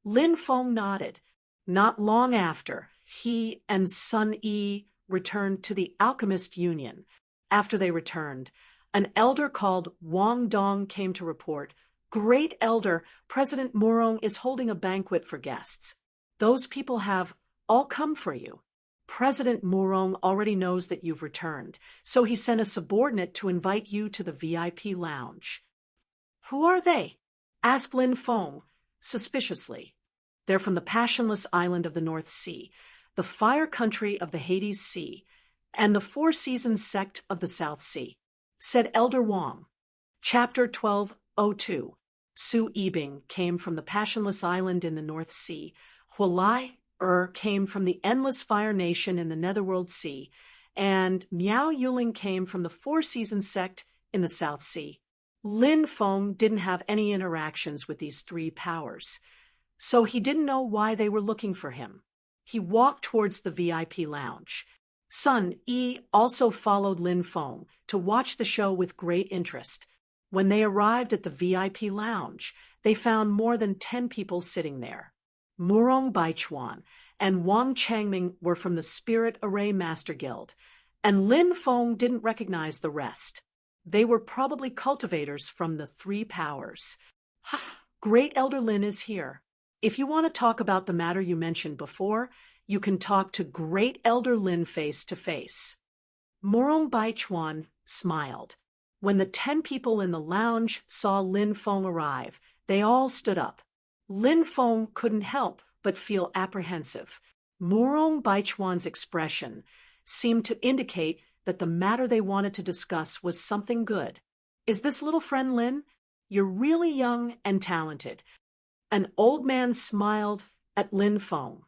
Lin Feng nodded. Not long after, he and Sun Yi returned to the Alchemist Union. After they returned, an elder called Wang Dong came to report, "Great Elder, President Morong is holding a banquet for guests. Those people have all come for you. President Morong already knows that you've returned, so he sent a subordinate to invite you to the VIP lounge." "Who are they?" asked Lin Feng suspiciously. "They're from the Passionless Island of the North Sea, the Fire Country of the Hades Sea, and the Four Seasons sect of the South Sea," said Elder Wang. Chapter 1202. Su Yibing came from the Passionless Island in the North Sea. Hualai came from the Endless Fire Nation in the Netherworld Sea, and Miao Yuling came from the Four Seasons sect in the South Sea. Lin Feng didn't have any interactions with these 3 powers, so he didn't know why they were looking for him. He walked towards the VIP lounge. Sun Yi also followed Lin Feng to watch the show with great interest. When they arrived at the VIP lounge, they found more than 10 people sitting there. Morong Baichuan and Wang Changming were from the Spirit Array Master Guild, and Lin Feng didn't recognize the rest. They were probably cultivators from the three powers. Ha! Great Elder Lin is here. If you want to talk about the matter you mentioned before, you can talk to Great Elder Lin face to face. Morong Baichuan smiled. When the 10 people in the lounge saw Lin Feng arrive, they all stood up. Lin Feng couldn't help but feel apprehensive. Morong Baichuan's expression seemed to indicate that the matter they wanted to discuss was something good. Is this little friend Lin? You're really young and talented. An old man smiled at Lin Feng.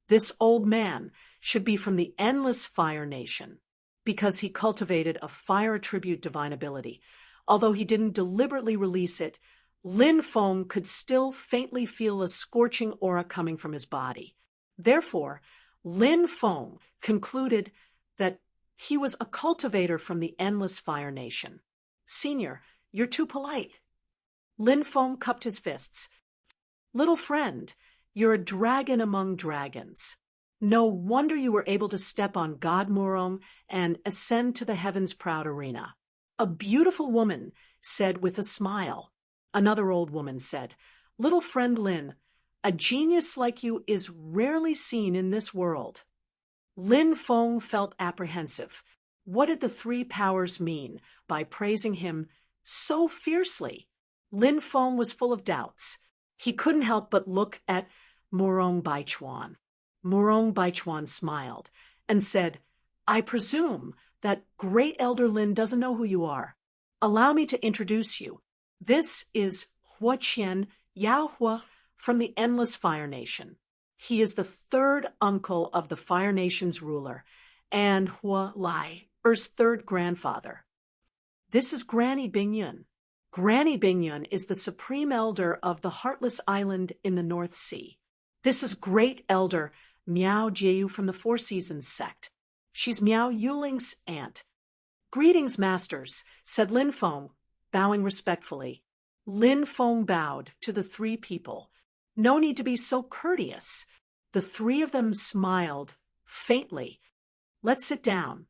This old man should be from the Endless Fire Nation, because he cultivated a fire attribute divine ability. Although he didn't deliberately release it, Lin Feng could still faintly feel a scorching aura coming from his body. Therefore, Lin Feng concluded that he was a cultivator from the Endless Fire Nation. Senior, you're too polite. Lin Feng cupped his fists. Little friend, you're a dragon among dragons. No wonder you were able to step on God Morong and ascend to the heavens' proud arena. A beautiful woman said with a smile. Another old woman said, Little friend Lin, a genius like you is rarely seen in this world. Lin Feng felt apprehensive. What did the three powers mean by praising him so fiercely? Lin Feng was full of doubts. He couldn't help but look at Morong Baichuan. Morong Baichuan smiled and said, I presume that Great Elder Lin doesn't know who you are. Allow me to introduce you. This is Huoqian Yao Hua from the Endless Fire Nation. He is the third uncle of the Fire Nation's ruler, and Hua Lai, Er's third grandfather. This is Granny Bingyun. Granny Bingyun is the supreme elder of the Heartless Island in the North Sea. This is Great Elder Miao Jiu from the Four Seasons sect. She's Miao Yuling's aunt. Greetings, masters, said Lin Feng, bowing respectfully. Lin Feng bowed to the three people. No need to be so courteous. The three of them smiled, faintly. Let's sit down.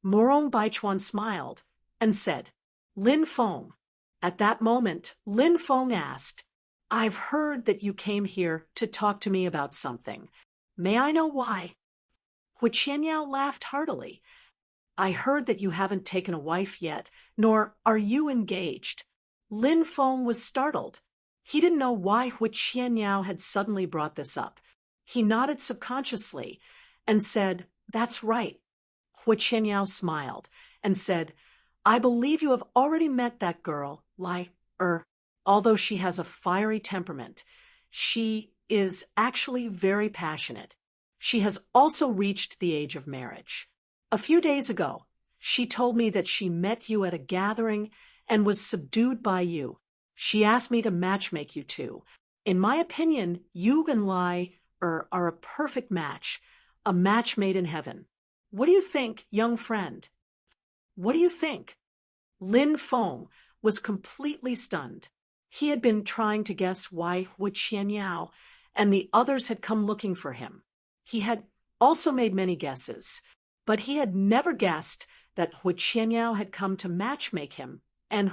Morong Baichuan smiled and said, Lin Feng. At that moment, Lin Feng asked, I've heard that you came here to talk to me about something. May I know why? Hu Qianyao laughed heartily. I heard that you haven't taken a wife yet, nor are you engaged. Lin Feng was startled. He didn't know why Hu Qianyao had suddenly brought this up. He nodded subconsciously and said, That's right. Hu Qianyao smiled and said, I believe you have already met that girl, although she has a fiery temperament. She is actually very passionate. She has also reached the age of marriage. A few days ago, she told me that she met you at a gathering and was subdued by you. She asked me to matchmake you two. In my opinion, you and Lai are a perfect match, a match made in heaven. What do you think, young friend? What do you think? Lin Feng was completely stunned. He had been trying to guess why Hu Qianyao and the others had come looking for him. He had also made many guesses, but he had never guessed that Hu Qianyao had come to matchmake him, and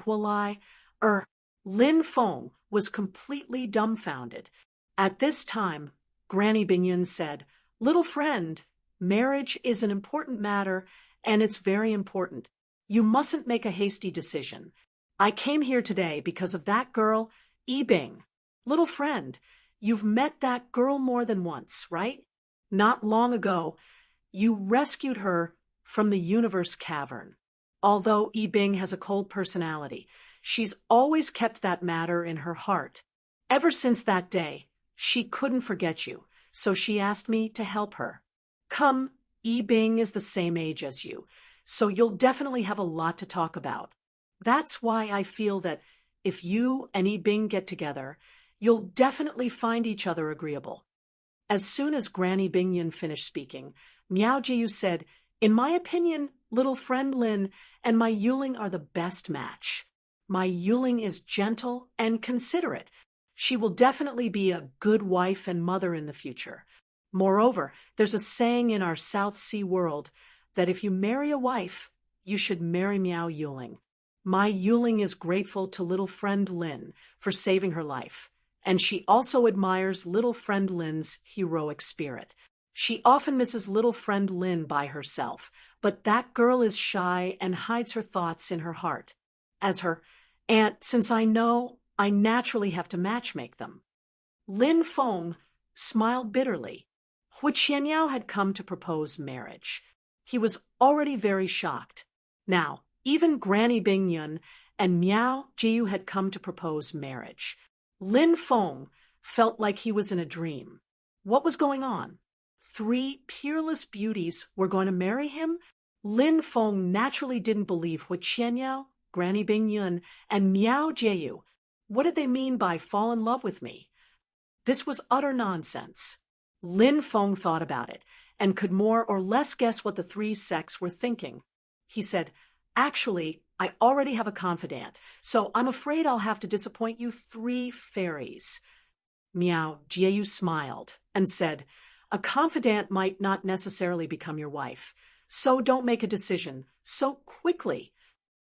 Lin Feng was completely dumbfounded. At this time, Granny Bingyun said, Little friend, marriage is an important matter, and it's very important. You mustn't make a hasty decision. I came here today because of that girl, Yi Bing. Little friend, you've met that girl more than once, right? Not long ago, you rescued her from the universe cavern. Although Yi Bing has a cold personality, she's always kept that matter in her heart. Ever since that day, she couldn't forget you, so she asked me to help her. Come, Yi Bing is the same age as you, so you'll definitely have a lot to talk about. That's why I feel that if you and Yi Bing get together, you'll definitely find each other agreeable. As soon as Granny Bingyun finished speaking, Miao Jiu said, In my opinion, little friend Lin and my Yuling are the best match. My Yuling is gentle and considerate. She will definitely be a good wife and mother in the future. Moreover, there's a saying in our South Sea world that if you marry a wife, you should marry Miao Yuling. My Yuling is grateful to little friend Lin for saving her life, and she also admires little friend Lin's heroic spirit. She often misses little friend Lin by herself, but that girl is shy and hides her thoughts in her heart. As her aunt, since I know, I naturally have to matchmake them. Lin Feng smiled bitterly. Hu Qianyao had come to propose marriage. He was already very shocked. Now, even Granny Bingyun and Miao Jiu had come to propose marriage. Lin Feng felt like he was in a dream. What was going on? 3 peerless beauties were going to marry him? Lin Feng naturally didn't believe Hu Qianyao, Granny Bingyun, and Miao Jiu. What did they mean by fall in love with me? This was utter nonsense. Lin Feng thought about it and could more or less guess what the 3 sects were thinking. He said, "Actually, I already have a confidant, so I'm afraid I'll have to disappoint you 3 fairies." Miao Jiu smiled and said, "A confidant might not necessarily become your wife, so don't make a decision so quickly."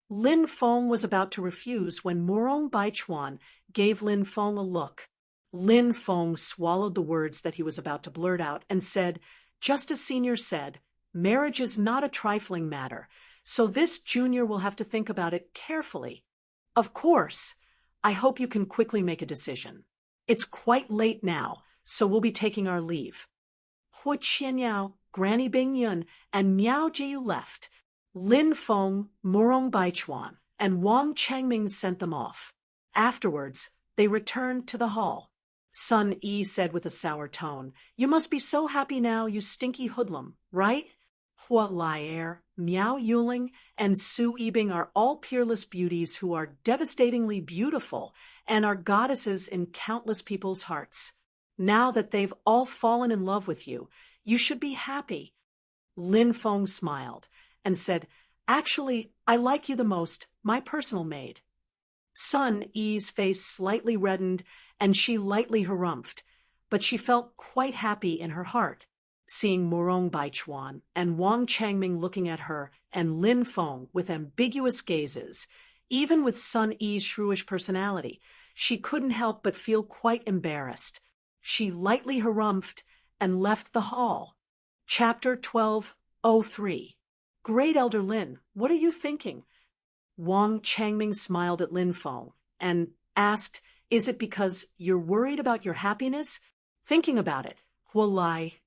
Lin Feng was about to refuse when Murong Baichuan gave Lin Feng a look. Lin Feng swallowed the words that he was about to blurt out and said, "Just as Senior said, marriage is not a trifling matter, so this Junior will have to think about it carefully. Of course, I hope you can quickly make a decision. It's quite late now, so we'll be taking our leave." Hu Qianyao, Granny Bingyun, and Miao Jiu left. Lin Feng, Murong Baichuan, and Wang Changming sent them off. Afterwards, they returned to the hall. Sun Yi said with a sour tone, "You must be so happy now, you stinky hoodlum, right?" Hua Laier, Miao Yuling, and Su Yibing are all peerless beauties who are devastatingly beautiful and are goddesses in countless people's hearts. Now that they've all fallen in love with you, you should be happy. Lin Feng smiled and said, "Actually, I like you the most, my personal maid." Sun Yi's face slightly reddened and she lightly harumphed, but she felt quite happy in her heart, seeing Murong Baichuan and Wang Changming looking at her and Lin Feng with ambiguous gazes. Even with Sun Yi's shrewish personality, she couldn't help but feel quite embarrassed. She lightly harumphed and left the hall. Chapter 12:03. "Great Elder Lin, what are you thinking?" Wang Changming smiled at Lin Feng and asked, "Is it because you're worried about your happiness?" "Thinking about it. Hua Lai,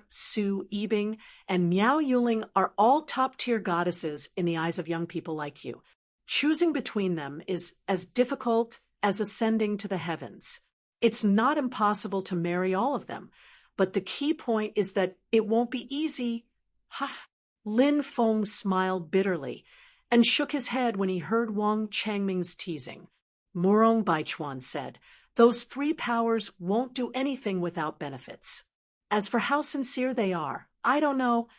Su Yibing, and Miao Yuling are all top-tier goddesses in the eyes of young people like you. Choosing between them is as difficult as ascending to the heavens. It's not impossible to marry all of them, but the key point is that it won't be easy." Ha! Lin Feng smiled bitterly and shook his head when he heard Wang Changming's teasing. Murong Baichuan said, "Those 3 powers won't do anything without benefits. As for how sincere they are, I don't know."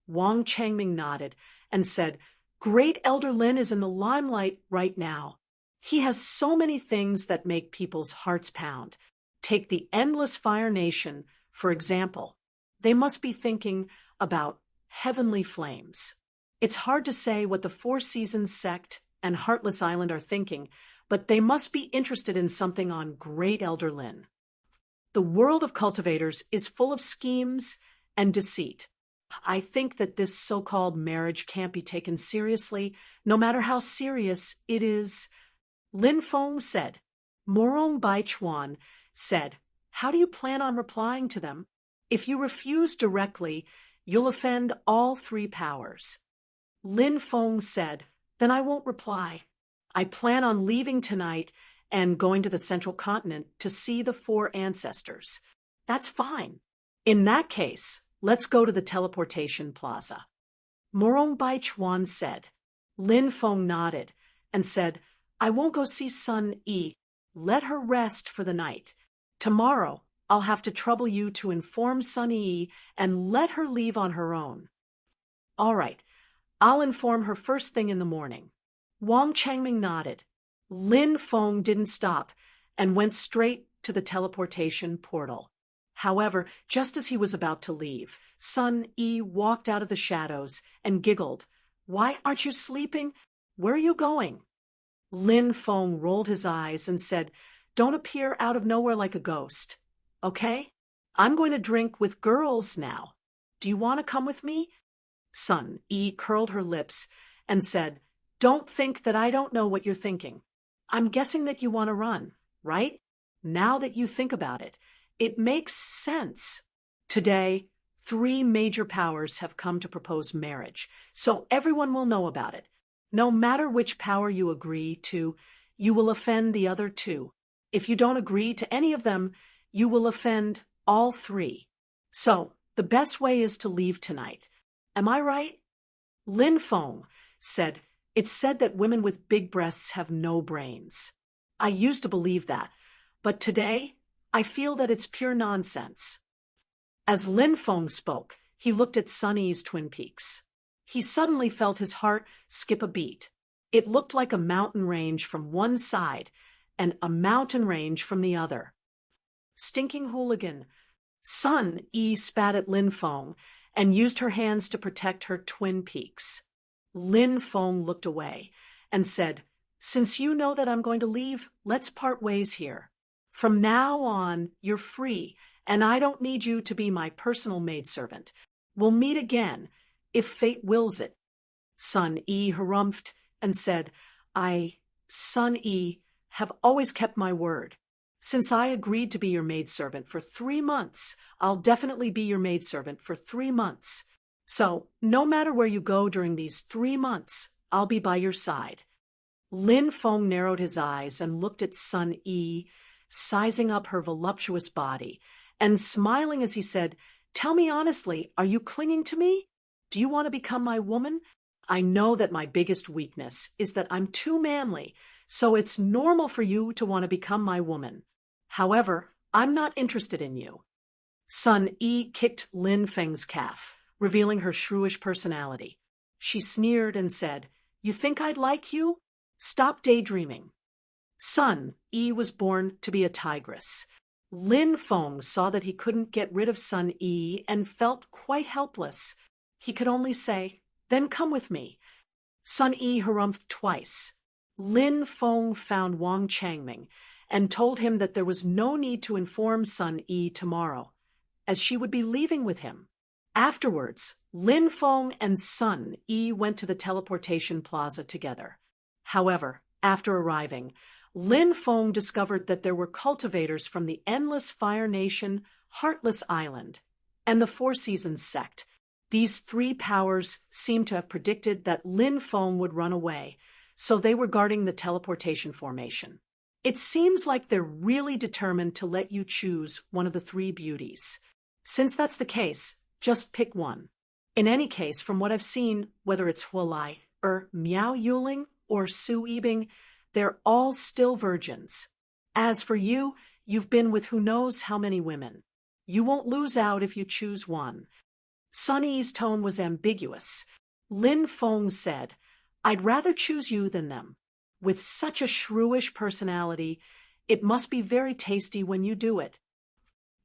Wang Changming nodded and said, "Great Elder Lin is in the limelight right now. He has so many things that make people's hearts pound. Take the Endless Fire Nation, for example. They must be thinking about heavenly flames. It's hard to say what the Four Seasons sect and Heartless Island are thinking, but they must be interested in something on Great Elder Lin. The world of cultivators is full of schemes and deceit. I think that this so-called marriage can't be taken seriously, no matter how serious it is." Lin Feng said. Murong Baichuan said, "How do you plan on replying to them? If you refuse directly, you'll offend all 3 powers." Lin Feng said, "Then I won't reply. I plan on leaving tonight and going to the central continent to see the 4 ancestors." "That's fine. In that case, let's go to the teleportation plaza." Murong Baichuan said. Lin Feng nodded and said, "I won't go see Sun Yi. Let her rest for the night. Tomorrow, I'll have to trouble you to inform Sun Yi and let her leave on her own." "All right. I'll inform her first thing in the morning." Wang Changming nodded. Lin Feng didn't stop and went straight to the teleportation portal. However, just as he was about to leave, Sun Yi walked out of the shadows and giggled. "Why aren't you sleeping? Where are you going? Lin Feng rolled his eyes and said, Don't appear out of nowhere like a ghost. Okay? I'm going to drink with girls now. Do you want to come with me? Sun Yi curled her lips and said, Don't think that I don't know what you're thinking. I'm guessing that you want to run, right? Now that you think about it, it makes sense. Today, 3 major powers have come to propose marriage, so everyone will know about it. No matter which power you agree to, you will offend the other 2. If you don't agree to any of them, you will offend all 3. So, the best way is to leave tonight. Am I right? Lin Feng said, It's said that women with big breasts have no brains. I used to believe that, but today, I feel that it's pure nonsense. As Lin Feng spoke, he looked at Sun Yi's twin peaks. He suddenly felt his heart skip a beat. It looked like a mountain range from one side and a mountain range from the other. Stinking hooligan. Sun Yi spat at Lin Feng and used her hands to protect her twin peaks. Lin Feng looked away and said, Since you know that I'm going to leave, let's part ways here. From now on, you're free, and I don't need you to be my personal maidservant. We'll meet again, if fate wills it. Sun Yi harumphed and said, Sun Yi, have always kept my word. Since I agreed to be your maidservant for 3 months, I'll definitely be your maidservant for 3 months. So, no matter where you go during these 3 months, I'll be by your side. Lin Feng narrowed his eyes and looked at Sun Yi, sizing up her voluptuous body, and smiling as he said, Tell me honestly, are you clinging to me? Do you want to become my woman? I know that my biggest weakness is that I'm too manly, so it's normal for you to want to become my woman. However, I'm not interested in you. Sun Yi kicked Lin Feng's calf, revealing her shrewish personality. She sneered and said, You think I'd like you? Stop daydreaming. Sun Yi was born to be a tigress. Lin Feng saw that he couldn't get rid of Sun Yi and felt quite helpless. He could only say, Then come with me. Sun Yi harumphed twice. Lin Feng found Wang Changming and told him that there was no need to inform Sun Yi tomorrow, as she would be leaving with him. Afterwards, Lin Feng and Sun Yi went to the teleportation plaza together. However, after arriving, Lin Feng discovered that there were cultivators from the Endless Fire Nation, Heartless Island, and the Four Seasons sect. These 3 powers seemed to have predicted that Lin Feng would run away, so they were guarding the teleportation formation. It seems like they're really determined to let you choose one of the 3 beauties. Since that's the case, just pick one. In any case, from what I've seen, whether it's Hualai, Miao Yuling, or Su Yibing, they're all still virgins. As for you, you've been with who knows how many women. You won't lose out if you choose one. Sun Yi's tone was ambiguous. Lin Feng said, I'd rather choose you than them. With such a shrewish personality, it must be very tasty when you do it.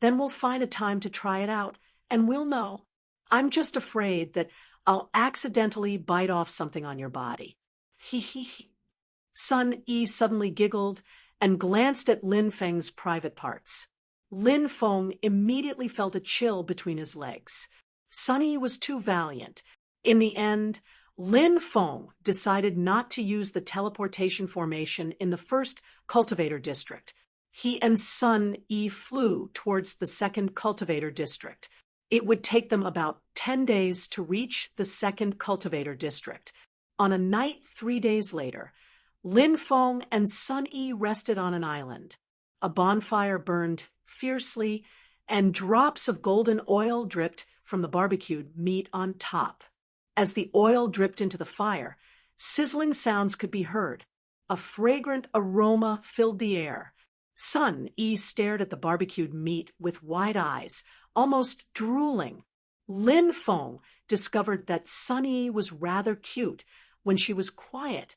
Then we'll find a time to try it out, and we'll know. I'm just afraid that I'll accidentally bite off something on your body. He. Sun Yi suddenly giggled and glanced at Lin Feng's private parts. Lin Feng immediately felt a chill between his legs. Sun Yi was too valiant. In the end, Lin Feng decided not to use the teleportation formation in the first cultivator district. He and Sun Yi flew towards the second cultivator district. It would take them about 10 days to reach the second cultivator district. On a night 3 days later, Lin Feng and Sun Yi rested on an island. A bonfire burned fiercely, and drops of golden oil dripped from the barbecued meat on top. As the oil dripped into the fire, sizzling sounds could be heard. A fragrant aroma filled the air. Sun Yi stared at the barbecued meat with wide eyes, almost drooling. Lin Feng discovered that Sun Yi was rather cute when she was quiet.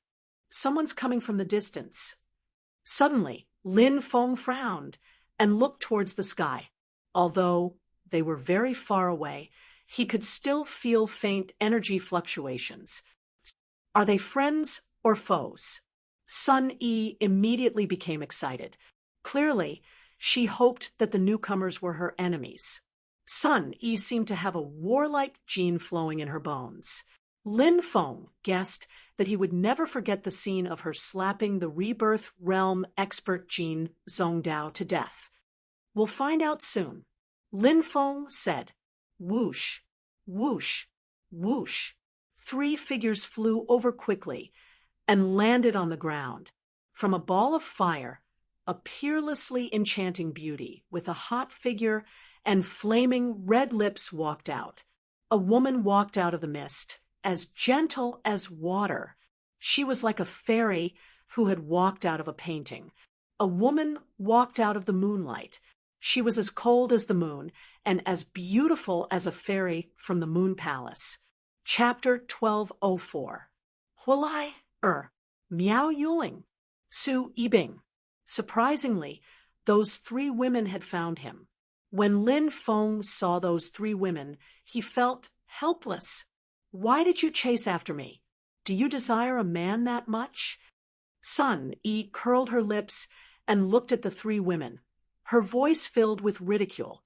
Someone's coming from the distance. Suddenly, Lin Feng frowned and looked towards the sky. Although they were very far away, he could still feel faint energy fluctuations. Are they friends or foes? Sun Yi immediately became excited. Clearly, she hoped that the newcomers were her enemies. Sun Yi seemed to have a warlike gene flowing in her bones. Lin Feng guessed that he would never forget the scene of her slapping the Rebirth Realm expert Jin Zhongdao to death. We'll find out soon. Lin Feng said, "Whoosh, whoosh, whoosh." 3 figures flew over quickly and landed on the ground. From a ball of fire, a peerlessly enchanting beauty with a hot figure and flaming red lips walked out. A woman walked out of the mist, as gentle as water. She was like a fairy who had walked out of a painting. A woman walked out of the moonlight. She was as cold as the moon and as beautiful as a fairy from the Moon Palace. Chapter 1204. Huilai Miao Yuling, Su Yibing. Surprisingly, those 3 women had found him. When Lin Feng saw those 3 women, he felt helpless. "Why did you chase after me? Do you desire a man that much?" Sun Yi curled her lips and looked at the 3 women. Her voice filled with ridicule.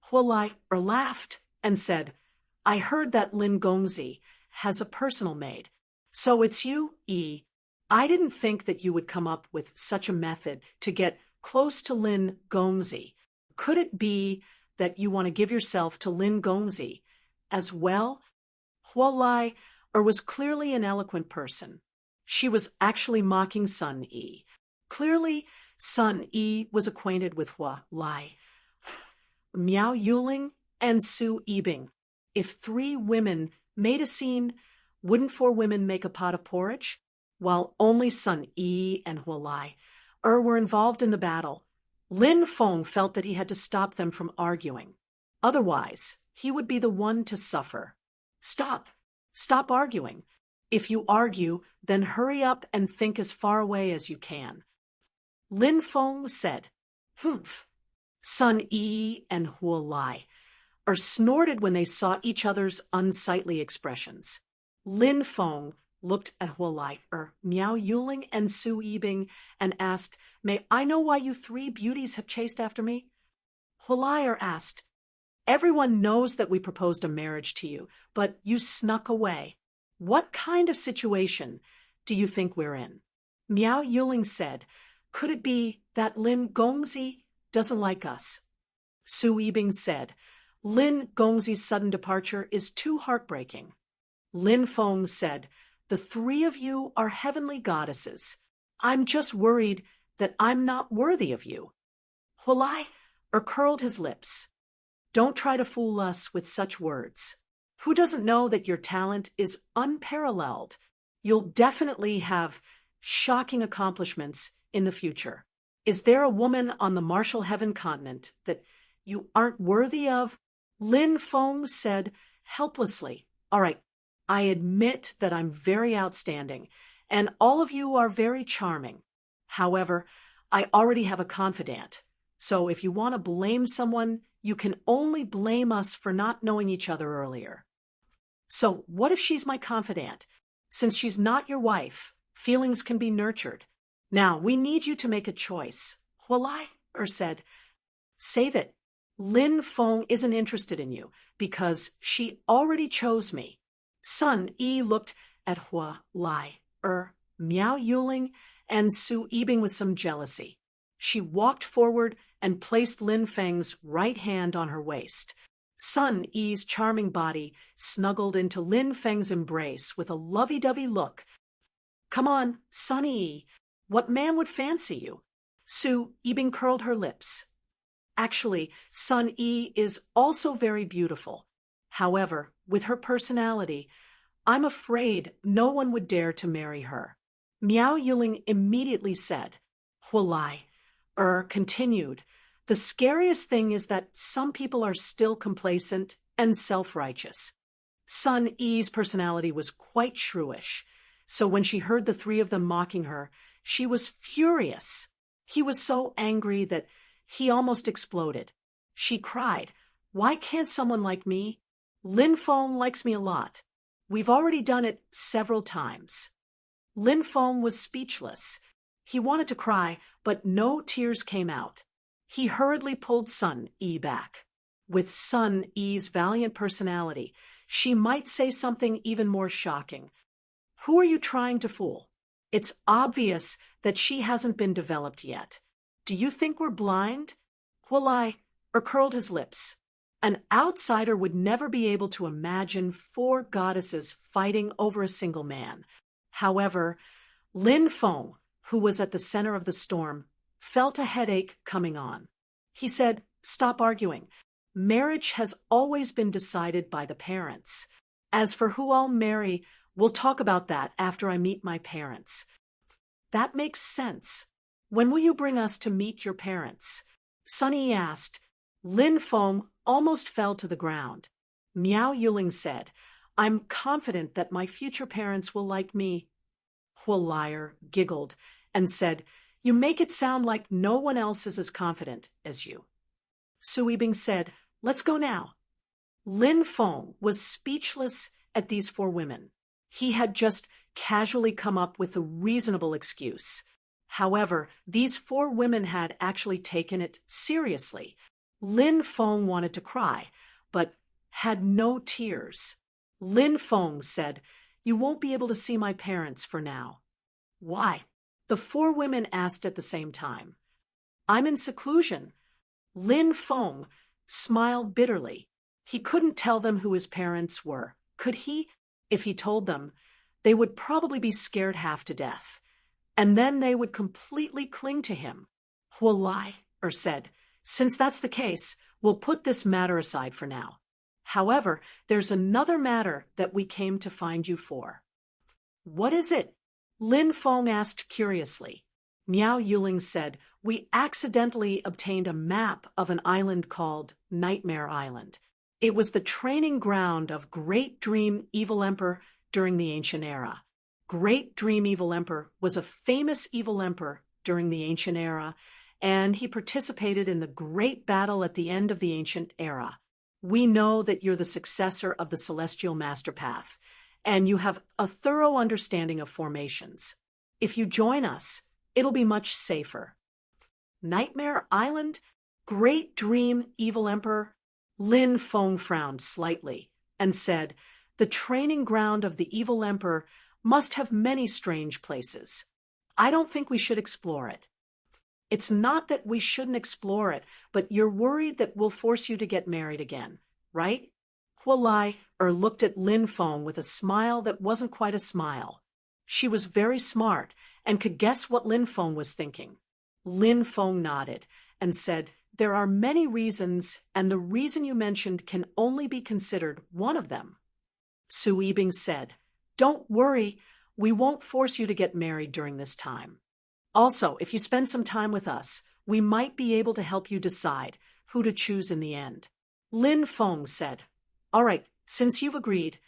Huilai laughed and said, "I heard that Lin Gongzi has a personal maid. So it's you, Yi. I didn't think that you would come up with such a method to get close to Lin Gongzi. Could it be that you want to give yourself to Lin Gongzi as well?" Huilai was clearly an eloquent person. She was actually mocking Sun Yi. Clearly, Sun Yi was acquainted with Huilai, Miao Yuling, and Su Yibing. If 3 women made a scene, wouldn't 4 women make a pot of porridge? While only Sun Yi and Huilai were involved in the battle, Lin Feng felt that he had to stop them from arguing. Otherwise, he would be the one to suffer. Stop arguing. If you argue, then hurry up and think as far away as you can. Lin Feng said, "Humph." Sun Yi and Huilai snorted when they saw each other's unsightly expressions. Lin Feng looked at Huilai, Miao Yuling, and Su Yibing and asked, "May I know why you 3 beauties have chased after me?" Huilai asked, "Everyone knows that we proposed a marriage to you, but you snuck away. What kind of situation do you think we're in?" Miao Yuling said, "Could it be that Lin Gongzi doesn't like us?" Su Yibing said, "Lin Gongzi's sudden departure is too heartbreaking." Lin Feng said, "The 3 of you are heavenly goddesses. I'm just worried that I'm not worthy of you." Huilai curled his lips. "Don't try to fool us with such words. Who doesn't know that your talent is unparalleled? You'll definitely have shocking accomplishments in the future. Is there a woman on the Martial Heaven continent that you aren't worthy of?" Lin Feng said helplessly, "All right, I admit that I'm very outstanding, and all of you are very charming. However, I already have a confidant, so if you want to blame someone, you can only blame us for not knowing each other earlier." "So what if she's my confidant? Since she's not your wife, feelings can be nurtured. Now, we need you to make a choice." Huilai said, "Save it. Lin Feng isn't interested in you because she already chose me." Sun Yi looked at Huilai, Miao Yuling, and Su Yibing with some jealousy. She walked forward and placed Lin Feng's right hand on her waist. Sun Yi's charming body snuggled into Lin Feng's embrace with a lovey-dovey look. "Come on, Sun Yi. What man would fancy you?" Su Yibing curled her lips. "Actually, Sun Yi is also very beautiful. However, with her personality, I'm afraid no one would dare to marry her." Miao Yuling immediately said. Huilai continued, "The scariest thing is that some people are still complacent and self-righteous." Sun Yi's personality was quite shrewish, so when she heard the 3 of them mocking her, she was furious. He was so angry that he almost exploded. She cried, "Why can't someone like me? Lin Feng likes me a lot. We've already done it several times." Lin Feng was speechless. He wanted to cry, but no tears came out. He hurriedly pulled Sun Yi back. With Sun Yi's valiant personality, she might say something even more shocking. Who are you trying to fool? It's obvious that she hasn't been developed yet. Do you think we're blind? Hualai curled his lips. An outsider would never be able to imagine four goddesses fighting over a single man. However, Lin Feng, who was at the center of the storm, felt a headache coming on. He said, "Stop arguing. Marriage has always been decided by the parents. As for who I'll marry, we'll talk about that after I meet my parents." "That makes sense. When will you bring us to meet your parents?" Sun Yi asked. Lin Feng almost fell to the ground. Miao Yuling said, "I'm confident that my future parents will like me." Hualai giggled and said, "You make it sound like no one else is as confident as you." Su Yibing said, "Let's go now." Lin Feng was speechless at these four women. He had just casually come up with a reasonable excuse. However, these four women had actually taken it seriously. Lin Feng wanted to cry, but had no tears. Lin Feng said, "You won't be able to see my parents for now." "Why?" the four women asked at the same time. "I'm in seclusion." Lin Feng smiled bitterly. He couldn't tell them who his parents were. Could he? If he told them, they would probably be scared half to death. And then they would completely cling to him. Hualai said, "Since that's the case, we'll put this matter aside for now. However, there's another matter that we came to find you for." "What is it?" Lin Feng asked curiously. Miao Yuling said, "We accidentally obtained a map of an island called Nightmare Island. It was the training ground of Great Dream Evil Emperor during the ancient era. Great Dream Evil Emperor was a famous evil emperor during the ancient era, and he participated in the great battle at the end of the ancient era. We know that you're the successor of the Celestial Master Path, and you have a thorough understanding of formations. If you join us, it'll be much safer." Nightmare Island? Great Dream Evil Emperor? Lin Feng frowned slightly and said, "The training ground of the evil emperor must have many strange places. I don't think we should explore it." "It's not that we shouldn't explore it, but you're worried that we'll force you to get married again, right?" Hualai looked at Lin Feng with a smile that wasn't quite a smile. She was very smart and could guess what Lin Feng was thinking. Lin Feng nodded and said, "There are many reasons, and the reason you mentioned can only be considered one of them." Su Yibing said, "Don't worry, we won't force you to get married during this time. Also, if you spend some time with us, we might be able to help you decide who to choose in the end." Lin Feng said, "All right, since you've agreed,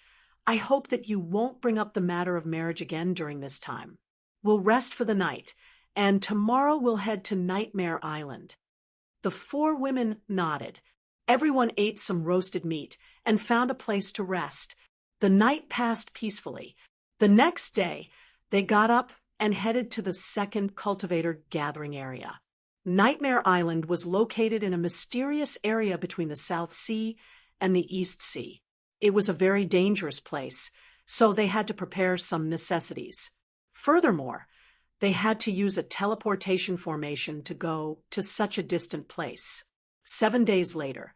I hope that you won't bring up the matter of marriage again during this time. We'll rest for the night, and tomorrow we'll head to Nightmare Island." The four women nodded. Everyone ate some roasted meat and found a place to rest. The night passed peacefully. The next day, they got up and headed to the second cultivator gathering area. Nightmare Island was located in a mysterious area between the South Sea and the East Sea. It was a very dangerous place, so they had to prepare some necessities. Furthermore, they had to use a teleportation formation to go to such a distant place. 7 days later,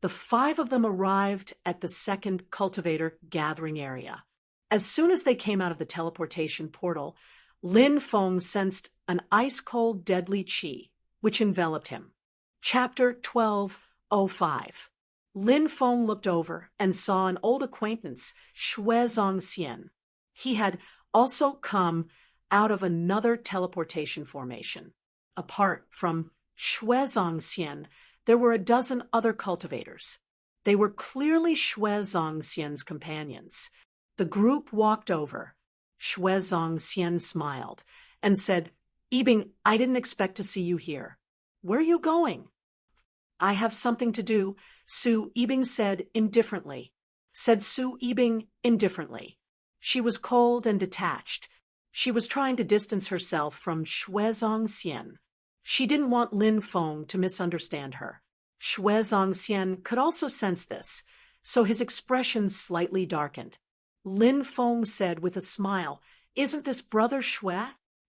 the 5 of them arrived at the second cultivator gathering area. As soon as they came out of the teleportation portal, Lin Feng sensed an ice-cold deadly qi, which enveloped him. Chapter 12:05. Lin Feng looked over and saw an old acquaintance, Shuezong Xian. He had also come out of another teleportation formation. Apart from Shuezong Xian, there were a dozen other cultivators. They were clearly Shuezong Xian's companions. The group walked over. Shuezong Xian smiled and said, "Yibing, I didn't expect to see you here. Where are you going?" "I have something to do," Su Yibing said indifferently. She was cold and detached. She was trying to distance herself from Shui Zongxian. She didn't want Lin Feng to misunderstand her. Shui Zongxian could also sense this, so his expression slightly darkened. Lin Feng said with a smile, "Isn't this Brother Shui?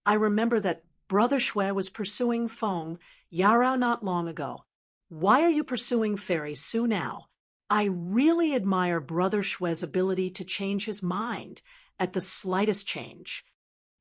I remember that Brother Shui was pursuing Feng Yarao not long ago. Why are you pursuing Fairy Su now? I really admire Brother Shui's ability to change his mind at the slightest change."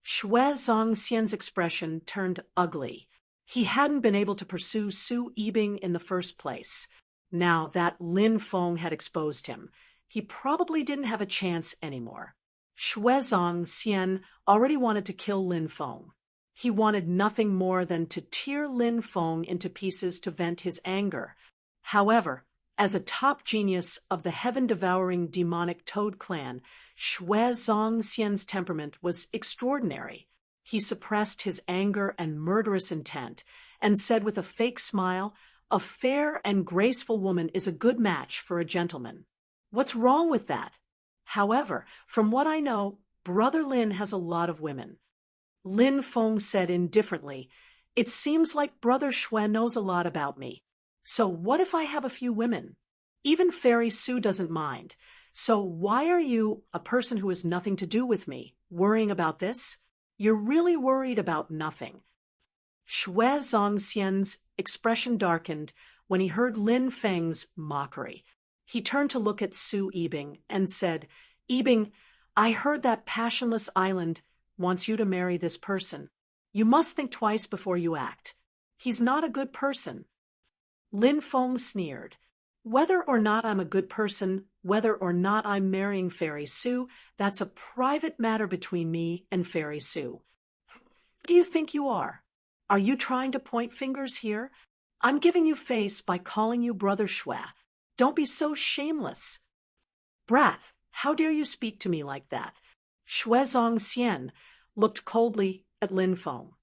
Shui Zongxian's expression turned ugly. He hadn't been able to pursue Su Yibing in the first place. Now that Lin Feng had exposed him, he probably didn't have a chance anymore. Shui Zongxian already wanted to kill Lin Feng. He wanted nothing more than to tear Lin Feng into pieces to vent his anger. However, as a top genius of the heaven-devouring demonic Toad clan, Shui Zongxian's temperament was extraordinary. He suppressed his anger and murderous intent and said with a fake smile, "A fair and graceful woman is a good match for a gentleman. What's wrong with that? However, from what I know, Brother Lin has a lot of women." Lin Feng said indifferently, "It seems like Brother Shui knows a lot about me. So what if I have a few women? Even Fairy Su doesn't mind. So why are you, a person who has nothing to do with me, worrying about this? You're really worried about nothing." Shui Zongxian's expression darkened when he heard Lin Feng's mockery. He turned to look at Su Yibing and said, "Yibing, I heard that Passionless Island wants you to marry this person. You must think twice before you act. He's not a good person." Lin Feng sneered. "Whether or not I'm a good person, whether or not I'm marrying Fairy Su, that's a private matter between me and Fairy Su. Who do you think you are? Are you trying to point fingers here? I'm giving you face by calling you Brother Shui. Don't be so shameless." "Brat, how dare you speak to me like that?" Shui Zongxian looked coldly at Lin Feng.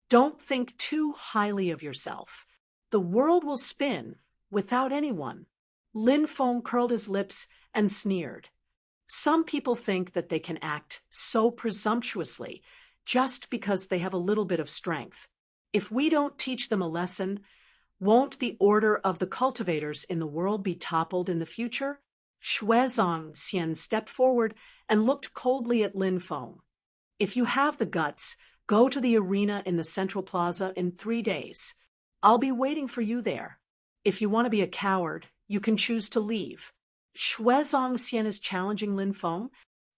"Don't think too highly of yourself. The world will spin without anyone." Lin Feng curled his lips and sneered. "Some people think that they can act so presumptuously just because they have a little bit of strength. If we don't teach them a lesson, won't the order of the cultivators in the world be toppled in the future?" Shui Zongxian stepped forward and looked coldly at Lin Feng. "If you have the guts, go to the arena in the Central Plaza in 3 days. I'll be waiting for you there. If you want to be a coward, you can choose to leave." Shui Zongxian is challenging Lin Feng.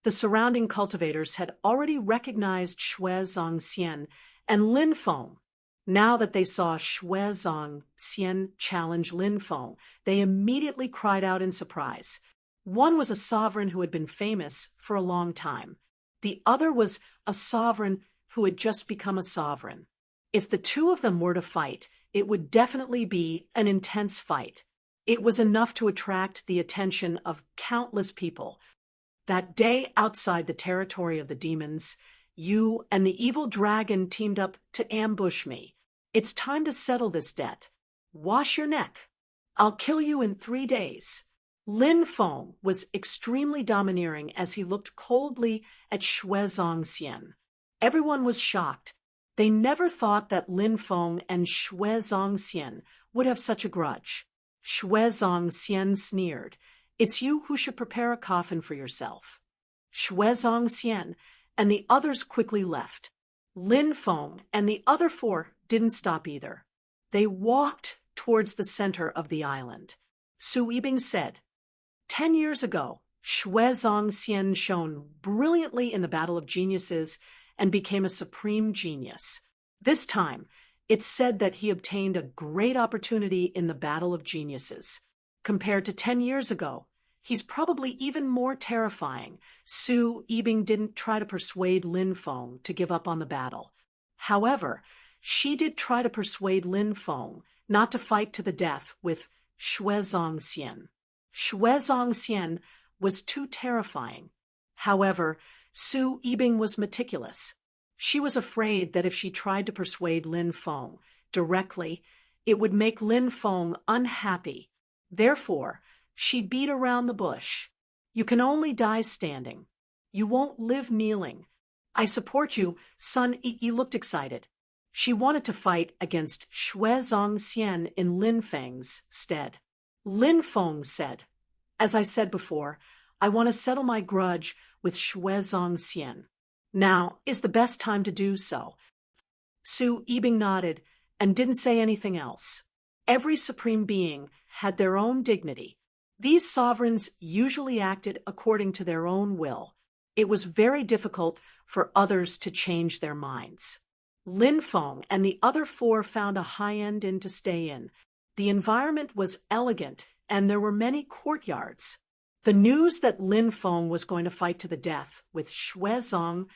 The surrounding cultivators had already recognized Shui Zongxian and Lin Feng. Now that they saw Shui Zongxian challenge Lin Feng, they immediately cried out in surprise. One was a sovereign who had been famous for a long time. The other was a sovereign who had just become a sovereign. If the two of them were to fight, it would definitely be an intense fight. It was enough to attract the attention of countless people. That day outside the territory of the demons, you and the evil dragon teamed up to ambush me. It's time to settle this debt. Wash your neck. I'll kill you in 3 days. Lin Feng was extremely domineering as he looked coldly at Shui Zongxian. Everyone was shocked. They never thought that Lin Feng and Shui Zongxian would have such a grudge. Shui Zongxian sneered. "It's you who should prepare a coffin for yourself." Shui Zongxian and the others quickly left. Lin Feng and the other 4 didn't stop either. They walked towards the center of the island. Su Yibing said, 10 years ago, Shui Zongxian shone brilliantly in the Battle of Geniuses and became a supreme genius. This time, it's said that he obtained a great opportunity in the Battle of Geniuses. Compared to 10 years ago, he's probably even more terrifying. Su Yibing didn't try to persuade Lin Feng to give up on the battle. However, she did try to persuade Lin Feng not to fight to the death with Shui Zongxian. Shui Zongxian was too terrifying. However, Su Yibing was meticulous. She was afraid that if she tried to persuade Lin Feng directly, it would make Lin Feng unhappy. Therefore, she beat around the bush. You can only die standing. You won't live kneeling. I support you, Sun Yi looked excited. She wanted to fight against Xue Zongxian in Lin Feng's stead. Lin Feng said, "As I said before, I want to settle my grudge with Xue Zongxian. Now is the best time to do so." Su Yibing nodded and didn't say anything else. Every supreme being had their own dignity. These sovereigns usually acted according to their own will. It was very difficult for others to change their minds. Lin Feng and the other four found a high-end inn to stay in. The environment was elegant, and there were many courtyards. The news that Lin Feng was going to fight to the death with Xue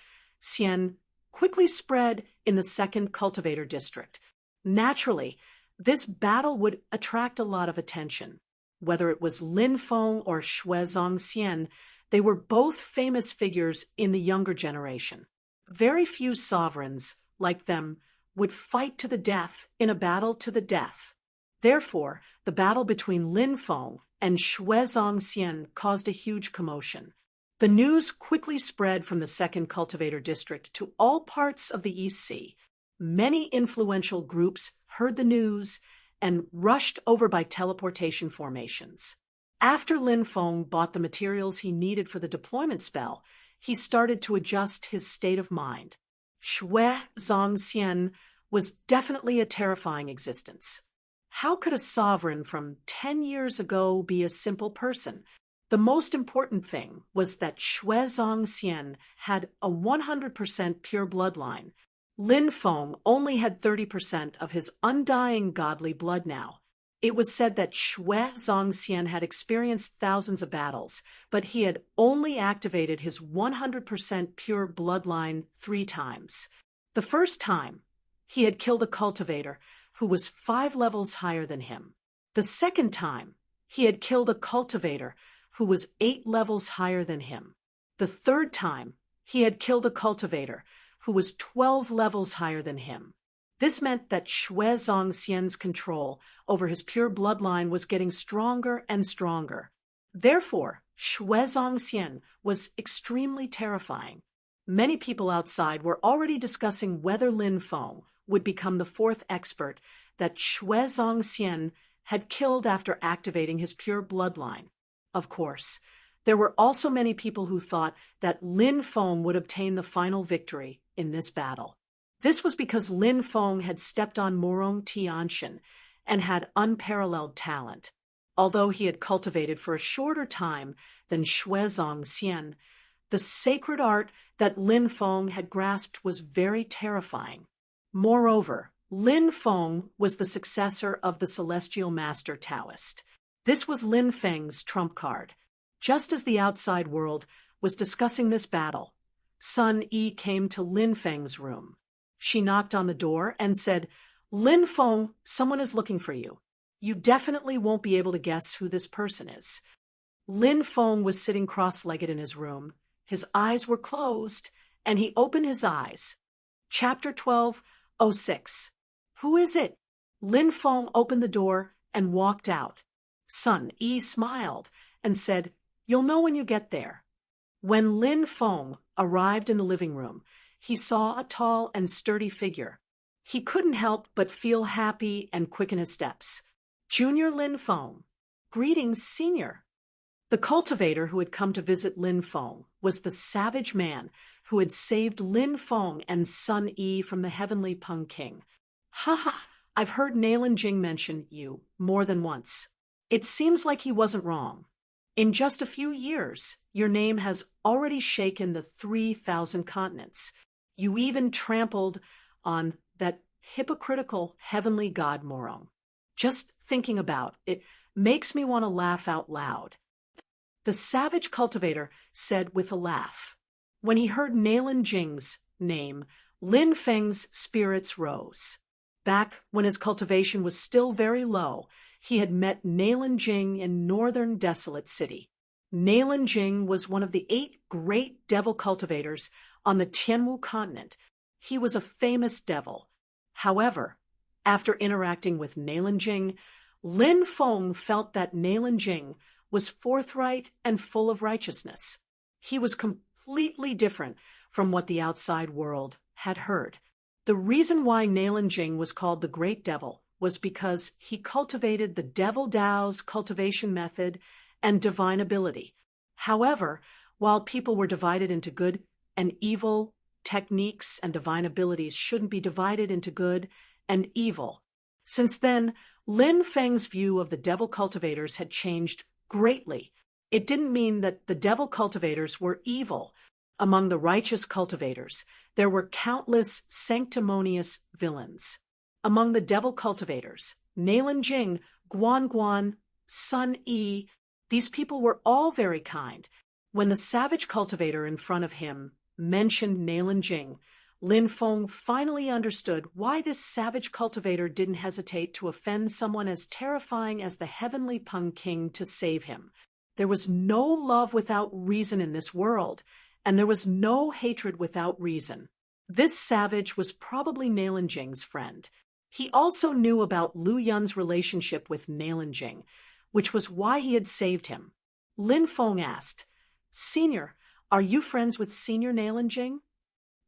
Zongxian quickly spread in the second cultivator district. Naturally, this battle would attract a lot of attention. Whether it was Lin Feng or Xue Zongxian, they were both famous figures in the younger generation. Very few sovereigns, like them, would fight to the death in a battle to the death. Therefore, the battle between Lin Feng and Xue Zongxian caused a huge commotion. The news quickly spread from the second cultivator district to all parts of the East Sea. Many influential groups heard the news and rushed over by teleportation formations. After Lin Feng bought the materials he needed for the deployment spell, he started to adjust his state of mind. Xue Zongxian was definitely a terrifying existence. How could a sovereign from 10 years ago be a simple person? The most important thing was that Xue Zongxian had a 100% pure bloodline. Lin Feng only had 30% of his undying godly blood now. It was said that Xue Zongxian had experienced thousands of battles, but he had only activated his 100% pure bloodline 3 times. The first time, he had killed a cultivator who was 5 levels higher than him. The second time, he had killed a cultivator who was 8 levels higher than him. The third time, he had killed a cultivator who was 12 levels higher than him. This meant that Xue Zongxian's control over his pure bloodline was getting stronger and stronger. Therefore, Xue Zongxian was extremely terrifying. Many people outside were already discussing whether Lin Feng would become the 4th expert that Xue Zongxian had killed after activating his pure bloodline. Of course, there were also many people who thought that Lin Feng would obtain the final victory in this battle. This was because Lin Feng had stepped on Morong Tianxian and had unparalleled talent. Although he had cultivated for a shorter time than Xue Zongxian, the sacred art that Lin Feng had grasped was very terrifying. Moreover, Lin Feng was the successor of the Celestial Master Taoist. This was Lin Feng's trump card. Just as the outside world was discussing this battle, Sun Yi came to Lin Feng's room. She knocked on the door and said, "Lin Feng, someone is looking for you. You definitely won't be able to guess who this person is." Lin Feng was sitting cross-legged in his room. His eyes were closed, and he opened his eyes. Chapter 12:06. "Who is it?" Lin Feng opened the door and walked out. Sun Yi smiled and said, "You'll know when you get there." When Lin Feng arrived in the living room, he saw a tall and sturdy figure. He couldn't help but feel happy and quicken his steps. "Junior Lin Feng." "Greetings, Senior." The cultivator who had come to visit Lin Feng was the savage man who had saved Lin Feng and Sun Yi from the heavenly Peng King. "Ha, I've heard Nailin Jing mention you more than once. It seems like he wasn't wrong. In just a few years, your name has already shaken the 3,000 continents. You even trampled on that hypocritical heavenly god Morong. Just thinking about it makes me want to laugh out loud." The savage cultivator said with a laugh. When he heard Nailin Jing's name, Lin Feng's spirits rose. Back when his cultivation was still very low, he had met Nailin Jing in northern Desolate City. Nailin Jing was one of the 8 great devil cultivators on the Tianwu continent. He was a famous devil. However, after interacting with Nailin Jing, Lin Feng felt that Nailin Jing was forthright and full of righteousness. He was completely different from what the outside world had heard. The reason why Nalin Jing was called the Great Devil was because he cultivated the Devil Dao's cultivation method and divine ability. However, while people were divided into good and evil, techniques and divine abilities shouldn't be divided into good and evil. Since then, Lin Feng's view of the devil cultivators had changed greatly. It didn't mean that the devil cultivators were evil. Among the righteous cultivators, there were countless sanctimonious villains. Among the devil cultivators, Nalin Jing, Guan Guan, Sun Yi, these people were all very kind. When the savage cultivator in front of him mentioned Nalin Jing, Lin Feng finally understood why this savage cultivator didn't hesitate to offend someone as terrifying as the heavenly Peng King to save him. There was no love without reason in this world, and there was no hatred without reason. This savage was probably Nalin Jing's friend. He also knew about Lu Yun's relationship with Nalin Jing, which was why he had saved him. Lin Feng asked, "Senior, are you friends with Senior Nalin Jing?"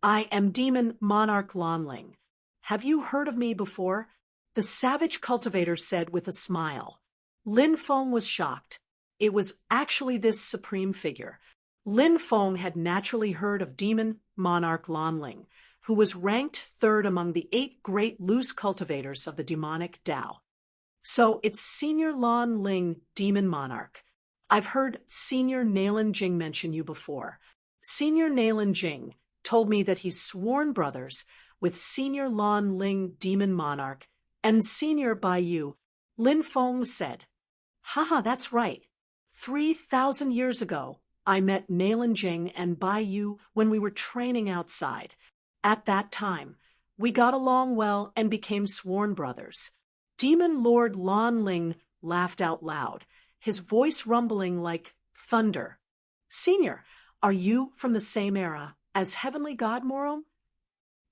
"I am Demon Monarch Lanling. Have you heard of me before?" the savage cultivator said with a smile. Lin Feng was shocked. It was actually this supreme figure. Lin Feng had naturally heard of Demon Monarch Lanling, who was ranked third among the 8 great loose cultivators of the demonic Tao. "So it's Senior Lan Ling, Demon Monarch. I've heard Senior Nalin Jing mention you before. Senior Nalin Jing told me that he's sworn brothers with Senior Lan Ling, Demon Monarch, and Senior Bai Yu." Lin Feng said, "Haha, that's right. 3,000 years ago, I met Nalin Jing and Bai Yu when we were training outside. At that time, we got along well and became sworn brothers." Demon Lord Lan Ling laughed out loud, his voice rumbling like thunder. "Senior, are you from the same era as Heavenly God Morong?"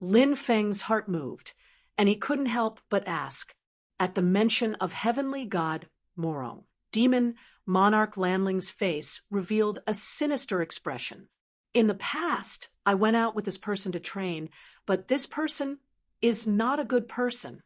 Lin Feng's heart moved, and he couldn't help but ask. At the mention of Heavenly God Morong, Demon Monarch Lanling's face revealed a sinister expression. "In the past, I went out with this person to train, but this person is not a good person."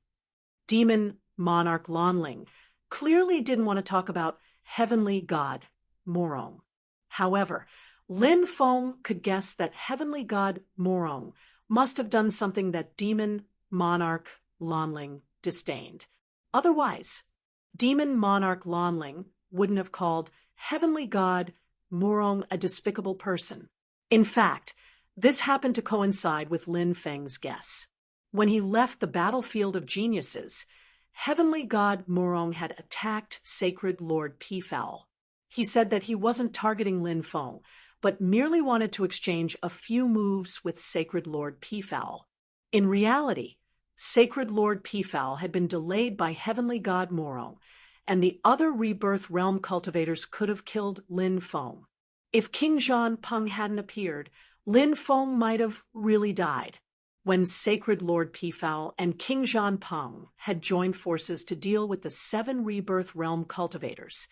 Demon Monarch Lanling clearly didn't want to talk about Heavenly God Morong. However, Lin Feng could guess that Heavenly God Morong must have done something that Demon Monarch Lanling disdained. Otherwise, Demon Monarch Lanling wouldn't have called Heavenly God Morong a despicable person. In fact, this happened to coincide with Lin Feng's guess. When he left the battlefield of geniuses, Heavenly God Morong had attacked Sacred Lord Peafowl. He said that he wasn't targeting Lin Feng, but merely wanted to exchange a few moves with Sacred Lord Peafowl. In reality, Sacred Lord Peafowl had been delayed by Heavenly God Morong, and the other rebirth realm cultivators could have killed Lin Feng. If King Zhan Peng hadn't appeared, Lin Feng might have really died. When Sacred Lord Peafowl and King Zhan Peng had joined forces to deal with the 7 rebirth realm cultivators,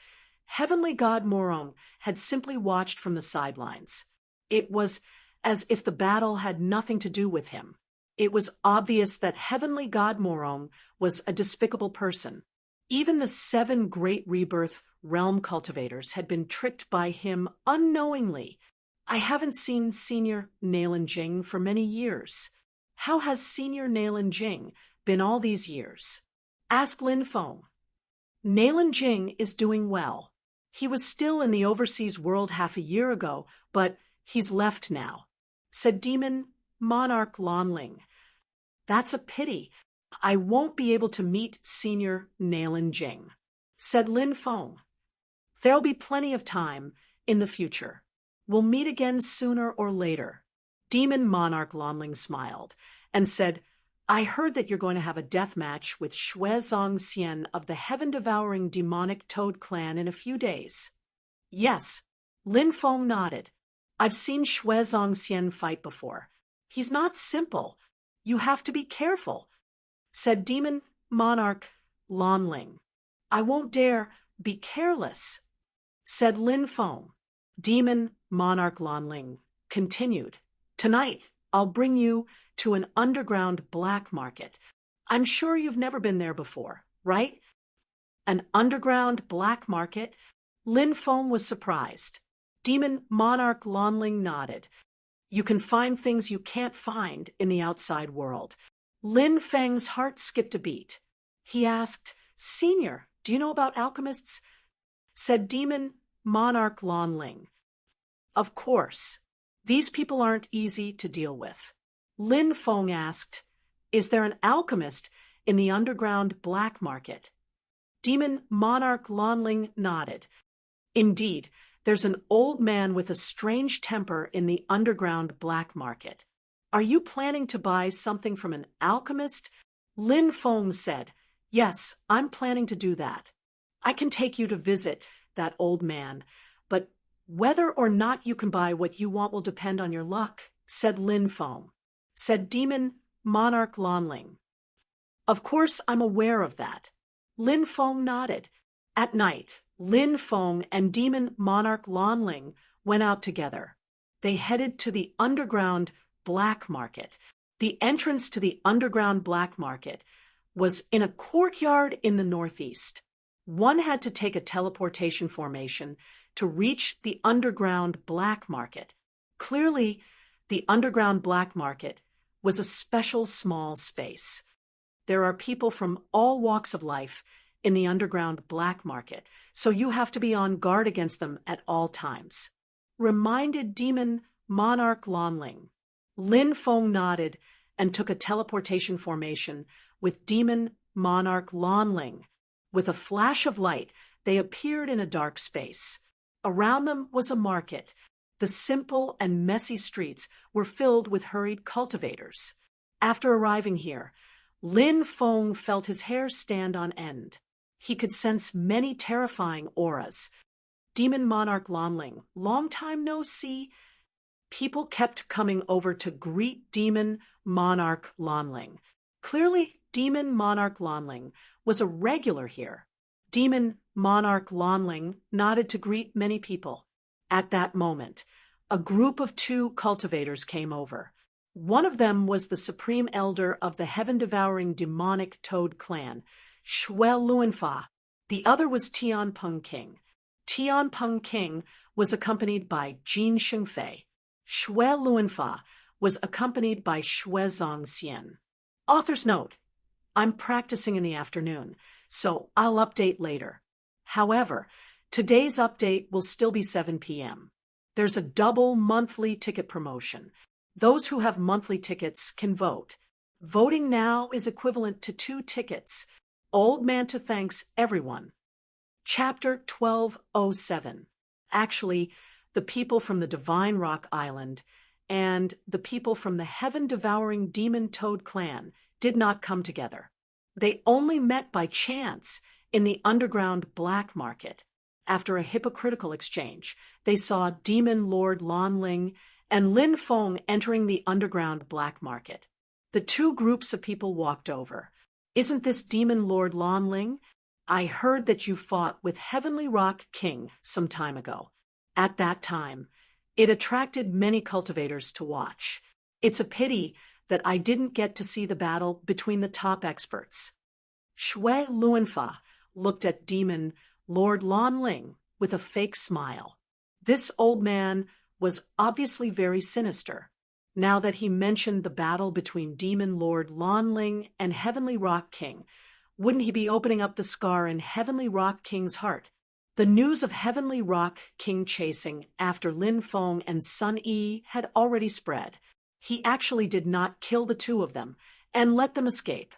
Heavenly God Morong had simply watched from the sidelines. It was as if the battle had nothing to do with him. It was obvious that Heavenly God Morong was a despicable person. Even the 7 great rebirth realm cultivators had been tricked by him unknowingly. "I haven't seen Senior Nalin Jing for many years. How has Senior Nalin Jing been all these years?" asked Lin Feng. "Nalin Jing is doing well. He was still in the overseas world half a year ago, but he's left now," said Demon Monarch Lanling. "That's a pity. I won't be able to meet Senior Nalin Jing," said Lin Feng. "There'll be plenty of time in the future. We'll meet again sooner or later." Demon Monarch Lanling smiled and said, "I heard that you're going to have a death match with Xue Zongxian of the heaven-devouring demonic toad clan in a few days." "Yes," Lin Feng nodded. "I've seen Xue Zongxian fight before. He's not simple. You have to be careful," said Demon Monarch Lanling. "I won't dare be careless," said Lin Feng. Demon Monarch Lanling continued, Tonight, I'll bring you to an underground black market. I'm sure you've never been there before, right? An underground black market? Lin Feng was surprised. Demon Monarch Lonling nodded. You can find things you can't find in the outside world. Lin Feng's heart skipped a beat. He asked, Senior, do you know about alchemists? Said Demon Monarch Lonling. Of course. These people aren't easy to deal with. Lin Feng asked, Is there an alchemist in the underground black market? Demon Monarch Lonling nodded. Indeed, there's an old man with a strange temper in the underground black market. Are you planning to buy something from an alchemist? Lin Feng said, Yes, I'm planning to do that. I can take you to visit that old man, but whether or not you can buy what you want will depend on your luck, said Lin Feng. Said Demon Monarch Lonling. Of course, I'm aware of that. Lin Feng nodded. At night, Lin Feng and Demon Monarch Lonling went out together. They headed to the underground black market. The entrance to the underground black market was in a courtyard in the northeast. One had to take a teleportation formation to reach the underground black market. Clearly, the underground black market was a special small space. There are people from all walks of life in the underground black market, so you have to be on guard against them at all times. Reminded Demon Monarch Lonling. Lin Feng nodded and took a teleportation formation with Demon Monarch Lonling. With a flash of light, they appeared in a dark space. Around them was a market. The simple and messy streets were filled with hurried cultivators. After arriving here, Lin Feng felt his hair stand on end. He could sense many terrifying auras. Demon Monarch Lonling, long time no see. People kept coming over to greet Demon Monarch Lonling. Clearly, Demon Monarch Lonling was a regular here. Demon Monarch Lonling nodded to greet many people. At that moment, a group of 2 cultivators came over. One of them was the supreme elder of the heaven-devouring demonic toad clan, Shuel Luanfa. The other was Tian Peng King. Tian Peng King was accompanied by Jin Shengfei. Shuel Luanfa was accompanied by Shuezong Xian. Author's note: I'm practicing in the afternoon, so I'll update later. However, today's update will still be 7 p.m. There's a double monthly ticket promotion. Those who have monthly tickets can vote. Voting now is equivalent to 2 tickets. Old Manta thanks everyone. Chapter 1207. Actually, the people from the Divine Rock Island and the people from the heaven-devouring demon toad clan did not come together. They only met by chance in the underground black market. After a hypocritical exchange, they saw Demon Lord Lonling and Lin Feng entering the underground black market. The 2 groups of people walked over. Isn't this Demon Lord Lonling? I heard that you fought with Heavenly Rock King some time ago. At that time, it attracted many cultivators to watch. It's a pity that I didn't get to see the battle between the top experts. Shui Luanfa looked at Demon Lord Lonling with a fake smile. This old man was obviously very sinister. Now that he mentioned the battle between Demon Lord Lonling and Heavenly Rock King, wouldn't he be opening up the scar in Heavenly Rock King's heart? The news of Heavenly Rock King chasing after Lin Feng and Sun Yi had already spread. He actually did not kill the 2 of them and let them escape.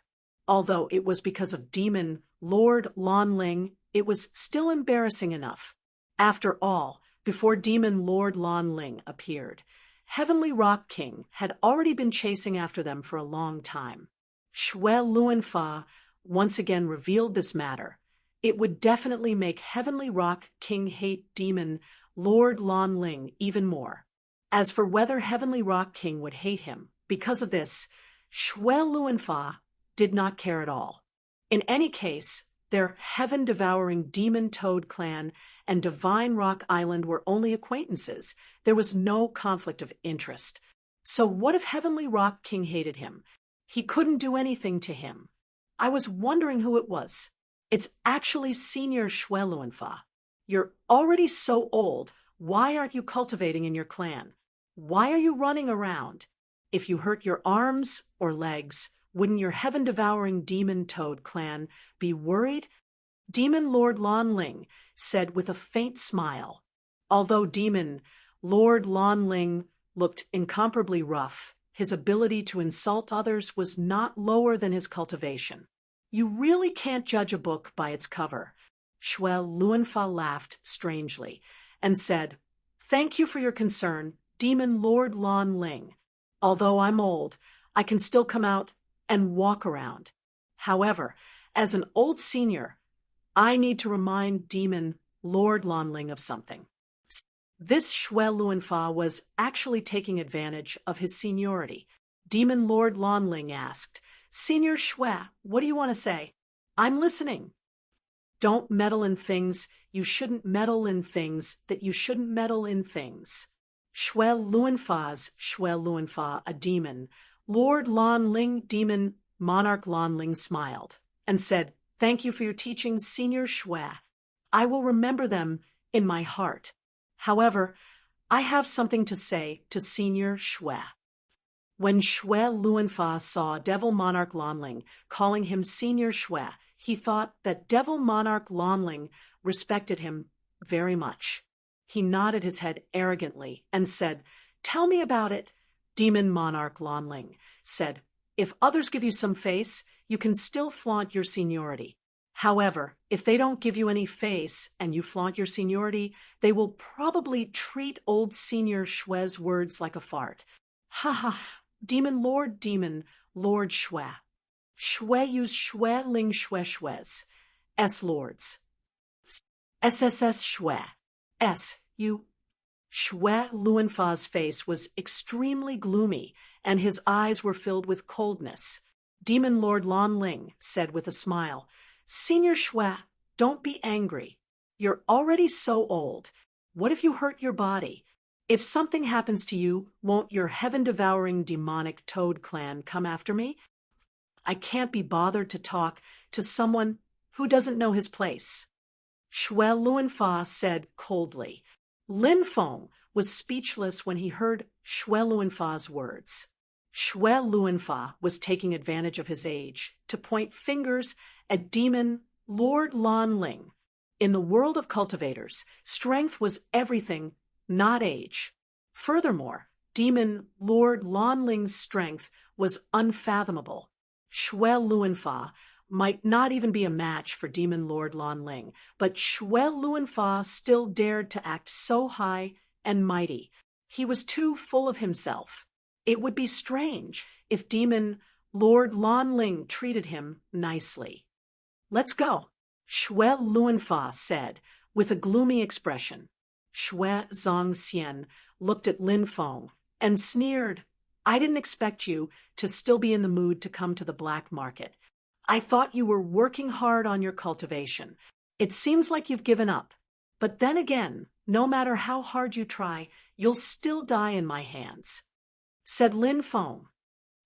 Although it was because of Demon Lord Lonling, it was still embarrassing enough. After all, before Demon Lord Lonling appeared, Heavenly Rock King had already been chasing after them for a long time. Shuel Luanfa once again revealed this matter. It would definitely make Heavenly Rock King hate Demon Lord Lonling even more. As for whether Heavenly Rock King would hate him because of this, Shuel Luanfa did not care at all. In any case, their heaven-devouring demon toad clan and Divine Rock Island were only acquaintances. There was no conflict of interest. So what if Heavenly Rock King hated him? He couldn't do anything to him. I was wondering who it was. It's actually Senior Shweluanfa. You're already so old. Why aren't you cultivating in your clan? Why are you running around? If you hurt your arms or legs, wouldn't your heaven-devouring demon toad clan be worried? Demon Lord Lanling said with a faint smile. Although Demon Lord Lanling looked incomparably rough, his ability to insult others was not lower than his cultivation. You really can't judge a book by its cover. Shweluanfa laughed strangely and said, "Thank you for your concern, Demon Lord Lanling. Although I'm old, I can still come out and walk around. However, as an old senior, I need to remind Demon Lord Lanling of something." This Shweluanfa was actually taking advantage of his seniority. Demon Lord Lanling asked, "Senior Shwe, what do you want to say?" "I'm listening." "Don't meddle in things you shouldn't meddle in things that you shouldn't meddle in things." Shweluanfa's Shweluanfa, a demon, Lord Lanling, Demon Monarch Lanling smiled and said, "Thank you for your teachings, Senior Shwe. I will remember them in my heart. However, I have something to say to Senior Shwe." When Shweluanfa saw Devil Monarch Lanling calling him Senior Shwe, he thought that Devil Monarch Lanling respected him very much. He nodded his head arrogantly and said, "Tell me about it." Demon Monarch Lanling said, "If others give you some face, you can still flaunt your seniority. However, if they don't give you any face and you flaunt your seniority, they will probably treat old Senior Shwe's words like a fart." "Ha ha, Demon Lord Shwe. Shwe use Shwe Ling Shwe Shwes. S Lords. SSS Shwe. S, you." Shweluanfa's face was extremely gloomy, and his eyes were filled with coldness. Demon Lord Lanling said with a smile, "Senior Shwe, don't be angry. You're already so old. What if you hurt your body? If something happens to you, won't your heaven-devouring demonic toad clan come after me? I can't be bothered to talk to someone who doesn't know his place." Shweluanfa said coldly. Lin Feng was speechless when he heard Shweluanfa's words. Shweluanfa was taking advantage of his age to point fingers at Demon Lord Lanling. In the world of cultivators, strength was everything, not age. Furthermore, Demon Lord Lanling's strength was unfathomable. Shweluanfa might not even be a match for Demon Lord Lanling, but Shweluanfa still dared to act so high and mighty. He was too full of himself. It would be strange if Demon Lord Lanling treated him nicely. "Let's go," Shweluanfa said with a gloomy expression. Shwe Zongxian looked at Lin Feng and sneered. "I didn't expect you to still be in the mood to come to the black market. I thought you were working hard on your cultivation. It seems like you've given up. But then again, no matter how hard you try, you'll still die in my hands." Said Lin Feng,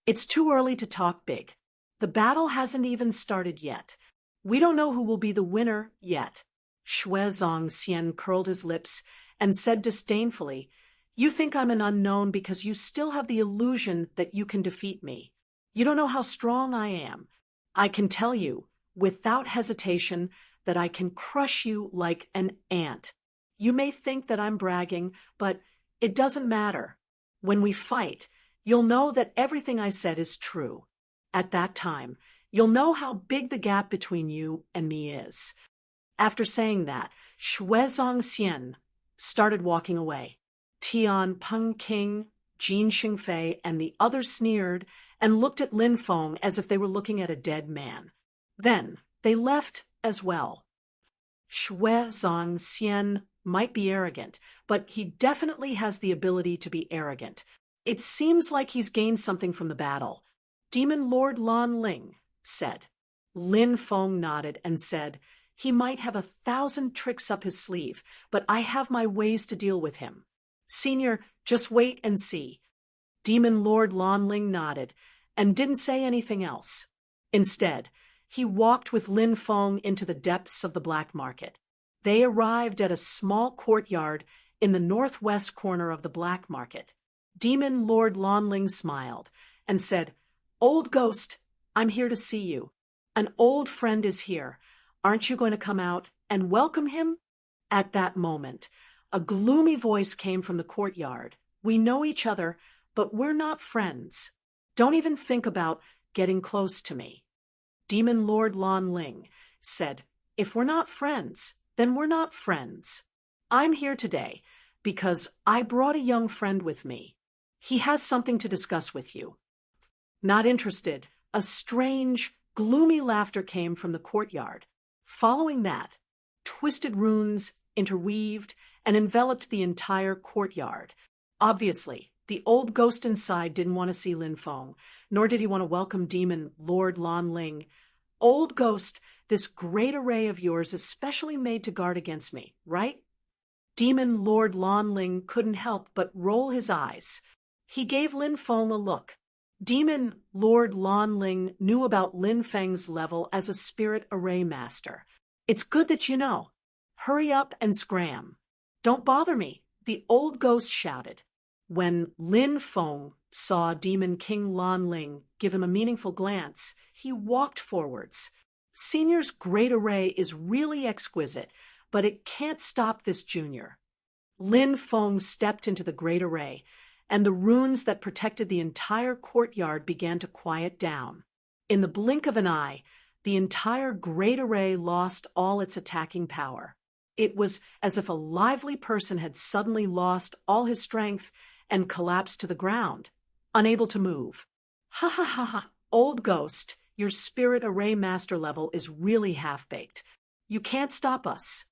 "It's too early to talk big. The battle hasn't even started yet. We don't know who will be the winner yet." Shwe Zongxian curled his lips and said disdainfully, "You think I'm an unknown because you still have the illusion that you can defeat me. You don't know how strong I am. I can tell you, without hesitation, that I can crush you like an ant. You may think that I'm bragging, but it doesn't matter. When we fight, you'll know that everything I said is true. At that time, you'll know how big the gap between you and me is." After saying that, Shwe Zongxian started walking away. Tian Peng King, Jin Xingfei, and the others sneered and looked at Lin Feng as if they were looking at a dead man. Then they left as well. Shwe Zongxian might be arrogant, but he definitely has the ability to be arrogant. It seems like he's gained something from the battle. Demon Lord Lanling said. Lin Feng nodded and said, "He might have 1,000 tricks up his sleeve, but I have my ways to deal with him. Senior, just wait and see." Demon Lord Lanling nodded and didn't say anything else. Instead, he walked with Lin Feng into the depths of the black market. They arrived at a small courtyard in the northwest corner of the black market. Demon Lord Lanling smiled and said, "Old ghost, I'm here to see you. An old friend is here. Aren't you going to come out and welcome him?" At that moment, a gloomy voice came from the courtyard. "We know each other, but we're not friends. Don't even think about getting close to me." Demon Lord Lanling said, "If we're not friends, then we're not friends. I'm here today because I brought a young friend with me. He has something to discuss with you." Not interested, a strange, gloomy laughter came from the courtyard. Following that, twisted runes interweaved and enveloped the entire courtyard. Obviously, the old ghost inside didn't want to see Lin Feng, nor did he want to welcome Demon Lord Lanling. "Old ghost, this great array of yours is specially made to guard against me, right?" Demon Lord Lanling couldn't help but roll his eyes. He gave Lin Feng a look. Demon Lord Lanling knew about Lin Feng's level as a spirit array master. "It's good that you know. Hurry up and scram." "Don't bother me," the old ghost shouted. When Lin Feng saw Demon King Lanling give him a meaningful glance, he walked forwards. "Senior's great array is really exquisite, but it can't stop this junior." Lin Feng stepped into the great array, and the runes that protected the entire courtyard began to quiet down. In the blink of an eye, the entire great array lost all its attacking power. It was as if a lively person had suddenly lost all his strength and collapsed to the ground, unable to move. "Ha ha ha ha, old ghost, your spirit array master level is really half-baked. You can't stop us."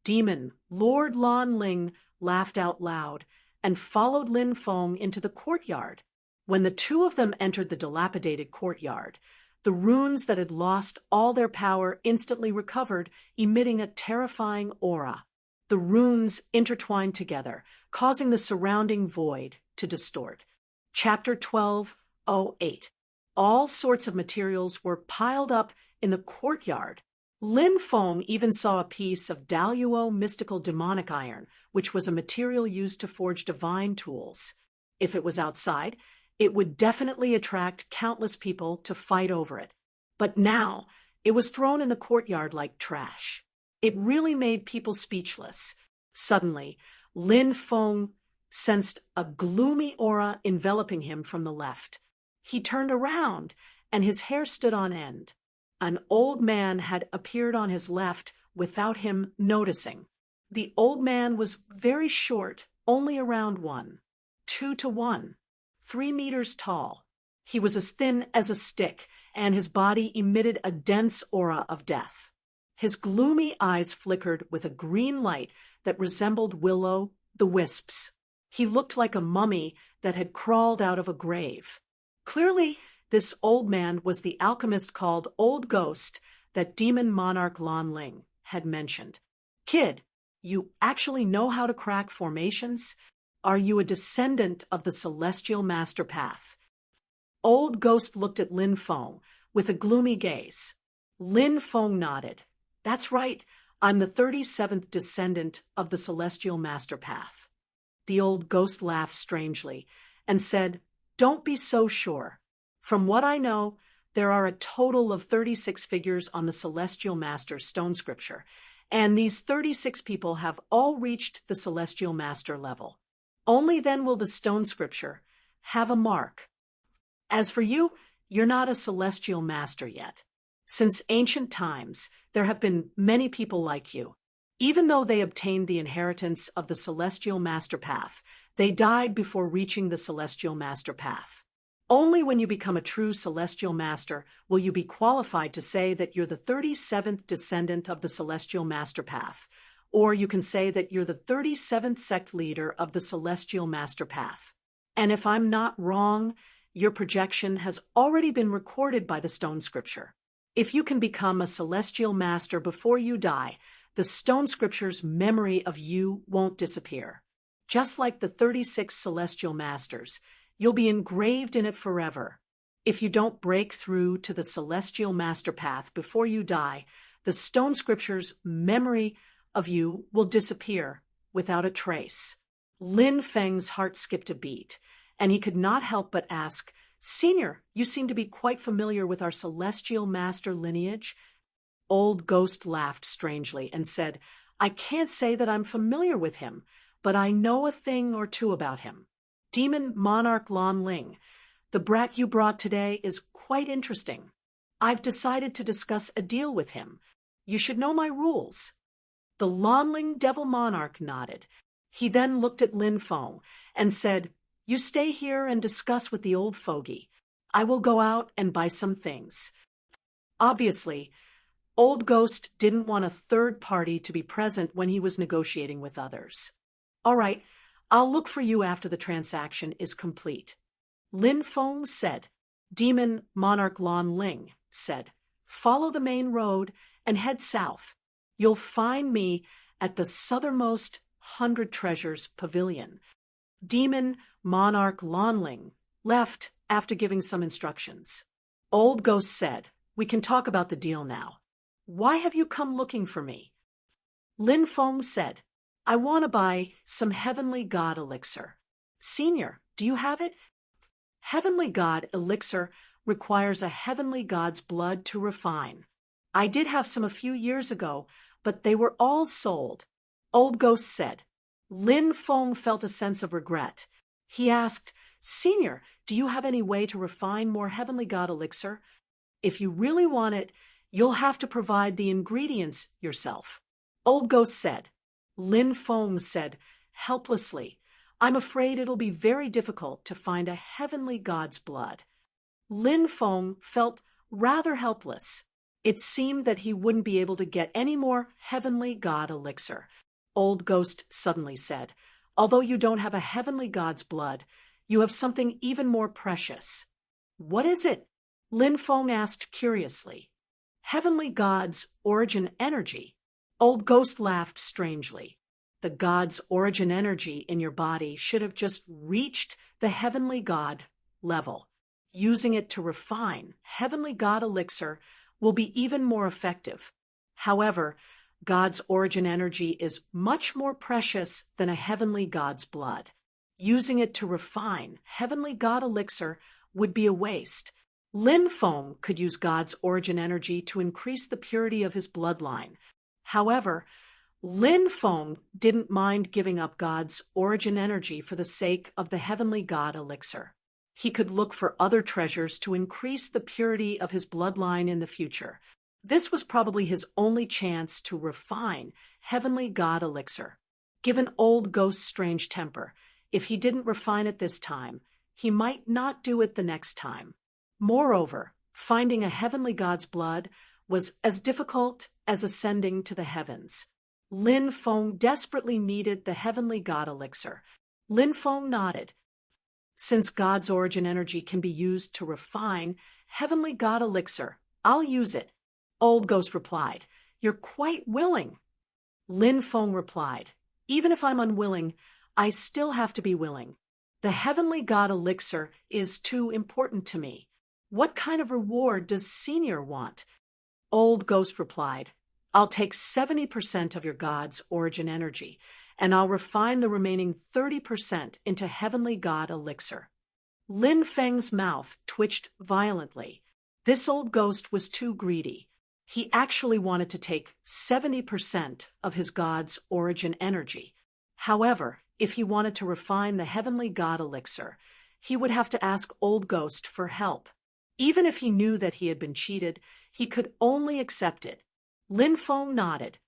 Demon Lord Lanling laughed out loud and followed Lin Feng into the courtyard. When the two of them entered the dilapidated courtyard, the runes that had lost all their power instantly recovered, emitting a terrifying aura. The runes intertwined together, causing the surrounding void to distort. Chapter 12:08. All sorts of materials were piled up in the courtyard. Lin Feng even saw a piece of Daluo mystical demonic iron, which was a material used to forge divine tools. If it was outside, it would definitely attract countless people to fight over it. But now, it was thrown in the courtyard like trash. It really made people speechless. Suddenly, Lin Feng sensed a gloomy aura enveloping him from the left. He turned around, and his hair stood on end. An old man had appeared on his left without him noticing. The old man was very short, only around 1:2, 3 meters tall. He was as thin as a stick, and his body emitted a dense aura of death. His gloomy eyes flickered with a green light that resembled will-o'-the-wisps. He looked like a mummy that had crawled out of a grave. Clearly, this old man was the alchemist called Old Ghost that Demon Monarch Lanling had mentioned. "Kid, you actually know how to crack formations? Are you a descendant of the Celestial Master Path?" Old Ghost looked at Lin Feng with a gloomy gaze. Lin Feng nodded. "That's right, I'm the 37th descendant of the Celestial Master Path." The old ghost laughed strangely and said, "Don't be so sure. From what I know, there are a total of 36 figures on the Celestial Master's stone scripture, and these 36 people have all reached the Celestial Master level. Only then will the stone scripture have a mark. As for you, you're not a Celestial Master yet. Since ancient times, there have been many people like you. Even though they obtained the inheritance of the Celestial Master Path, they died before reaching the Celestial Master Path. Only when you become a true Celestial Master will you be qualified to say that you're the 37th descendant of the Celestial Master Path, or you can say that you're the 37th sect leader of the Celestial Master Path. And if I'm not wrong, your projection has already been recorded by the stone scripture. If you can become a Celestial Master before you die, the stone scripture's memory of you won't disappear. Just like the 36 Celestial Masters, You'll be engraved in it forever. If you don't break through to the celestial master path before you die, the stone scripture's memory of you will disappear without a trace. Lin Feng's heart skipped a beat, and he could not help but ask, "Senior, you seem to be quite familiar with our celestial master lineage." Old Ghost laughed strangely and said, "I can't say that I'm familiar with him, but I know a thing or two about him. Demon Monarch Lan Ling, the brat you brought today is quite interesting. I've decided to discuss a deal with him. You should know my rules." The Lanling Devil Monarch nodded. He then looked at Lin Feng and said, "You stay here and discuss with the old fogey. I will go out and buy some things." Obviously, Old Ghost didn't want a third party to be present when he was negotiating with others. "All right, I'll look for you after the transaction is complete." Lin Feng said. Demon Monarch Lan Ling said, "Follow the main road and head south. You'll find me at the southernmost 100 Treasures Pavilion." Demon Monarch Lan Ling left after giving some instructions. Old Ghost said, "We can talk about the deal now. Why have you come looking for me?" Lin Feng said, "I want to buy some Heavenly God elixir." "Senior, do you have it?" Heavenly God elixir requires a heavenly god's blood to refine. I did have some a few years ago, but they were all sold. Old Ghost said. Lin Feng felt a sense of regret. He asked, "Senior, do you have any way to refine more Heavenly God elixir? If you really want it, you'll have to provide the ingredients yourself." Old Ghost said. Lin Feng said helplessly, "I'm afraid it'll be very difficult to find a Heavenly God's blood." Lin Feng felt rather helpless. It seemed that he wouldn't be able to get any more Heavenly God elixir. Old Ghost suddenly said, "Although you don't have a Heavenly God's blood, you have something even more precious." "What is it?" Lin Feng asked curiously. "Heavenly God's origin energy." Old Ghost laughed strangely. The God's origin energy in your body should have just reached the Heavenly God level. Using it to refine Heavenly God elixir will be even more effective. However, God's origin energy is much more precious than a Heavenly God's blood. Using it to refine Heavenly God elixir would be a waste. Lin Feng could use God's origin energy to increase the purity of his bloodline. However, Lin Feng didn't mind giving up God's origin energy for the sake of the Heavenly God elixir. He could look for other treasures to increase the purity of his bloodline in the future. This was probably his only chance to refine Heavenly God elixir. Given Old Ghost's strange temper, if he didn't refine it this time, he might not do it the next time. Moreover, finding a Heavenly God's blood was as difficult as ascending to the heavens. Lin Feng desperately needed the Heavenly God elixir. Lin Feng nodded. Since God's origin energy can be used to refine Heavenly God elixir, I'll use it. Old Ghost replied, "You're quite willing." Lin Feng replied, "Even if I'm unwilling, I still have to be willing. The Heavenly God elixir is too important to me. What kind of reward does Senior want?" Old Ghost replied, "I'll take 70% of your God's origin energy, and I'll refine the remaining 30% into Heavenly God elixir." Lin Feng's mouth twitched violently. This Old Ghost was too greedy. He actually wanted to take 70% of his God's origin energy. However, if he wanted to refine the Heavenly God elixir, he would have to ask Old Ghost for help. Even if he knew that he had been cheated, he could only accept it. Lin Feng nodded.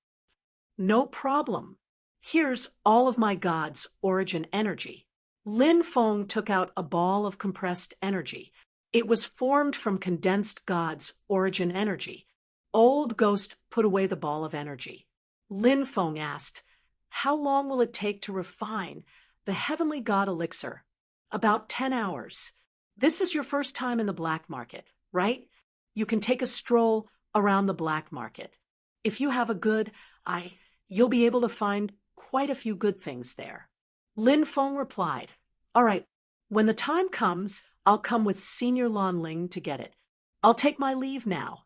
"No problem. Here's all of my God's origin energy." Lin Feng took out a ball of compressed energy. It was formed from condensed God's origin energy. Old Ghost put away the ball of energy. Lin Feng asked, "How long will it take to refine the Heavenly God elixir?" "About 10 hours. This is your first time in the black market, right? You can take a stroll around the black market. If you have a good eye, you'll be able to find quite a few good things there." Lin Feng replied, "All right, When the time comes, I'll come with Senior Lan Ling to get it. I'll take my leave now.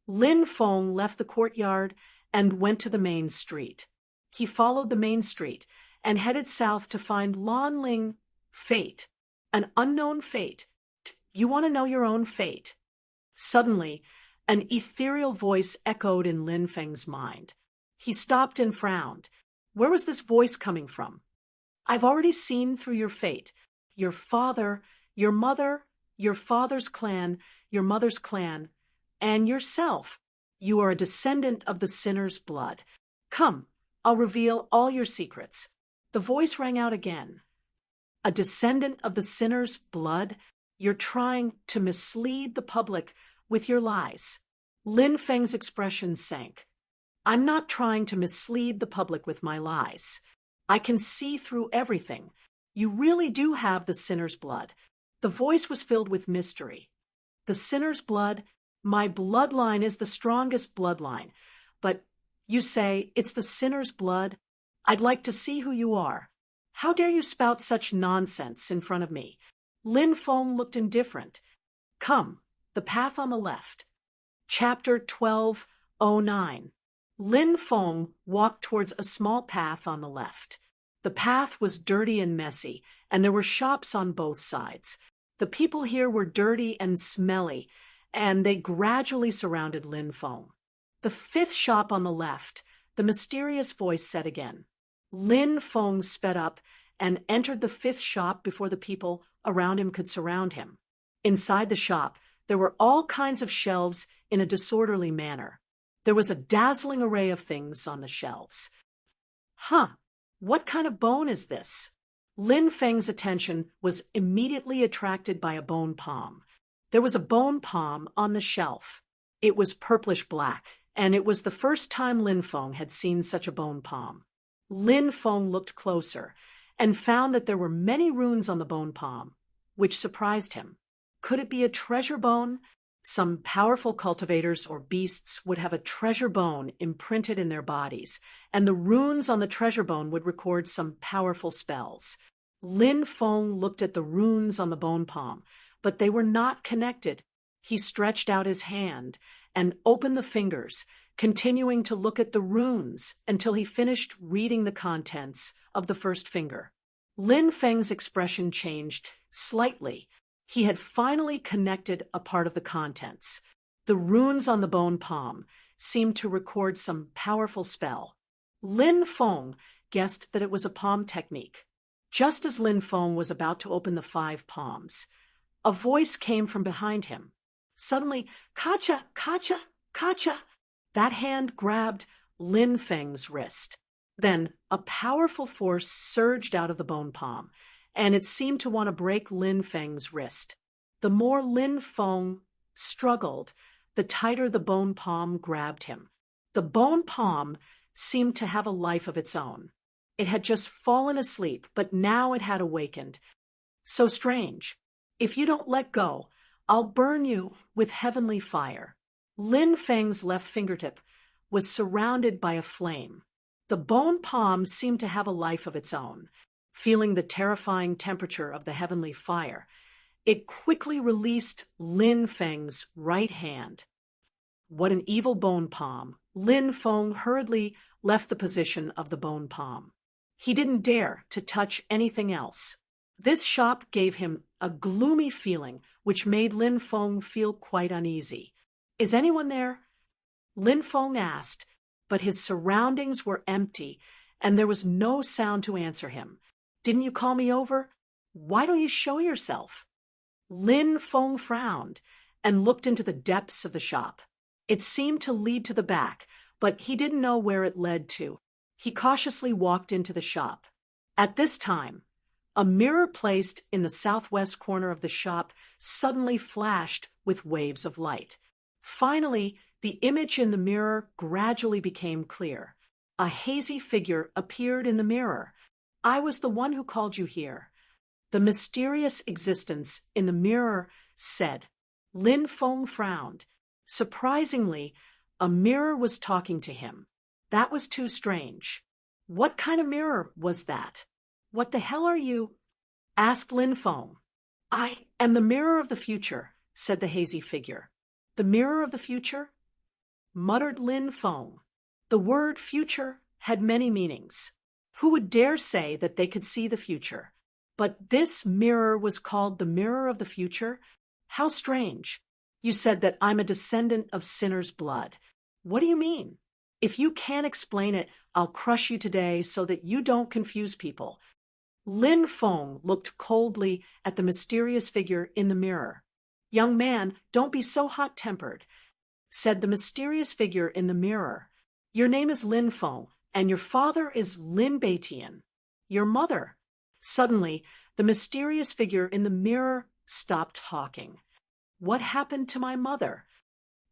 Lin Feng left the courtyard and went to the main street. He followed the main street and headed south to find Lan Ling. Fate. An unknown fate. You want to know your own fate? Suddenly, an ethereal voice echoed in Lin Feng's mind. He stopped and frowned. Where was this voice coming from? I've already seen through your fate. Your father, your mother, your father's clan, your mother's clan, and yourself. You are a descendant of the sinner's blood. Come, I'll reveal all your secrets. The voice rang out again. A descendant of the sinner's blood? You're trying to mislead the public with your lies. Lin Feng's expression sank. I'm not trying to mislead the public with my lies. I can see through everything. You really do have the sinner's blood. The voice was filled with mystery. The sinner's blood? My bloodline is the strongest bloodline. But you say it's the sinner's blood? I'd like to see who you are. How dare you spout such nonsense in front of me? Lin Feng looked indifferent. Come, the path on the left. Chapter 1209. Lin Feng walked towards a small path on the left. The path was dirty and messy, and there were shops on both sides. The people here were dirty and smelly, and they gradually surrounded Lin Feng. The fifth shop on the left, the mysterious voice said again. Lin Feng sped up and entered the fifth shop before the people around him could surround him. Inside the shop, there were all kinds of shelves in a disorderly manner. There was a dazzling array of things on the shelves. What kind of bone is this? Lin Feng's attention was immediately attracted by a bone palm. There was a bone palm on the shelf. It was purplish black, and it was the first time Lin Feng had seen such a bone palm. Lin Feng looked closer and found that there were many runes on the bone palm, which surprised him. Could it be a treasure bone? Some powerful cultivators or beasts would have a treasure bone imprinted in their bodies, and the runes on the treasure bone would record some powerful spells. Lin Feng looked at the runes on the bone palm, but they were not connected. He stretched out his hand and opened the fingers, continuing to look at the runes until he finished reading the contents of the first finger. Lin Feng's expression changed slightly. He had finally connected a part of the contents. The runes on the bone palm seemed to record some powerful spell. Lin Feng guessed that it was a palm technique. Just as Lin Feng was about to open the 5 palms, a voice came from behind him. Suddenly, Kacha, Kacha, Kacha! That hand grabbed Lin Feng's wrist. Then a powerful force surged out of the bone palm, and it seemed to want to break Lin Feng's wrist. The more Lin Feng struggled, the tighter the bone palm grabbed him. The bone palm seemed to have a life of its own. It had just fallen asleep, but now it had awakened. So strange. If you don't let go, I'll burn you with heavenly fire. Lin Feng's left fingertip was surrounded by a flame. The bone palm seemed to have a life of its own. Feeling the terrifying temperature of the heavenly fire, it quickly released Lin Feng's right hand. What an evil bone palm! Lin Feng hurriedly left the position of the bone palm. He didn't dare to touch anything else. This shop gave him a gloomy feeling, which made Lin Feng feel quite uneasy. Is anyone there? Lin Feng asked, but his surroundings were empty, and there was no sound to answer him. Didn't you call me over? Why don't you show yourself? Lin Feng frowned and looked into the depths of the shop. It seemed to lead to the back, but he didn't know where it led to. He cautiously walked into the shop. At this time, a mirror placed in the southwest corner of the shop suddenly flashed with waves of light. Finally, the image in the mirror gradually became clear. A hazy figure appeared in the mirror. I was the one who called you here. The mysterious existence in the mirror said. Lin Feng frowned. Surprisingly, a mirror was talking to him. That was too strange. What kind of mirror was that? What the hell are you? asked Lin Feng. I am the mirror of the future, said the hazy figure. The mirror of the future? Muttered Lin Feng. The word future had many meanings. Who would dare say that they could see the future? But this mirror was called the mirror of the future? How strange. You said that I'm a descendant of sinners' blood. What do you mean? If you can't explain it, I'll crush you today so that you don't confuse people. Lin Feng looked coldly at the mysterious figure in the mirror. Young man, don't be so hot-tempered, said the mysterious figure in the mirror. Your name is Lin Feng, and your father is Lin Beitian. Your mother. Suddenly, the mysterious figure in the mirror stopped talking. What happened to my mother?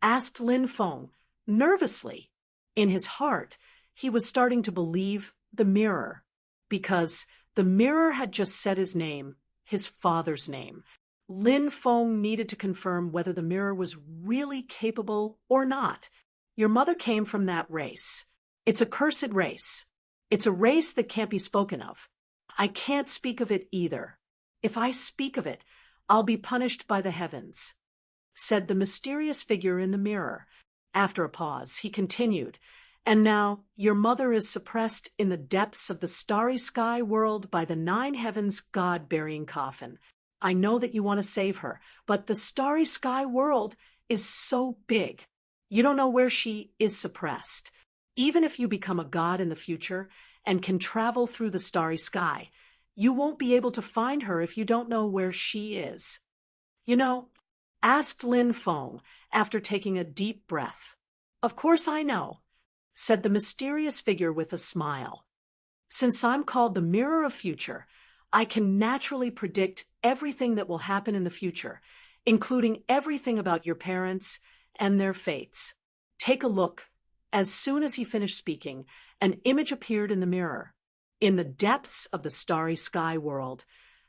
Asked Lin Feng, nervously. In his heart, he was starting to believe the mirror, because the mirror had just said his name, his father's name. Lin Feng needed to confirm whether the mirror was really capable or not. Your mother came from that race. It's a cursed race. It's a race that can't be spoken of. I can't speak of it either. If I speak of it, I'll be punished by the heavens, said the mysterious figure in the mirror. After a pause, he continued, and now your mother is suppressed in the depths of the starry sky world by the 9 heavens God-burying coffin. I know that you want to save her, but the starry sky world is so big. You don't know where she is suppressed. Even if you become a god in the future and can travel through the starry sky, you won't be able to find her if you don't know where she is. You know, asked Lin Feng after taking a deep breath. Of course I know, said the mysterious figure with a smile. Since I'm called the mirror of future, I can naturally predict everything that will happen in the future, including everything about your parents and their fates. Take a look. As soon as he finished speaking, an image appeared in the mirror. In the depths of the starry sky world,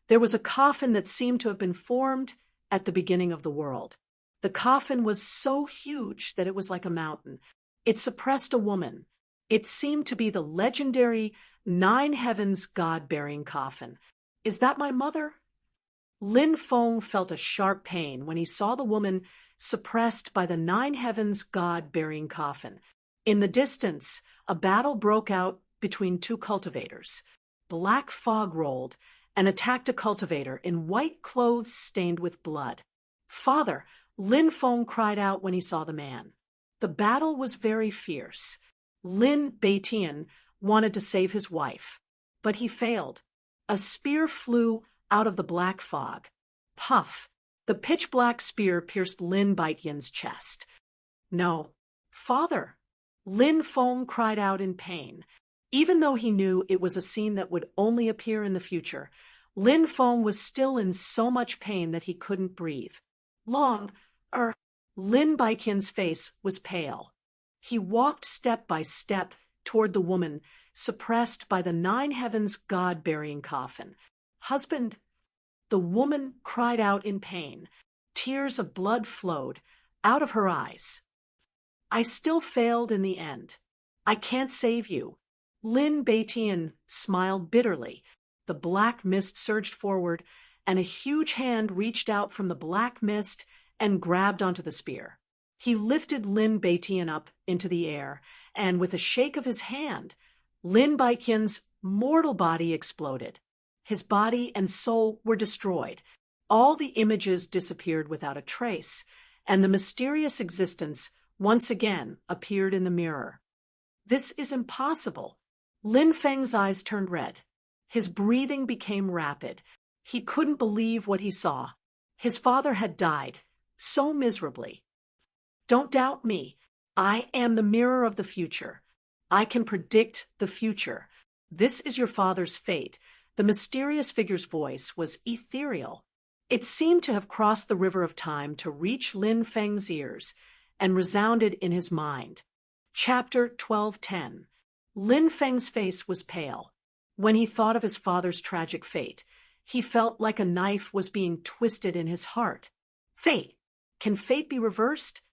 there was a coffin that seemed to have been formed at the beginning of the world. The coffin was so huge that it was like a mountain. It suppressed a woman. It seemed to be the legendary 9 heavens God-burying coffin. Is that my mother? Lin Feng felt a sharp pain when he saw the woman suppressed by the 9 heavens God-burying coffin. In the distance, a battle broke out between 2 cultivators. Black fog rolled and attacked a cultivator in white clothes stained with blood. Father, Lin Feng cried out when he saw the man. The battle was very fierce. Lin Beitian wanted to save his wife, but he failed. A spear flew out of the black fog. Puff! The pitch-black spear pierced Lin Beitian's chest. No, father! Lin Feng cried out in pain. Even though he knew it was a scene that would only appear in the future, Lin Feng was still in so much pain that he couldn't breathe. Lin Beitian's face was pale. He walked step by step toward the woman suppressed by the 9 heavens God-burying coffin. Husband! The woman cried out in pain. Tears of blood flowed out of her eyes. I still failed in the end. I can't save you. Lin Beitian smiled bitterly. The black mist surged forward, and a huge hand reached out from the black mist and grabbed onto the spear. He lifted Lin Beitian up into the air, and with a shake of his hand, Lin Beitian's mortal body exploded. His body and soul were destroyed. All the images disappeared without a trace, and the mysterious existence once again appeared in the mirror. This is impossible. Lin Feng's eyes turned red. His breathing became rapid. He couldn't believe what he saw. His father had died, so miserably. Don't doubt me. I am the mirror of the future. I can predict the future. This is your father's fate. The mysterious figure's voice was ethereal. It seemed to have crossed the river of time to reach Lin Feng's ears and resounded in his mind. Chapter 12:10. Lin Feng's face was pale. When he thought of his father's tragic fate, he felt like a knife was being twisted in his heart. Fate! Can fate be reversed?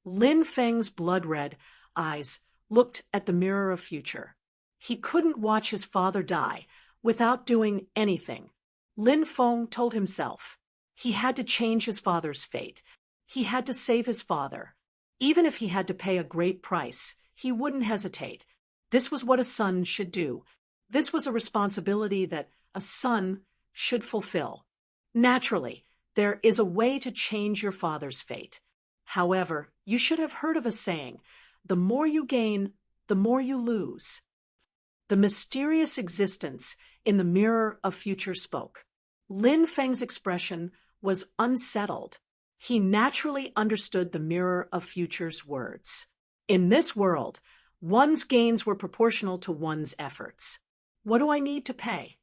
Lin Feng's blood-red eyes looked at the mirror of future. He couldn't watch his father die without doing anything. Lin Feng told himself. He had to change his father's fate. He had to save his father. Even if he had to pay a great price, he wouldn't hesitate. This was what a son should do. This was a responsibility that a son should fulfill. Naturally, there is a way to change your father's fate. However, you should have heard of a saying, the more you gain, the more you lose. The mysterious existence in the mirror of future spoke. Lin Feng's expression was unsettled. He naturally understood the mirror of future's words. In this world, one's gains were proportional to one's efforts. What do I need to pay?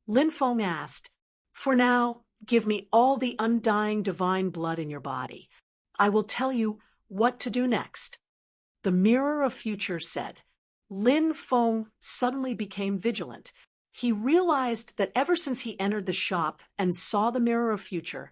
Lin Feng asked. For now, give me all the undying divine blood in your body. I will tell you what to do next. The mirror of future said. Lin Feng suddenly became vigilant. He realized that ever since he entered the shop and saw the mirror of future,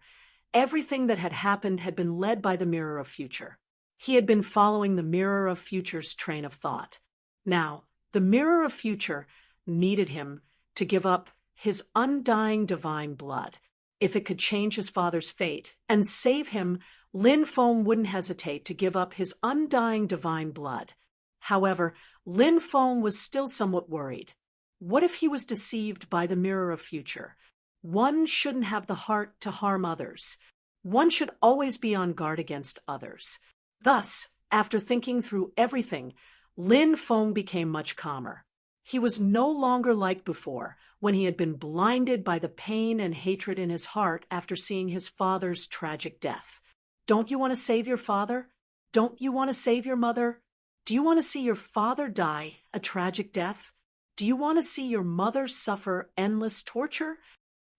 everything that had happened had been led by the mirror of future. He had been following the mirror of future's train of thought. Now, the mirror of future needed him to give up his undying divine blood. If it could change his father's fate and save him, Lin Feng wouldn't hesitate to give up his undying divine blood. However, Lin Feng was still somewhat worried. What if he was deceived by the mirror of future? One shouldn't have the heart to harm others. One should always be on guard against others. Thus, after thinking through everything, Lin Feng became much calmer. He was no longer like before, when he had been blinded by the pain and hatred in his heart after seeing his father's tragic death. Don't you want to save your father? Don't you want to save your mother? Do you want to see your father die a tragic death? Do you want to see your mother suffer endless torture?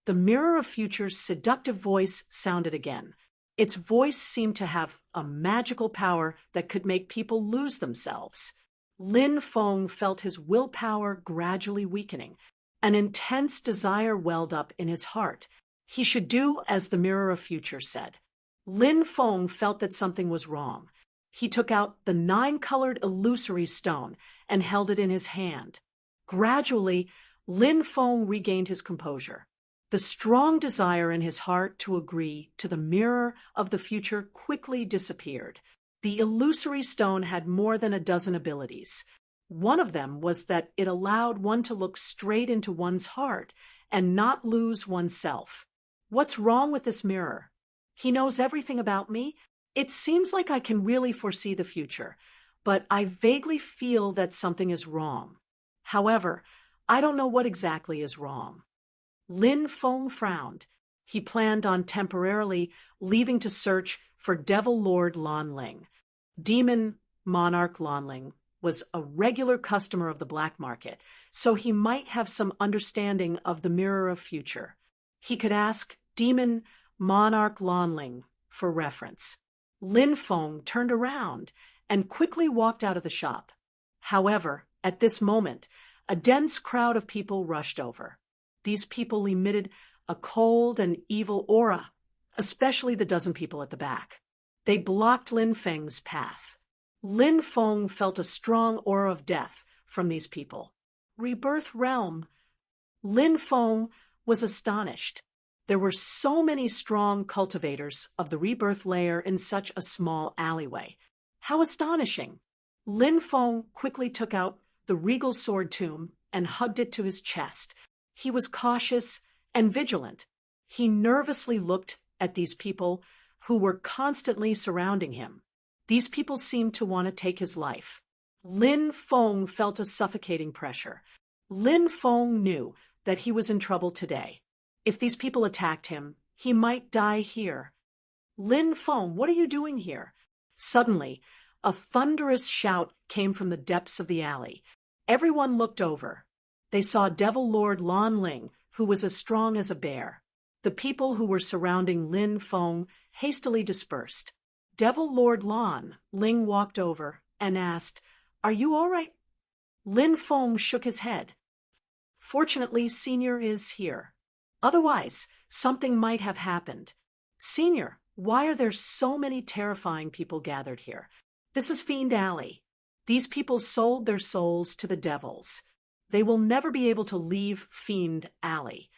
The mirror of future's seductive voice sounded again. Its voice seemed to have a magical power that could make people lose themselves. Lin Feng felt his willpower gradually weakening. An intense desire welled up in his heart. He should do as the mirror of future said. Lin Feng felt that something was wrong. He took out the 9-colored illusory stone and held it in his hand. Gradually, Lin Feng regained his composure. The strong desire in his heart to agree to the mirror of the future quickly disappeared. The illusory stone had more than a dozen abilities. One of them was that it allowed one to look straight into one's heart and not lose oneself. What's wrong with this mirror? He knows everything about me. It seems like I can really foresee the future, but I vaguely feel that something is wrong. However, I don't know what exactly is wrong. Lin Feng frowned. He planned on temporarily leaving to search for Devil Lord Lanling. Demon Monarch Lanling was a regular customer of the black market, so he might have some understanding of the mirror of future. He could ask Demon Monarch Lanling for reference. Lin Feng turned around and quickly walked out of the shop. However, at this moment, a dense crowd of people rushed over. These people emitted a cold and evil aura, especially the dozen people at the back. They blocked Lin Feng's path. Lin Feng felt a strong aura of death from these people. Rebirth Realm. Lin Feng was astonished. There were so many strong cultivators of the rebirth layer in such a small alleyway. How astonishing! Lin Feng quickly took out the regal sword tomb and hugged it to his chest. He was cautious and vigilant. He nervously looked at these people who were constantly surrounding him. These people seemed to want to take his life. Lin Feng felt a suffocating pressure. Lin Feng knew that he was in trouble today. If these people attacked him, he might die here. Lin Feng, what are you doing here? Suddenly, a thunderous shout came from the depths of the alley. Everyone looked over. They saw Devil Lord Lanling, who was as strong as a bear. The people who were surrounding Lin Feng hastily dispersed. Devil Lord Ling walked over and asked, "Are you all right?" Lin Feng shook his head. "Fortunately, Senior is here. Otherwise, something might have happened. Senior, why are there so many terrifying people gathered here? This is Fiend Alley. These people sold their souls to the devils. They will never be able to leave Fiend Alley."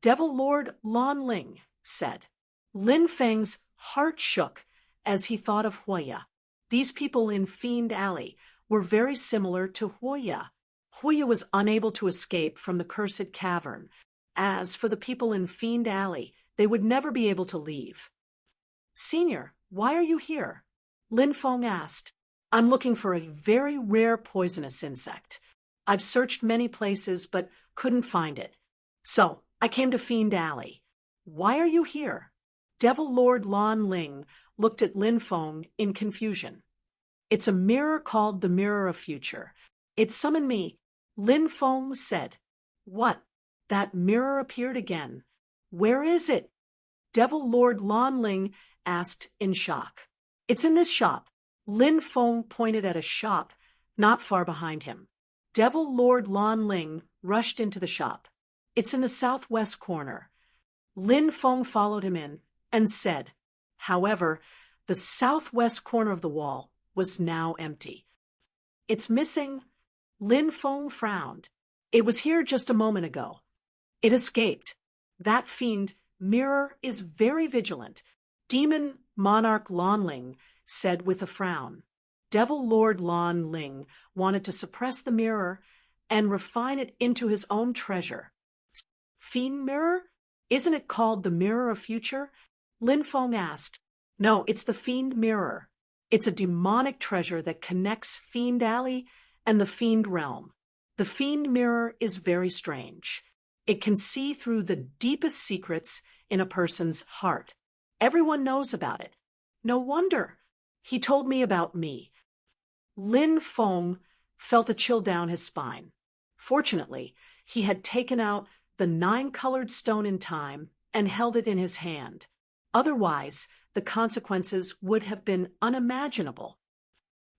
Devil Lord Lan Ling said. Lin Feng's heart shook as he thought of Huya. These people in Fiend Alley were very similar to Huya. Huya was unable to escape from the cursed cavern. As for the people in Fiend Alley, they would never be able to leave. Senior, why are you here? Lin Feng asked. I'm looking for a very rare poisonous insect. I've searched many places but couldn't find it. So, I came to Fiend Alley. Why are you here? Devil Lord Lan Ling looked at Lin Feng in confusion. It's a mirror called the Mirror of Future. It summoned me, Lin Feng said. What? That mirror appeared again. Where is it? Devil Lord Lan Ling asked in shock. It's in this shop. Lin Feng pointed at a shop not far behind him. Devil Lord Lan Ling rushed into the shop. It's in the southwest corner. Lin Feng followed him in and said, however, the southwest corner of the wall was now empty. It's missing. Lin Feng frowned. It was here just a moment ago. It escaped. That fiend mirror is very vigilant. Demon Monarch Lan Ling said with a frown. Devil Lord Lan Ling wanted to suppress the mirror and refine it into his own treasure. Fiend mirror? Isn't it called the Mirror of Future? Lin Feng asked. No, it's the Fiend Mirror. It's a demonic treasure that connects Fiend Alley and the Fiend Realm. The Fiend Mirror is very strange. It can see through the deepest secrets in a person's heart. Everyone knows about it. No wonder. He told me about me. Lin Feng felt a chill down his spine. Fortunately, he had taken out the 9-colored stone in time and held it in his hand. Otherwise, the consequences would have been unimaginable.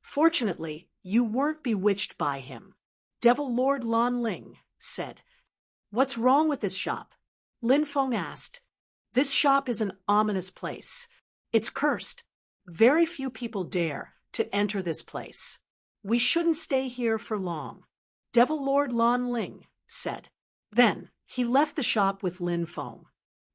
Fortunately, you weren't bewitched by him. Devil Lord Lan Ling said. What's wrong with this shop? Lin Feng asked. This shop is an ominous place. It's cursed. Very few people dare to enter this place. We shouldn't stay here for long. Devil Lord Lan Ling said. Then, he left the shop with Lin Feng.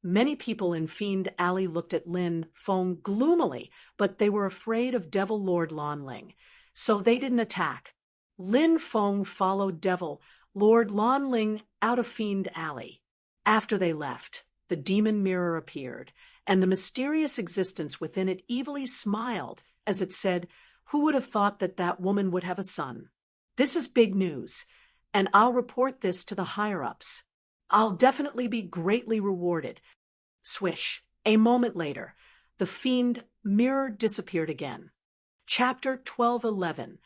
Many people in Fiend Alley looked at Lin Feng gloomily, but they were afraid of Devil Lord Lan Ling, so they didn't attack. Lin Feng followed Devil Lord Lan Ling out of Fiend Alley. After they left, the demon mirror appeared, and the mysterious existence within it evilly smiled as it said, who would have thought that that woman would have a son? This is big news, and I'll report this to the higher-ups. I'll definitely be greatly rewarded. Swish. A moment later, the fiend mirror disappeared again. Chapter 12:11.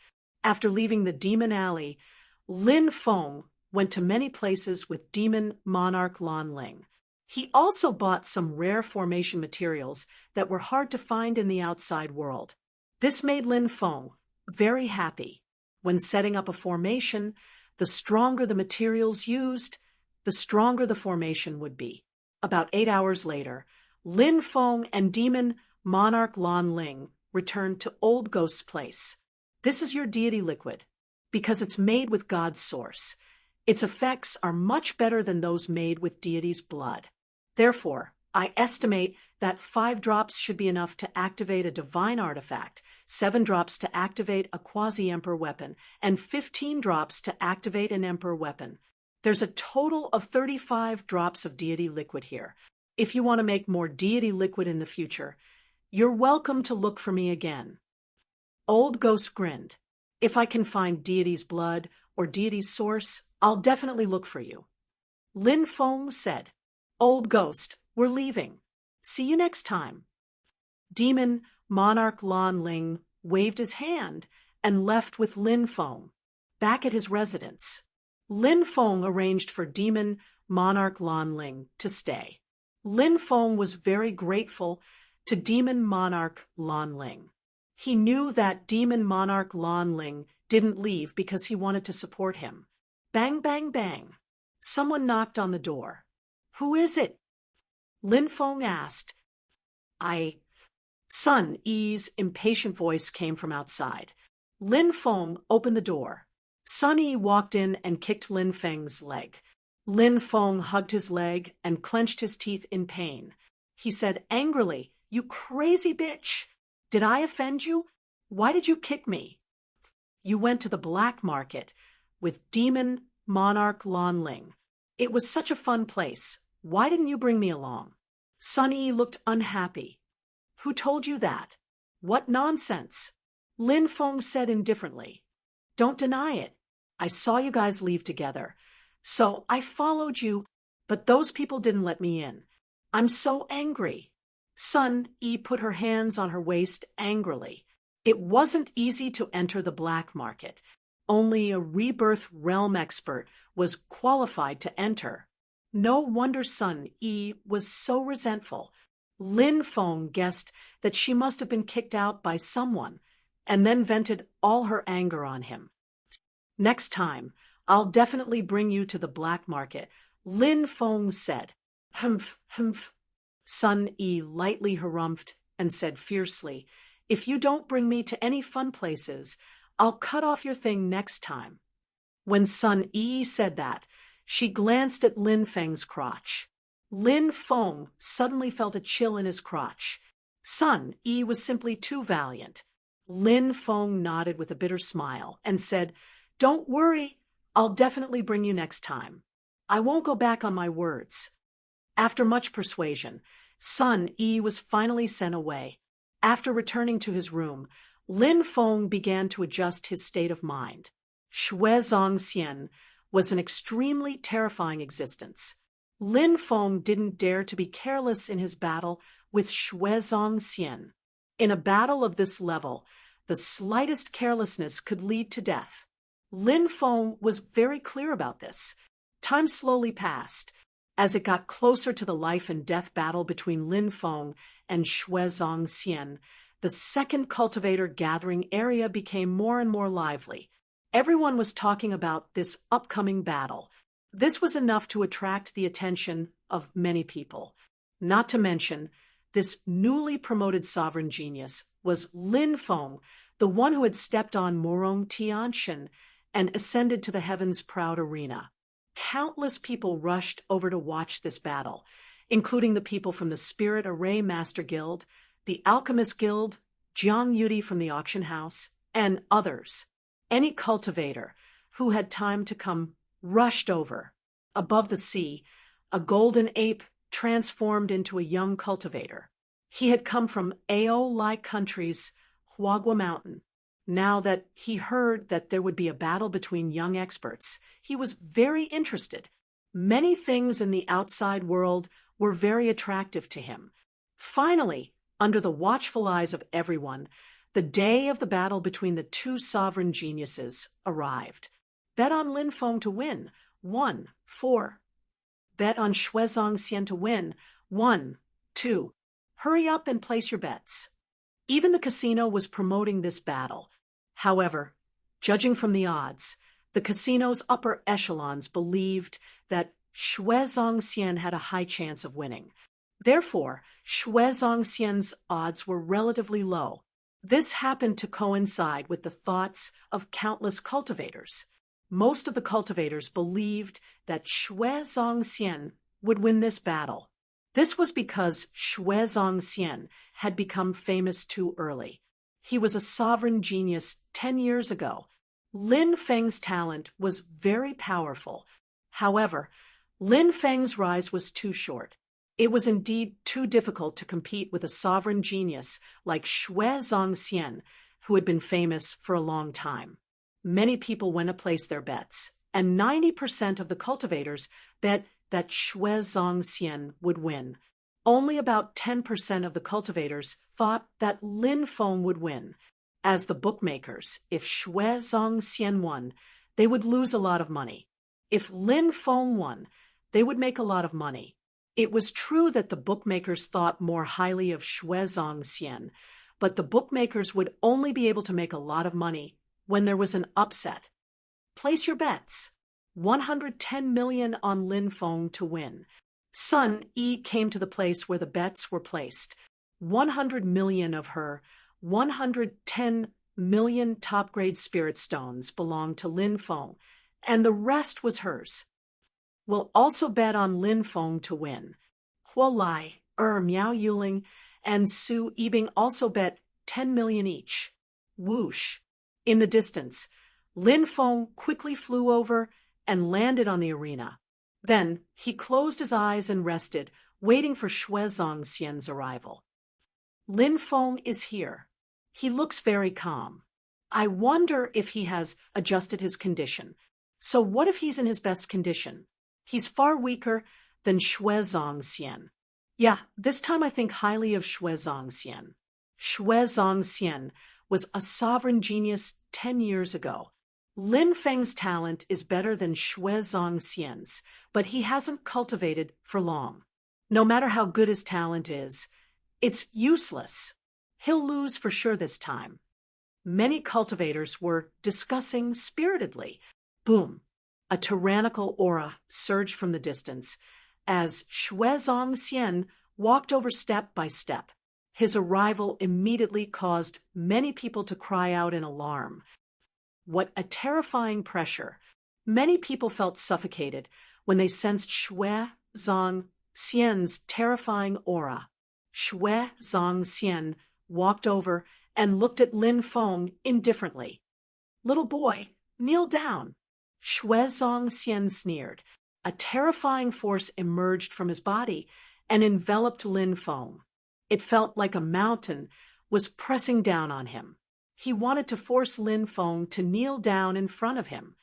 After leaving the demon alley, Lin Feng went to many places with demon monarch Lan Ling. He also bought some rare formation materials that were hard to find in the outside world. This made Lin Feng very happy. When setting up a formation, the stronger the materials used, the stronger the formation would be. About 8 hours later, Lin Feng and demon monarch Lan Ling returned to Old Ghost's place. This is your deity liquid, because it's made with God's source. Its effects are much better than those made with deity's blood. Therefore, I estimate that 5 drops should be enough to activate a divine artifact, 7 drops to activate a quasi-emperor weapon, and 15 drops to activate an emperor weapon. There's a total of 35 drops of deity liquid here. If you want to make more deity liquid in the future, you're welcome to look for me again. Old Ghost grinned. If I can find deity's blood or deity's source, I'll definitely look for you. Lin Feng said, Old Ghost, we're leaving. See you next time. Demon Monarch Lan Ling waved his hand and left with Lin Feng. Back at his residence, Lin Feng arranged for Demon Monarch Lan Ling to stay. Lin Feng was very grateful to Demon Monarch Lan Ling. He knew that Demon Monarch Lan Ling didn't leave because he wanted to support him. Bang, bang, bang. Someone knocked on the door. Who is it? Lin Feng asked. Sun Yi's impatient voice came from outside. Lin Feng opened the door. Sun Yi walked in and kicked Lin Feng's leg. Lin Feng hugged his leg and clenched his teeth in pain. He said angrily, "You crazy bitch! Did I offend you? Why did you kick me?" "You went to the black market with Demon Monarch Lanling. It was such a fun place. Why didn't you bring me along?" Sun Yi looked unhappy. "Who told you that? What nonsense!" Lin Feng said indifferently. "Don't deny it. I saw you guys leave together. So I followed you, but those people didn't let me in. I'm so angry." Sun Yi put her hands on her waist angrily. It wasn't easy to enter the black market. Only a rebirth realm expert was qualified to enter. No wonder Sun Yi was so resentful. Lin Feng guessed that she must have been kicked out by someone, and then vented all her anger on him. "Next time, I'll definitely bring you to the black market," Lin Feng said. "Humph, humph." Sun Yi lightly harumphed and said fiercely, "If you don't bring me to any fun places, I'll cut off your thing next time." When Sun Yi said that, she glanced at Lin Feng's crotch. Lin Feng suddenly felt a chill in his crotch. Sun Yi was simply too valiant. Lin Feng nodded with a bitter smile and said, "Don't worry, I'll definitely bring you next time. I won't go back on my words." After much persuasion, Sun Yi was finally sent away. After returning to his room, Lin Feng began to adjust his state of mind. Xue Zongxian was an extremely terrifying existence. Lin Feng didn't dare to be careless in his battle with Xue Zongxian. In a battle of this level, the slightest carelessness could lead to death. Lin Feng was very clear about this. Time slowly passed. As it got closer to the life and death battle between Lin Feng and Xue Zongxian, the second cultivator gathering area became more and more lively. Everyone was talking about this upcoming battle. This was enough to attract the attention of many people. Not to mention, this newly promoted sovereign genius was Lin Feng, the one who had stepped on Morong Tianshan and ascended to the heavens' proud arena. Countless people rushed over to watch this battle, including the people from the Spirit Array Master Guild, the Alchemist Guild, Jiang Yudi from the auction house, and others. Any cultivator who had time to come rushed over. Above the sea, a golden ape transformed into a young cultivator. He had come from Ao-like country's Huagua Mountain. Now that he heard that there would be a battle between young experts, he was very interested. Many things in the outside world were very attractive to him. Finally, under the watchful eyes of everyone, the day of the battle between the two sovereign geniuses arrived. Bet on Lin Feng to win, 1-4. Bet on Xue Zongxian to win, 1-2. Hurry up and place your bets. Even the casino was promoting this battle. However, judging from the odds, the casino's upper echelons believed that Xue Zongxian had a high chance of winning. Therefore, Xue Zongxian's odds were relatively low. This happened to coincide with the thoughts of countless cultivators. Most of the cultivators believed that Xue Zongxian would win this battle. This was because Xue Zongxian had become famous too early. He was a sovereign genius 10 years ago. Lin Feng's talent was very powerful. However, Lin Feng's rise was too short. It was indeed too difficult to compete with a sovereign genius like Xue Zongxian, who had been famous for a long time. Many people went to place their bets, and 90% of the cultivators bet that Xue Zongxian would win. Only about 10% of the cultivators thought that Lin Feng would win. As the bookmakers, if Xue Zongxian won, they would lose a lot of money. If Lin Feng won, they would make a lot of money. It was true that the bookmakers thought more highly of Xue Zongxian, but the bookmakers would only be able to make a lot of money when there was an upset. Place your bets. 110 million on Lin Feng to win. Sun Yi came to the place where the bets were placed. 100 million of her 110 million top-grade spirit stones belonged to Lin Feng, and the rest was hers. will also bet on Lin Feng to win. Huo Lai, Miao Yuling, and Su Yibing also bet 10 million each. Whoosh! In the distance, Lin Feng quickly flew over and landed on the arena. Then he closed his eyes and rested, waiting for Xue Zongxian's arrival. Lin Feng is here. He looks very calm. I wonder if he has adjusted his condition. So what if he's in his best condition? He's far weaker than Xue Zongxian. Yeah, this time I think highly of Xue Zongxian. Xue Zongxian was a sovereign genius 10 years ago. Lin Feng's talent is better than Xue Zongxian's, but he hasn't cultivated for long. No matter how good his talent is, it's useless. He'll lose for sure this time. Many cultivators were discussing spiritedly. Boom! A tyrannical aura surged from the distance as Xue Zongxian walked over step by step. His arrival immediately caused many people to cry out in alarm. What a terrifying pressure! Many people felt suffocated when they sensed Xue Zongxian's terrifying aura. Xue Zongxian walked over and looked at Lin Feng indifferently. "Little boy, kneel down." Xue Zongxian sneered. A terrifying force emerged from his body and enveloped Lin Feng. It felt like a mountain was pressing down on him. He wanted to force Lin Feng to kneel down in front of him.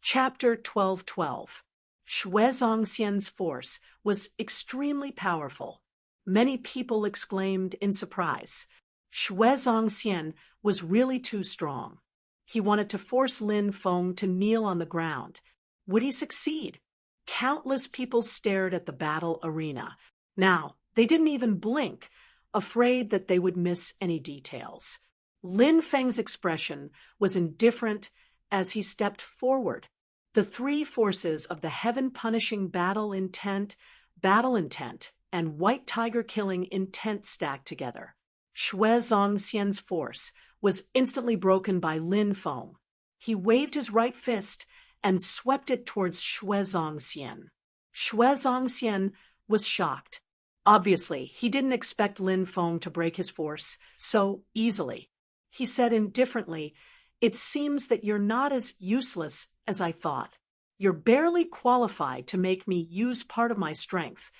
Chapter 12:12. Xue Zongxian's force was extremely powerful. Many people exclaimed in surprise. Xue Zongxian was really too strong. He wanted to force Lin Feng to kneel on the ground. Would he succeed? Countless people stared at the battle arena. Now, they didn't even blink, afraid that they would miss any details. Lin Feng's expression was indifferent as he stepped forward. The three forces of the heaven-punishing battle intent, and white tiger-killing intent stacked together. Xue Zongxian's force was instantly broken by Lin Feng. He waved his right fist and swept it towards Xue Zongxian. Xue Zongxian was shocked. Obviously, he didn't expect Lin Feng to break his force so easily. He said indifferently, "It seems that you're not as useless as I thought. You're barely qualified to make me use part of my strength."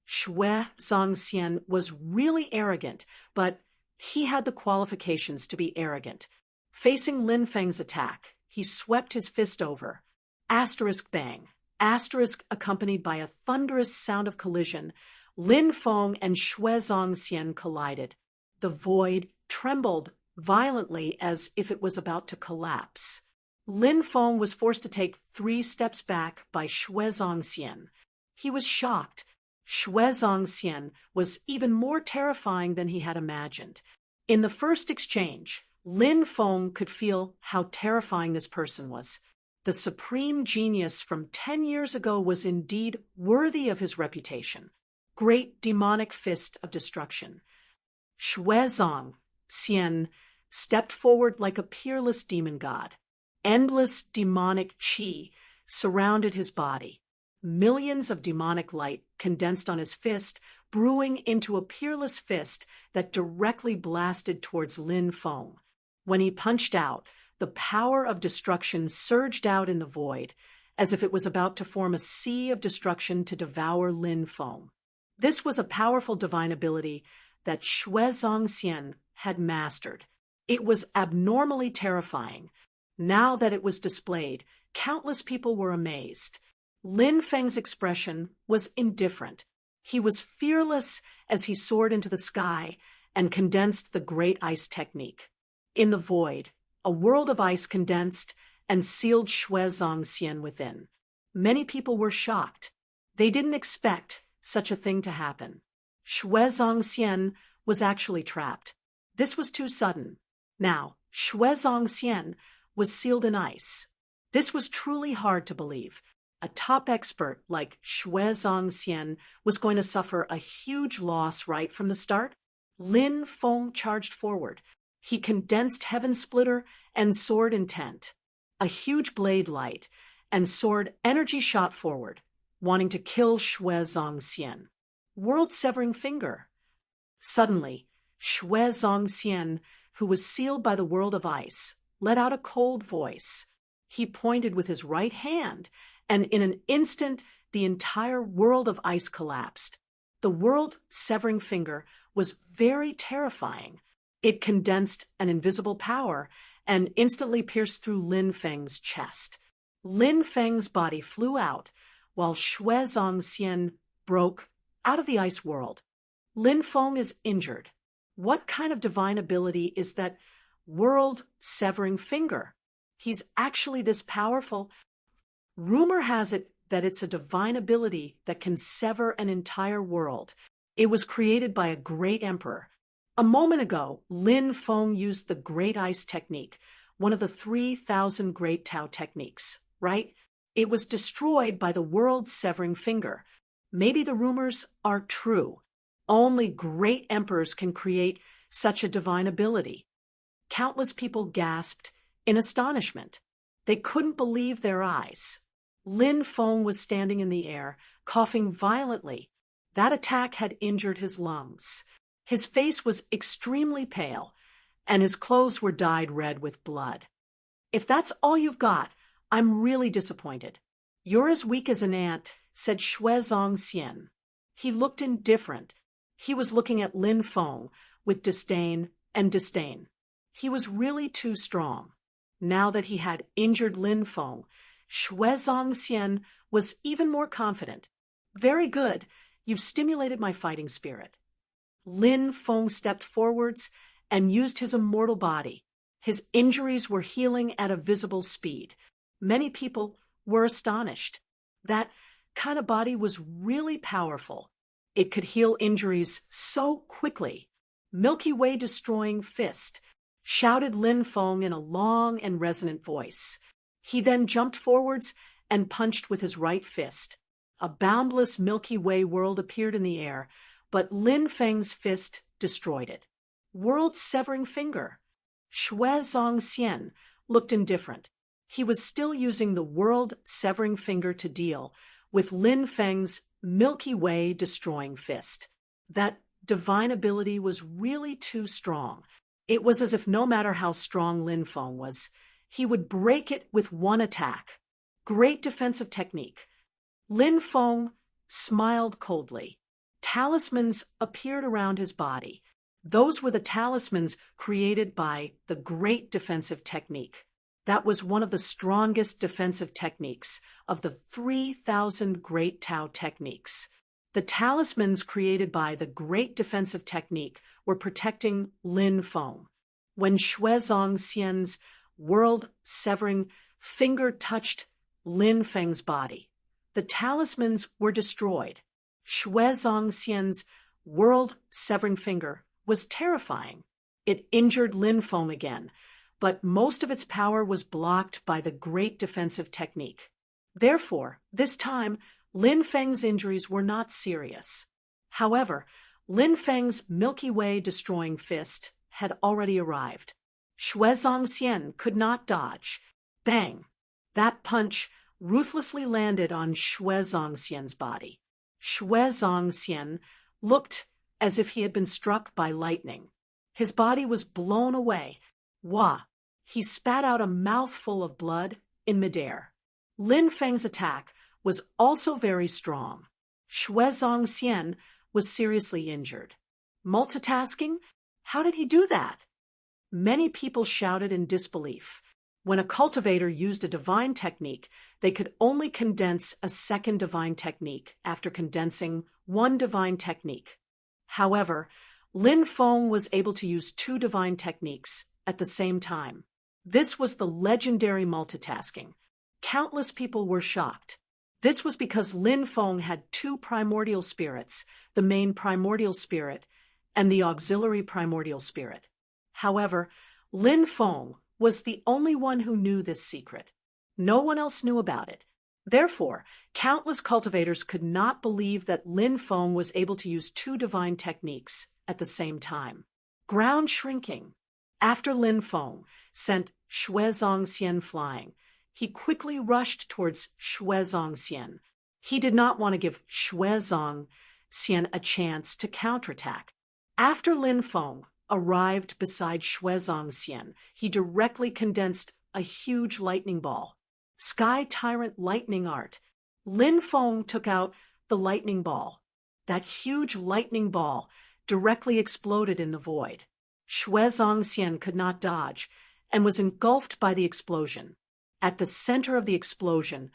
Xue Zongxian was really arrogant, but he had the qualifications to be arrogant. Facing Lin Feng's attack, he swept his fist over. Asterisk bang. Asterisk accompanied by a thunderous sound of collision. Lin Feng and Xue Zongxian collided. The void trembled violently as if it was about to collapse. Lin Feng was forced to take 3 steps back by Xue Zongxian. He was shocked. Xue Zongxian was even more terrifying than he had imagined. In the first exchange, Lin Feng could feel how terrifying this person was. The supreme genius from 10 years ago was indeed worthy of his reputation. Great demonic fist of destruction. Xue Zongxian stepped forward like a peerless demon god. Endless demonic qi surrounded his body. Millions of demonic light condensed on his fist, brewing into a peerless fist that directly blasted towards Lin Feng. When he punched out, the power of destruction surged out in the void, as if it was about to form a sea of destruction to devour Lin Feng. This was a powerful divine ability that Xue Zongxian had mastered. It was abnormally terrifying. Now that it was displayed, countless people were amazed. Lin Feng's expression was indifferent. He was fearless as he soared into the sky and condensed the great ice technique. In the void, a world of ice condensed and sealed Xue Zongxian within. Many people were shocked. They didn't expect such a thing to happen. Xue Zongxian was actually trapped. This was too sudden. Now, Xue Zongxian was sealed in ice. This was truly hard to believe. A top expert like Xue Zongxian was going to suffer a huge loss right from the start. Lin Feng charged forward. He condensed Heaven Splitter and Sword Intent. A huge blade light and sword energy shot forward. wanting to kill Shui Zongxian. World-severing finger. Suddenly, Shui Zongxian, who was sealed by the world of ice, let out a cold voice. He pointed with his right hand, and in an instant, the entire world of ice collapsed. The world-severing finger was very terrifying. It condensed an invisible power and instantly pierced through Lin Feng's chest. Lin Feng's body flew out, while Shui Zongxian broke out of the ice world. Lin Feng is injured. What kind of divine ability is that world-severing finger? He's actually this powerful. Rumor has it that it's a divine ability that can sever an entire world. It was created by a great emperor. A moment ago, Lin Feng used the Great Ice Technique, one of the 3,000 Great Tao techniques, right? It was destroyed by the world-severing finger. Maybe the rumors are true. Only great emperors can create such a divine ability. Countless people gasped in astonishment. They couldn't believe their eyes. Lin Feng was standing in the air, coughing violently. That attack had injured his lungs. His face was extremely pale, and his clothes were dyed red with blood. "If that's all you've got, I'm really disappointed." "You're as weak as an ant," said Shui Zongxian. He looked indifferent. He was looking at Lin Feng with disdain and disdain. He was really too strong. Now that he had injured Lin Feng, Shui Zongxian was even more confident. "Very good. You've stimulated my fighting spirit." Lin Feng stepped forwards and used his immortal body. His injuries were healing at a visible speed. Many people were astonished. That kind of body was really powerful. It could heal injuries so quickly. "Milky Way destroying fist," shouted Lin Feng in a long and resonant voice. He then jumped forwards and punched with his right fist. A boundless Milky Way world appeared in the air, but Lin Feng's fist destroyed it. World-severing finger. Shui Zongxian looked indifferent. He was still using the world-severing finger to deal with Lin Feng's Milky Way destroying fist. That divine ability was really too strong. It was as if no matter how strong Lin Feng was, he would break it with one attack. Great defensive technique. Lin Feng smiled coldly. Talismans appeared around his body. Those were the talismans created by the Great Defensive Technique. That was one of the strongest defensive techniques of the 3,000 Great Tao techniques. The talismans created by the Great Defensive Technique were protecting Lin Feng. When Shui Zongxian's world-severing finger touched Lin Feng's body, the talismans were destroyed. Shui Zongxian's world-severing finger was terrifying. It injured Lin Feng again, but most of its power was blocked by the Great Defensive Technique. Therefore, this time, Lin Feng's injuries were not serious. However, Lin Feng's Milky Way destroying fist had already arrived. Shui Zongxian could not dodge. Bang! That punch ruthlessly landed on Shui Zongxian's body. Shui Zongxian looked as if he had been struck by lightning. His body was blown away. Wah! He spat out a mouthful of blood in midair. Lin Feng's attack was also very strong. Shui Zongxian was seriously injured. Multitasking? How did he do that? Many people shouted in disbelief. When a cultivator used a divine technique, they could only condense a second divine technique after condensing one divine technique. However, Lin Feng was able to use two divine techniques at the same time. This was the legendary multitasking. Countless people were shocked. This was because Lin Feng had two primordial spirits, the main primordial spirit and the auxiliary primordial spirit. However, Lin Feng was the only one who knew this secret. No one else knew about it. Therefore, countless cultivators could not believe that Lin Feng was able to use two divine techniques at the same time. Ground shrinking. After Lin Feng sent Shui Zongxian flying, he quickly rushed towards Shui Zongxian. He did not want to give Shuezong Xian a chance to counterattack. After Lin Feng arrived beside Shuezong Xian, he directly condensed a huge lightning ball. Sky Tyrant Lightning Art. Lin Feng took out the lightning ball. That huge lightning ball directly exploded in the void. Shuezong Xian could not dodge and was engulfed by the explosion. At the center of the explosion,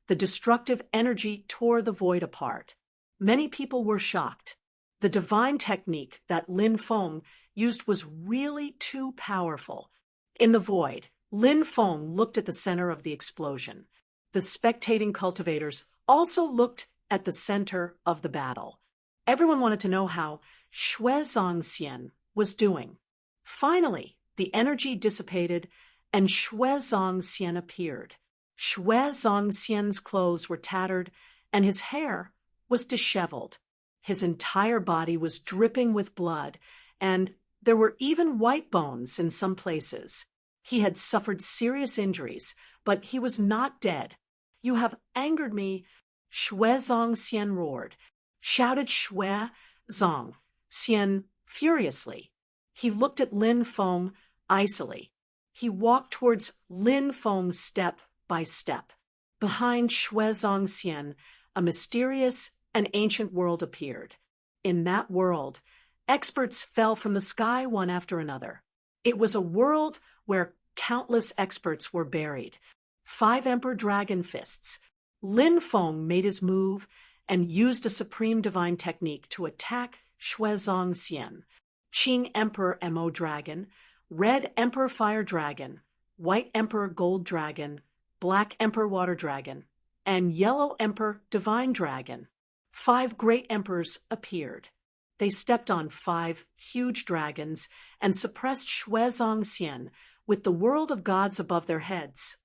the destructive energy tore the void apart. Many people were shocked. The divine technique that Lin Feng used was really too powerful. In the void, Lin Feng looked at the center of the explosion. The spectating cultivators also looked at the center of the battle. Everyone wanted to know how Shuezong Xian was doing. Finally, the energy dissipated and Shuezong Xian appeared. Shuezong Xian's clothes were tattered and his hair was disheveled. His entire body was dripping with blood, and there were even white bones in some places. He had suffered serious injuries, but he was not dead. "You have angered me," Shuezong Xian roared. Shouted Shuezong Xian furiously. He looked at Lin Feng icily. He walked towards Lin Feng step by step. Behind Shuezong Xian, a mysterious and ancient world appeared. In that world, experts fell from the sky one after another. It was a world where countless experts were buried. 5 Emperor Dragon Fists. Lin Feng made his move and used a supreme divine technique to attack Shuezong Xian. Qing Emperor Mo Dragon, Red Emperor Fire Dragon, White Emperor Gold Dragon, Black Emperor Water Dragon, and Yellow Emperor Divine Dragon. 5 great emperors appeared. They stepped on 5 huge dragons and suppressed Shuezong Xian with the world of gods above their heads.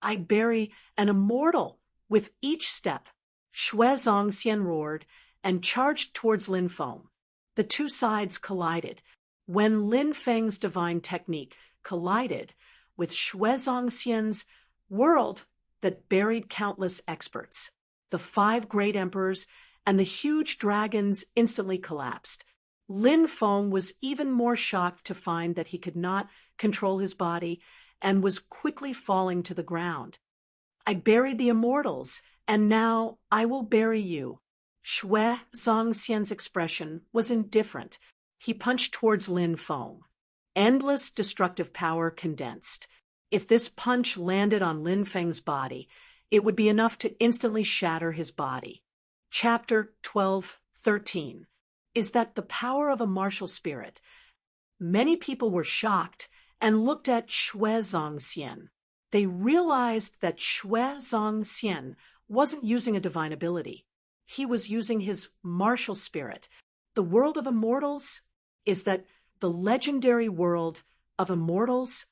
"I bury an immortal with each step," Shuezong Xian roared and charged towards Lin Feng. The two sides collided. When Lin Feng's divine technique collided with Shuezong Xian's world that buried countless experts, the 5 great emperors and the huge dragons instantly collapsed. Lin Feng was even more shocked to find that he could not control his body and was quickly falling to the ground. "I buried the immortals, and now I will bury you." Shuezong Xian's expression was indifferent. He punched towards Lin Feng. Endless destructive power condensed. If this punch landed on Lin Feng's body, it would be enough to instantly shatter his body. Chapter 12:13 is that the power of a martial spirit. Many people were shocked and looked at Shuezong Xian. They realized that Shuezong Xian wasn't using a divine ability. He was using his martial spirit. The world of immortals is that the legendary world of immortals.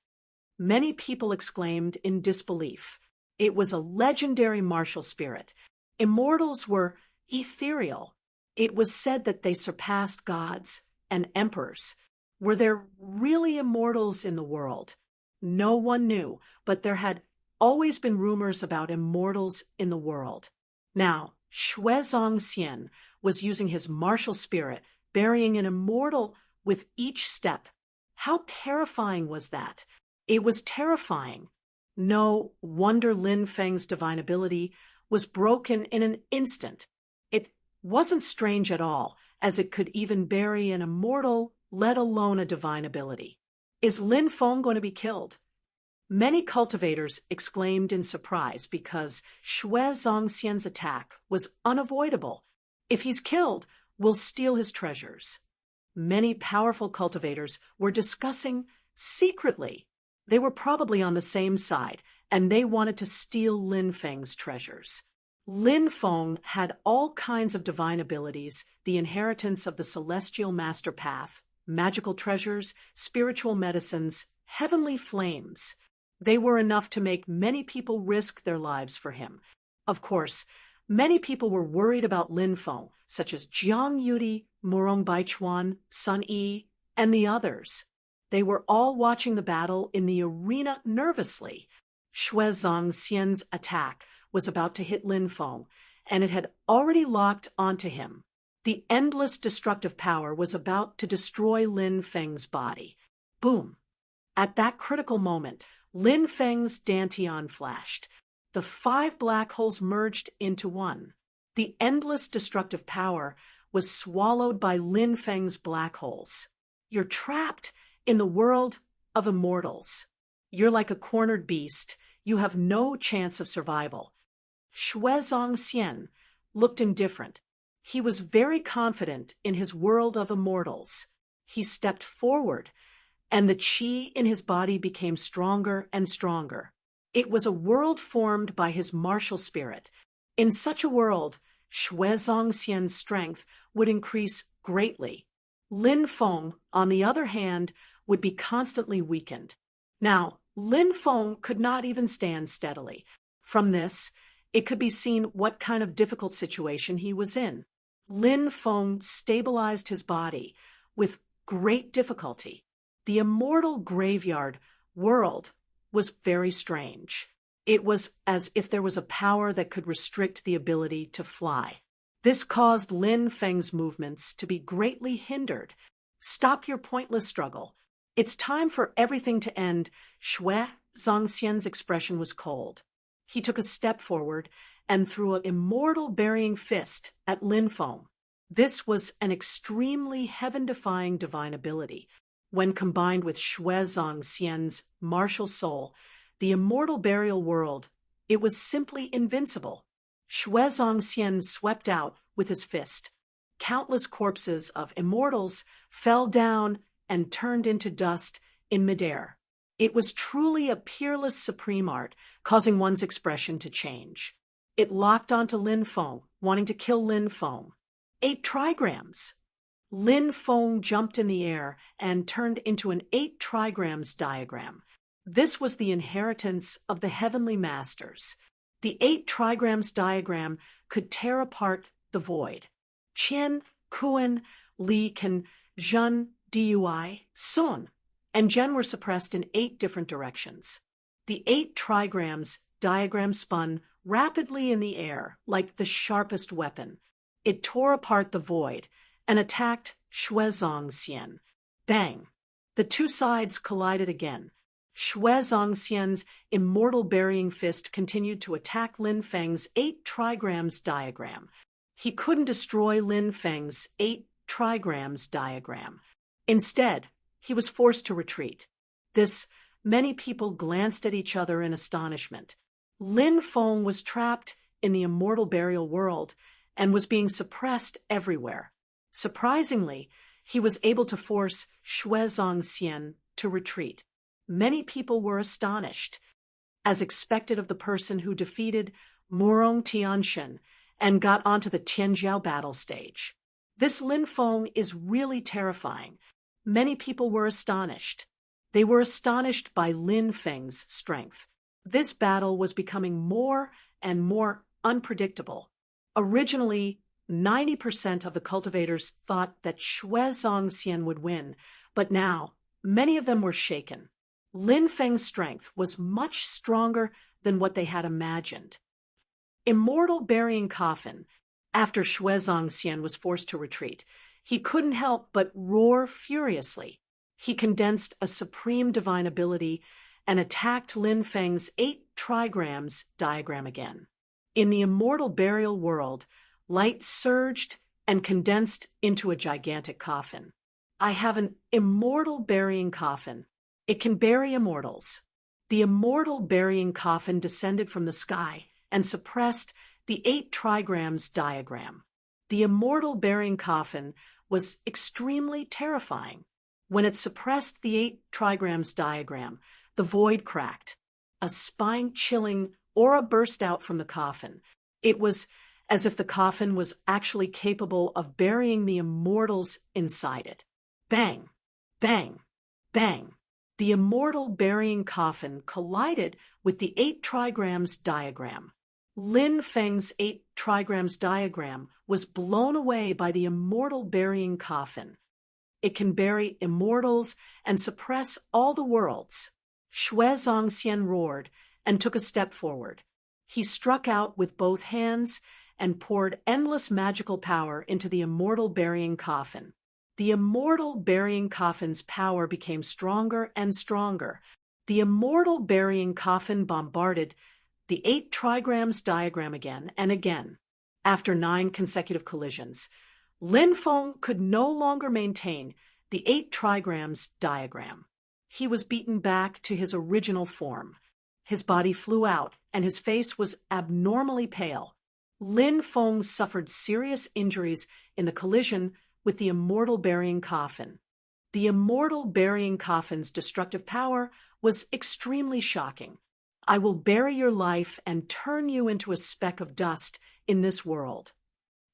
Many people exclaimed in disbelief. It was a legendary martial spirit. Immortals were ethereal. It was said that they surpassed gods and emperors. Were there really immortals in the world? No one knew, but there had always been rumors about immortals in the world. Now, Shuezong Xian was using his martial spirit, burying an immortal with each step. How terrifying was that? It was terrifying. No wonder Lin Feng's divine ability was broken in an instant. It wasn't strange at all, as it could even bury an immortal, let alone a divine ability. Is Lin Feng going to be killed? Many cultivators exclaimed in surprise because Shuezong Xian's attack was unavoidable. If he's killed, we'll steal his treasures. Many powerful cultivators were discussing secretly. They were probably on the same side, and they wanted to steal Lin Feng's treasures. Lin Feng had all kinds of divine abilities, the inheritance of the celestial master path, magical treasures, spiritual medicines, heavenly flames. They were enough to make many people risk their lives for him. Of course, many people were worried about Lin Feng, such as Jiang Yudi, Murong Baichuan, Sun Yi, and the others. They were all watching the battle in the arena nervously. Shuezong Xian's attack was about to hit Lin Feng, and it had already locked onto him. The endless destructive power was about to destroy Lin Feng's body. Boom! At that critical moment, Lin Feng's dantian flashed. The 5 black holes merged into one. The endless destructive power was swallowed by Lin Feng's black holes. You're trapped in the world of immortals. You're like a cornered beast. You have no chance of survival. Xue Zongxian looked indifferent. He was very confident in his world of immortals. He stepped forward, and the qi in his body became stronger and stronger. It was a world formed by his martial spirit. In such a world, Xue Zongxian's strength would increase greatly. Lin Feng, on the other hand, would be constantly weakened. Now, Lin Feng could not even stand steadily. From this, it could be seen what kind of difficult situation he was in. Lin Feng stabilized his body with great difficulty. The immortal graveyard world was very strange. It was as if there was a power that could restrict the ability to fly. This caused Lin Feng's movements to be greatly hindered. Stop your pointless struggle. It's time for everything to end. Xue Zongxian's expression was cold. He took a step forward and threw an immortal burying fist at Lin Feng. This was an extremely heaven-defying divine ability. When combined with Xue Zongxian's martial soul, the immortal burial world, it was simply invincible. Xue Zongxian swept out with his fist. Countless corpses of immortals fell down and turned into dust in midair. It was truly a peerless supreme art, causing one's expression to change. It locked onto Lin Feng, wanting to kill Lin Feng. 8 trigrams. Lin Feng jumped in the air and turned into an 8 trigrams diagram. This was the inheritance of the heavenly masters. The 8 trigrams diagram could tear apart the void. Qian, Kuan, Li, Kan, Zhen, Dui, Sun, and Zhen were suppressed in 8 different directions. The 8 trigrams diagram spun rapidly in the air like the sharpest weapon. It tore apart the void and attacked Xue Zongxian. Bang! The 2 sides collided again. Xue Zongxian's immortal burying fist continued to attack Lin Feng's 8 trigrams diagram. He couldn't destroy Lin Feng's 8 trigrams diagram. Instead, he was forced to retreat. Many people glanced at each other in astonishment. Lin Feng was trapped in the immortal burial world and was being suppressed everywhere. Surprisingly, he was able to force Xue Zongxian to retreat. Many people were astonished, as expected of the person who defeated Murong Tianshan and got onto the Tianjiao battle stage. This Lin Feng is really terrifying. Many people were astonished. They were astonished by Lin Feng's strength. This battle was becoming more and more unpredictable. Originally, 90% of the cultivators thought that Xue Zongxian would win, but now many of them were shaken. Lin Feng's strength was much stronger than what they had imagined. Immortal burying coffin. After Xue Zongxian was forced to retreat, he couldn't help but roar furiously. He condensed a supreme divine ability and attacked Lin Feng's 8 trigrams diagram again. In the immortal burial world, light surged and condensed into a gigantic coffin. I have an immortal burying coffin. It can bury immortals. The immortal burying coffin descended from the sky and suppressed the 8 trigrams diagram. The immortal burying coffin was extremely terrifying. When it suppressed the 8 trigrams diagram, the void cracked. A spine-chilling aura burst out from the coffin. It was as if the coffin was actually capable of burying the immortals inside it. Bang! Bang! Bang! The immortal burying coffin collided with the 8 trigrams diagram. Lin Feng's 8 trigrams diagram was blown away by the immortal burying coffin. It can bury immortals and suppress all the worlds. Xue Zongxian roared and took a step forward. He struck out with both hands and poured endless magical power into the immortal burying coffin. The immortal burying coffin's power became stronger and stronger. The immortal burying coffin bombarded the 8 trigrams diagram again and again. After 9 consecutive collisions, Lin Feng could no longer maintain the 8 trigrams diagram. He was beaten back to his original form. His body flew out, and his face was abnormally pale. Lin Feng suffered serious injuries in the collision with the immortal burying coffin. The immortal burying coffin's destructive power was extremely shocking. I will bury your life and turn you into a speck of dust in this world.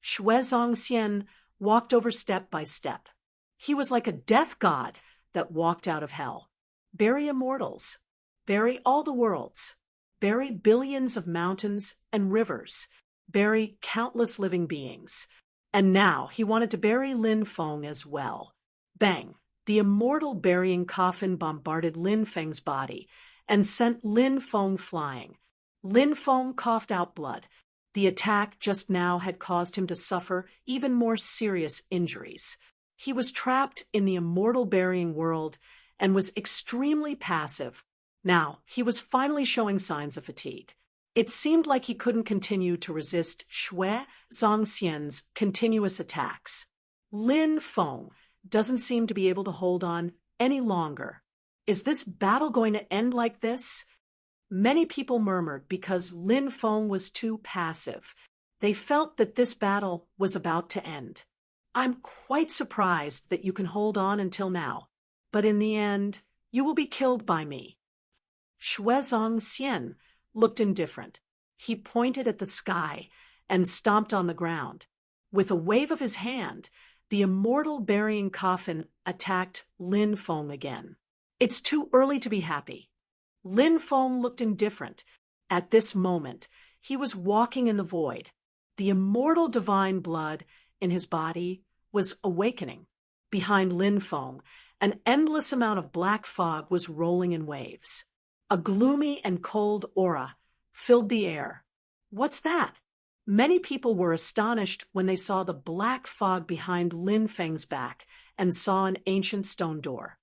Shui Zongxian walked over step by step. He was like a death god that walked out of hell. Bury immortals. Bury all the worlds. Bury billions of mountains and rivers. Bury countless living beings. And now he wanted to bury Lin Feng as well. Bang! The immortal burying coffin bombarded Lin Feng's body and sent Lin Feng flying. Lin Feng coughed out blood. The attack just now had caused him to suffer even more serious injuries. He was trapped in the immortal burying world and was extremely passive. Now, he was finally showing signs of fatigue. It seemed like he couldn't continue to resist Shui Zongxian's continuous attacks. Lin Feng doesn't seem to be able to hold on any longer. Is this battle going to end like this? Many people murmured because Lin Feng was too passive. They felt that this battle was about to end. I'm quite surprised that you can hold on until now, but in the end, you will be killed by me. Shui Zongxian looked indifferent. He pointed at the sky and stomped on the ground. With a wave of his hand, the immortal burying coffin attacked Lin Feng again. It's too early to be happy. Lin Feng looked indifferent. At this moment, he was walking in the void. The immortal divine blood in his body was awakening. Behind Lin Feng, an endless amount of black fog was rolling in waves. A gloomy and cold aura filled the air. What's that? Many people were astonished when they saw the black fog behind Lin Feng's back and saw an ancient stone door.